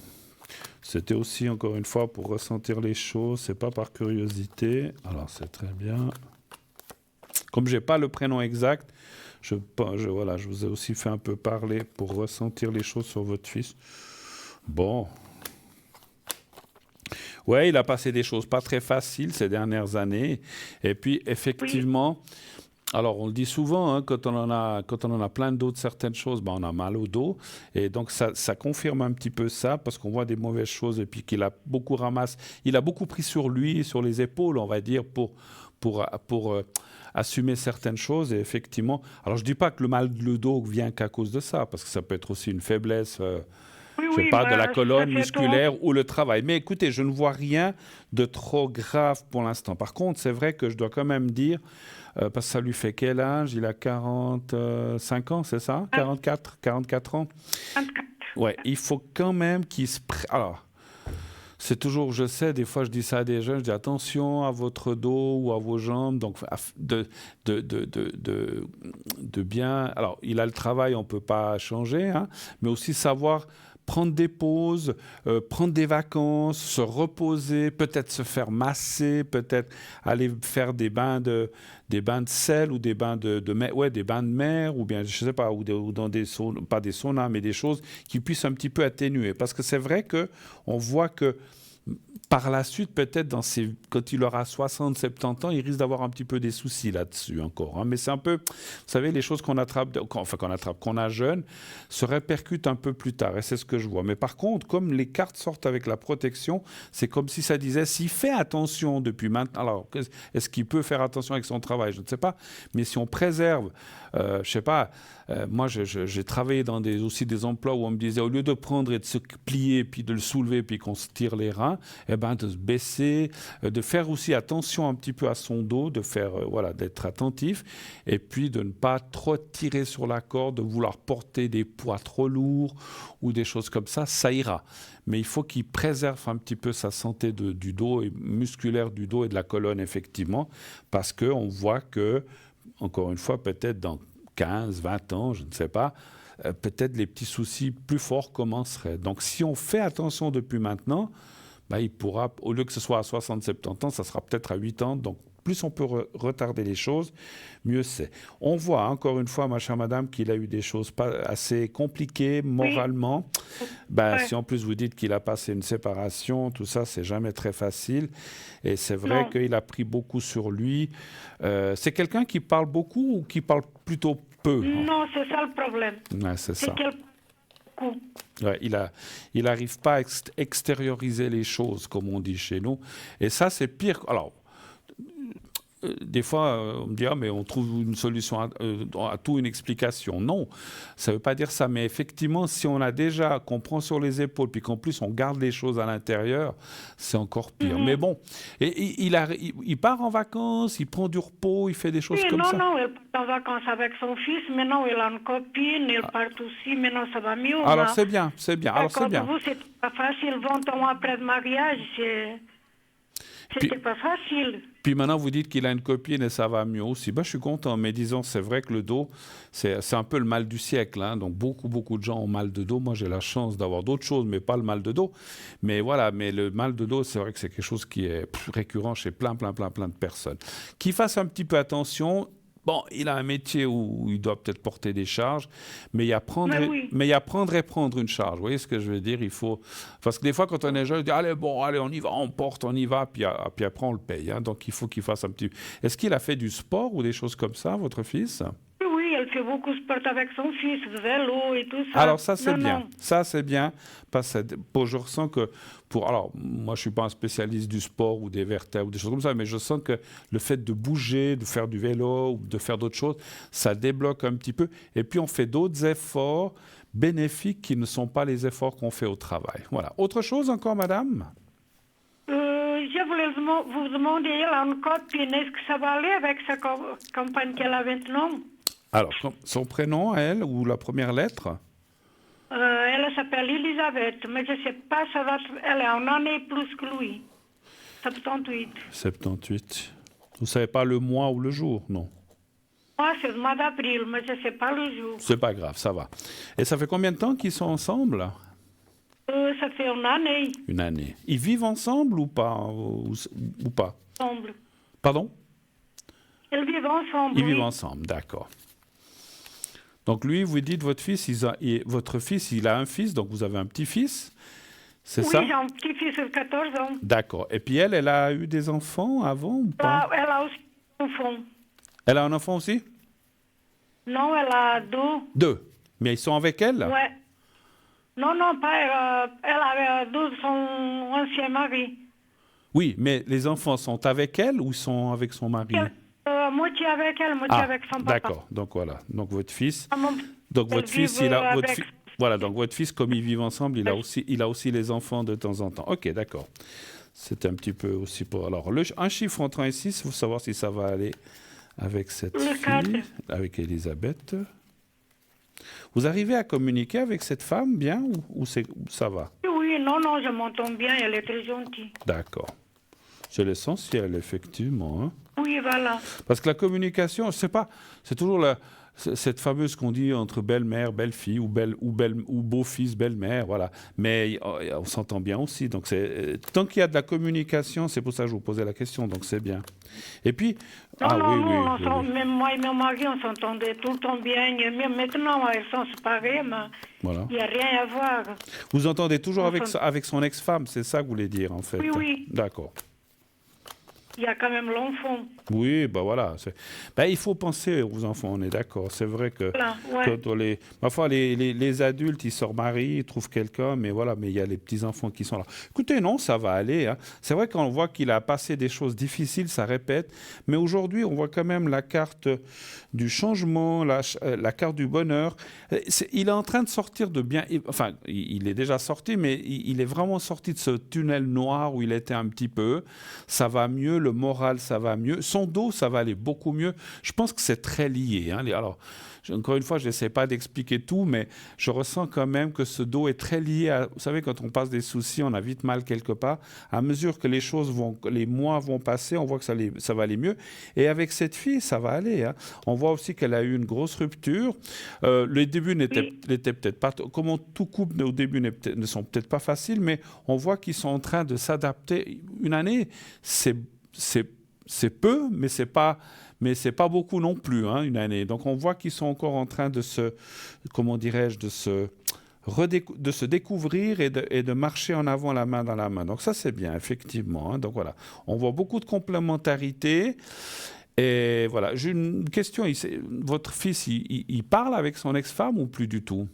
C'était aussi, encore une fois, pour ressentir les choses, c'est pas par curiosité. Alors, c'est très bien. Comme j'ai pas le prénom exact, voilà, je vous ai aussi fait un peu parler pour ressentir les choses sur votre fils. Bon. Ouais, il a passé des choses pas très faciles ces dernières années. Et puis, effectivement, alors on le dit souvent, hein, quand on en a plein d'autres certaines choses, ben, on a mal au dos. Et donc, ça confirme un petit peu ça, parce qu'on voit des mauvaises choses et puis qu'il a beaucoup il a beaucoup pris sur lui, sur les épaules, on va dire, pour assumer certaines choses. Et effectivement, alors je dis pas que le mal de dos vient qu'à cause de ça, parce que ça peut être aussi une faiblesse. Je sais pas, de la colonne musculaire ou le travail. Mais écoutez, je ne vois rien de trop grave pour l'instant. Par contre, c'est vrai que je dois quand même dire, parce que ça lui fait quel âge? Il a 45 ans, c'est ça? 44 ans? 24. Ouais, il faut quand même qu'il se... Alors, c'est toujours, je sais, des fois je dis ça à des jeunes, je dis attention à votre dos ou à vos jambes, donc de bien... Alors, il a le travail, on ne peut pas changer, hein, mais aussi savoir prendre des pauses, prendre des vacances, se reposer, peut-être se faire masser, peut-être aller faire des bains de sel ou des bains des bains de mer, ou bien, je sais pas, ou dans des saunas, pas des saunas, mais des choses qui puissent un petit peu atténuer. Parce que c'est vrai qu'on voit que par la suite, peut-être, quand il aura 60, 70 ans, il risque d'avoir un petit peu des soucis là-dessus encore. Hein. Mais c'est un peu, vous savez, les choses qu'on a jeune, se répercutent un peu plus tard. Et c'est ce que je vois. Mais par contre, comme les cartes sortent avec la protection, c'est comme si ça disait, s'il fait attention depuis maintenant, alors, est-ce qu'il peut faire attention avec son travail? Je ne sais pas. Mais si on préserve, je ne sais pas, moi, j'ai travaillé dans aussi des emplois où on me disait, au lieu de prendre et de se plier, puis de le soulever, puis qu'on se tire les reins, de se baisser, de faire aussi attention un petit peu à son dos, de faire, d'être attentif, et puis de ne pas trop tirer sur la corde, de vouloir porter des poids trop lourds ou des choses comme ça ira. Mais il faut qu'il préserve un petit peu sa santé du dos, et musculaire du dos et de la colonne, effectivement, parce qu'on voit que, encore une fois, peut-être dans 15, 20 ans, je ne sais pas, peut-être les petits soucis plus forts commenceraient. Donc, si on fait attention depuis maintenant, il pourra, au lieu que ce soit à 60, 70 ans, ça sera peut-être à 8 ans, donc plus on peut retarder les choses, mieux c'est. On voit, encore une fois, ma chère madame, qu'il a eu des choses pas assez compliquées moralement. Si en plus vous dites qu'il a passé une séparation, tout ça, c'est jamais très facile. Et c'est vrai qu'il a pris beaucoup sur lui. C'est quelqu'un qui parle beaucoup ou qui parle plutôt peu? Non, c'est ça le problème. Ouais, c'est ça. Beaucoup. Ouais, il n'arrive pas à extérioriser les choses, comme on dit chez nous. Et ça, c'est pire. Alors, des fois, on me dit, mais on trouve une solution à tout, une explication. Non, ça ne veut pas dire ça. Mais effectivement, si on a déjà, qu'on prend sur les épaules, puis qu'en plus on garde les choses à l'intérieur, c'est encore pire. Mais bon, il part en vacances, il prend du repos, il fait des choses comme ça. Non, il part en vacances avec son fils. Maintenant, il a une copine, il part aussi. Maintenant, ça va mieux. Alors, c'est bien, c'est bien. Alors, c'est bien. Pour vous, c'est pas facile. 20 ans après le mariage, c'était pas facile. Puis maintenant, vous dites qu'il a une copine et ça va mieux aussi. Je suis content, mais disons, c'est vrai que le dos, c'est un peu le mal du siècle. Hein. Donc, beaucoup de gens ont mal de dos. Moi, j'ai la chance d'avoir d'autres choses, mais pas le mal de dos. Mais voilà, mais le mal de dos, c'est vrai que c'est quelque chose qui est récurrent chez plein de personnes. Qu'ils fassent un petit peu attention. Bon, il a un métier où il doit peut-être porter des charges, mais il y a prendre et prendre une charge. Vous voyez ce que je veux dire? Il faut... Parce que des fois, quand on est jeune, on dit allez, on y va, on porte, on y va, puis après, on le paye. Hein. Donc, il faut qu'il fasse un petit... Est-ce qu'il a fait du sport ou des choses comme ça, votre fils? Oui, elle fait beaucoup de sport avec son fils, vélo et tout ça. Alors, ça, c'est bien. Ça, c'est bien. Parce que je ressens que... Alors, moi, je ne suis pas un spécialiste du sport ou des vertèbres ou des choses comme ça, mais je sens que le fait de bouger, de faire du vélo ou de faire d'autres choses, ça débloque un petit peu. Et puis, on fait d'autres efforts bénéfiques qui ne sont pas les efforts qu'on fait au travail. Voilà. Autre chose encore, madame? Je voulais vous demander, elle a une copine, est-ce que ça va aller avec sa compagne qu'elle a maintenant? Alors, son prénom, elle, ou la première lettre? Elle s'appelle Elisabeth, mais je ne sais pas, elle a une année plus que lui. 78. 78. Vous ne savez pas le mois ou le jour, non? Moi, c'est le mois d'avril, mais je ne sais pas le jour. C'est pas grave, ça va. Et ça fait combien de temps qu'ils sont ensemble? Ça fait une année. Une année. Ils vivent ensemble ou pas? Ou pas? Ensemble. Pardon? Ils vivent ensemble. Ils vivent ensemble, d'accord. Donc lui, vous dites votre fils, votre fils, il a un fils, donc vous avez un petit-fils, c'est ça? Oui, j'ai un petit-fils de 14 ans. D'accord. Et puis elle a eu des enfants avant ou pas? Elle a aussi un enfant. Elle a un enfant aussi? Non, elle a deux. Deux. Mais ils sont avec elle? Ouais. Non, pas elle a deux de son ancien mari. Oui, mais les enfants sont avec elle ou sont avec son mari? Moitié avec elle, moitié avec son papa. D'accord. Donc voilà. Donc votre fils. Donc votre fils, voilà. Donc votre fils, comme ils vivent ensemble, il a aussi les enfants de temps en temps. Ok, d'accord. C'est un petit peu aussi pour. Alors un chiffre entre 1 et 6, il faut savoir si ça va aller avec cette fille, avec Elisabeth. Vous arrivez à communiquer avec cette femme bien ou ça va? Oui, non, je m'entends bien, elle est très gentille. D'accord. C'est l'essentiel, effectivement. Hein? Oui, voilà. Parce que la communication, c'est toujours cette fameuse qu'on dit entre belle-mère, belle-fille ou beau-fils, belle-mère, voilà. Mais on s'entend bien aussi. Donc tant qu'il y a de la communication, c'est pour ça que je vous posais la question. Donc c'est bien. Et puis non, même moi et mon mari, on s'entendait tout le temps bien. Même maintenant, elles sont séparées, mais voilà. Il n'y a rien à voir. Vous entendez toujours avec son ex-femme, c'est ça que vous voulez dire en fait? Oui. D'accord. Il y a quand même l'enfant. Oui, voilà. Il faut penser aux enfants, on est d'accord. C'est vrai que parfois les adultes, ils se remarient, ils trouvent quelqu'un, mais il y a les petits-enfants qui sont là. Écoutez, non, ça va aller. Hein. C'est vrai qu'on voit qu'il a passé des choses difficiles, ça répète, mais aujourd'hui, on voit quand même la carte du changement, la carte du bonheur. Il est en train de sortir de bien... Enfin, il est déjà sorti, mais il est vraiment sorti de ce tunnel noir où il était un petit peu. Ça va mieux, le moral, ça va mieux. Son dos, ça va aller beaucoup mieux. Je pense que c'est très lié. Hein. Alors, encore une fois, je n'essaie pas d'expliquer tout, mais je ressens quand même que ce dos est très lié à... Vous savez, quand on passe des soucis, on a vite mal quelque part. À mesure que les mois vont passer, on voit que ça va aller mieux. Et avec cette fille, ça va aller. Hein. On voit aussi qu'elle a eu une grosse rupture. Les débuts n'étaient peut-être pas... Comment tout couple au début ne sont peut-être pas faciles, mais on voit qu'ils sont en train de s'adapter. Une année, c'est c'est peu, mais c'est pas beaucoup non plus, hein, une année. Donc on voit qu'ils sont encore en train de se, comment dirais-je, de se découvrir et de marcher en avant la main dans la main. Donc ça c'est bien, effectivement, hein. Donc voilà, on voit beaucoup de complémentarité. Et voilà, j'ai une question. Votre fils, il parle avec son ex-femme ou plus du tout?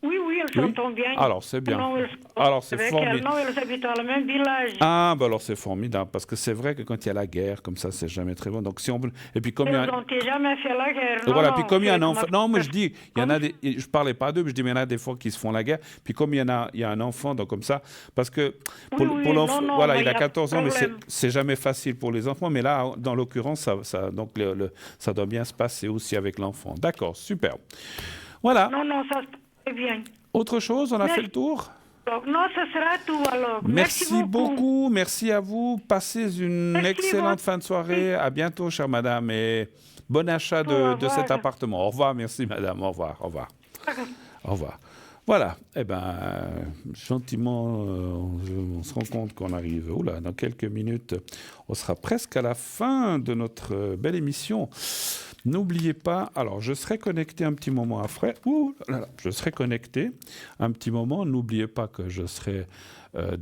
Oui, elles Oui. s'entendent bien. Alors c'est bien. Non, Alors c'est avec formidable. elles, non, elles habitent dans le même village. Ah, ben alors c'est formidable, parce que c'est vrai que quand il y a la guerre, comme ça, c'est jamais très bon. Donc si on... Et puis comme il y a... Elles n'ont jamais fait la guerre. Et Non, voilà, non, puis comme il y a un c'est enfant... Non, mais je dis, il y en a comme- des... Je parlais pas d'eux, mais je dis, mais il y en a des fois qui se font la guerre. Puis comme il y a un enfant, donc comme ça, parce que pour l'enfant, non, voilà, mais il a y a 14 ans, mais problème. c'est jamais facile pour les enfants. Mais là, dans l'occurrence, donc ça doit bien se passer aussi avec l'enfant. D'accord, super. Voilà. Non, ça se passe très bien. Autre chose, on a Mais- fait le tour? Donc, non, ce sera tout alors. Merci beaucoup, merci à vous. Passez une Merci, excellente vous. fin de soirée. À bientôt, chère madame, et bon achat Au de revoir. cet appartement. Au revoir, merci madame. Au revoir, au revoir. Au revoir. Voilà, eh ben, gentiment, on se rend compte qu'on arrive, oula, dans quelques minutes, on sera presque à la fin de notre belle émission. N'oubliez pas, alors je serai connecté un petit moment après, je serai connecté un petit moment, n'oubliez pas que je serai à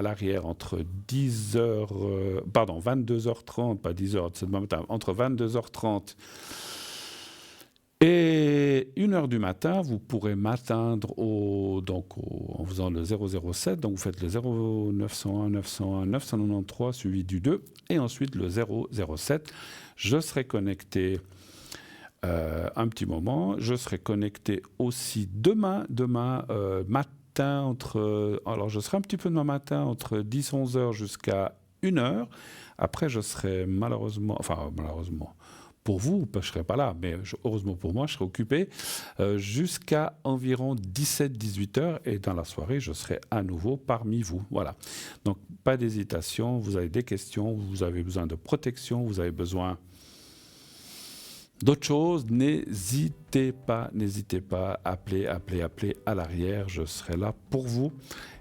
l'arrière entre 22h30, pas 10h, c'est demain matin, entre 22h30 et 1h du matin, vous pourrez m'atteindre en faisant le 007. Donc vous faites le 0901 901 993 suivi du 2 et ensuite le 007. Je serai connecté un petit moment. Je serai connecté aussi demain matin alors je serai un petit peu demain matin entre 10-11h jusqu'à 1h. Après je serai malheureusement pour vous, je ne serai pas là, mais heureusement pour moi, je serai occupé jusqu'à environ 17-18 heures. Et dans la soirée, je serai à nouveau parmi vous. Voilà. Donc, pas d'hésitation. Vous avez des questions, vous avez besoin de protection, vous avez besoin d'autres choses. N'hésitez pas. Appelez à l'arrière. Je serai là pour vous.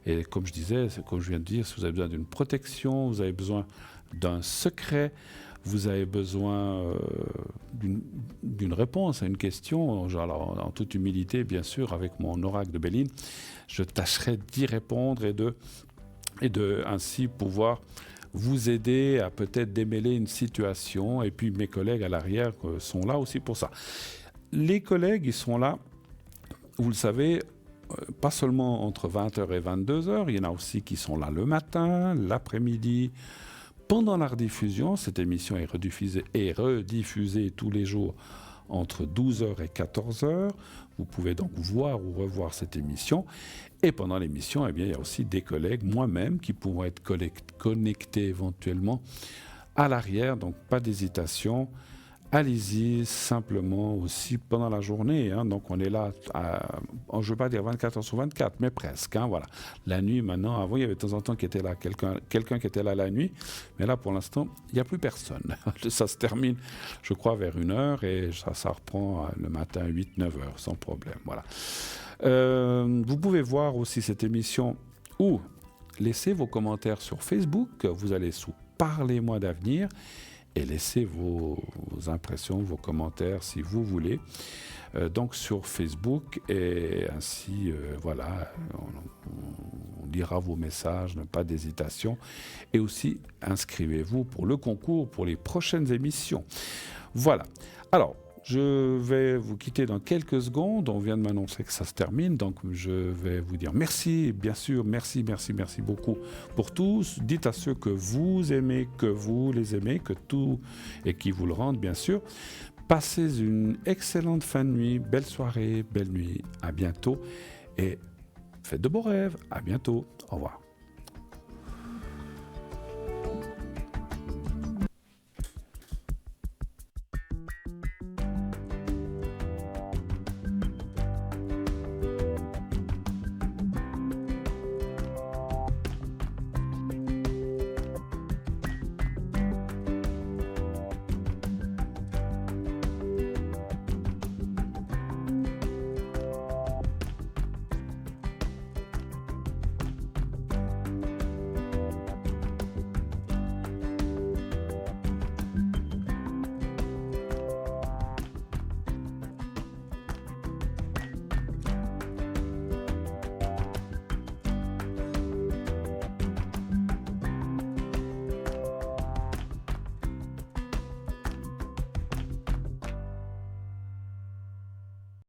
Et comme je disais, comme je viens de dire, si vous avez besoin d'une protection, vous avez besoin d'un secret, vous avez besoin d'une réponse à une question, alors, en toute humilité, bien sûr, avec mon oracle de Béline, je tâcherai d'y répondre et de ainsi pouvoir vous aider à peut-être démêler une situation. Et puis mes collègues à l'arrière sont là aussi pour ça. Les collègues, ils sont là, vous le savez, pas seulement entre 20h et 22h, il y en a aussi qui sont là le matin, l'après-midi. Pendant la rediffusion, cette émission est rediffusée tous les jours entre 12h et 14h. Vous pouvez donc voir ou revoir cette émission. Et pendant l'émission, eh bien, il y a aussi des collègues, moi-même, qui pourront être connectés éventuellement à l'arrière. Donc, pas d'hésitation. Allez-y simplement aussi pendant la journée. Hein. Donc, on est là, je ne veux pas dire 24 heures sur 24, mais presque. Hein, voilà. La nuit, maintenant, avant, il y avait de temps en temps qui était là, quelqu'un qui était là la nuit. Mais là, pour l'instant, il n'y a plus personne. Ça se termine, je crois, vers 1h et ça reprend le matin 8-9 heures, sans problème. Voilà. Vous pouvez voir aussi cette émission ou laissez vos commentaires sur Facebook. Vous allez sous Parlez-moi d'avenir. Et laissez vos impressions, vos commentaires si vous voulez, donc sur Facebook. Et ainsi, voilà, on lira vos messages, pas d'hésitation. Et aussi, inscrivez-vous pour le concours, pour les prochaines émissions. Voilà. Alors, je vais vous quitter dans quelques secondes. On vient de m'annoncer que ça se termine. Donc, je vais vous dire merci, bien sûr. Merci beaucoup pour tous. Dites à ceux que vous aimez, que vous les aimez, que tout et qui vous le rendent, bien sûr. Passez une excellente fin de nuit. Belle soirée, belle nuit. À bientôt. Et faites de beaux rêves. À bientôt. Au revoir.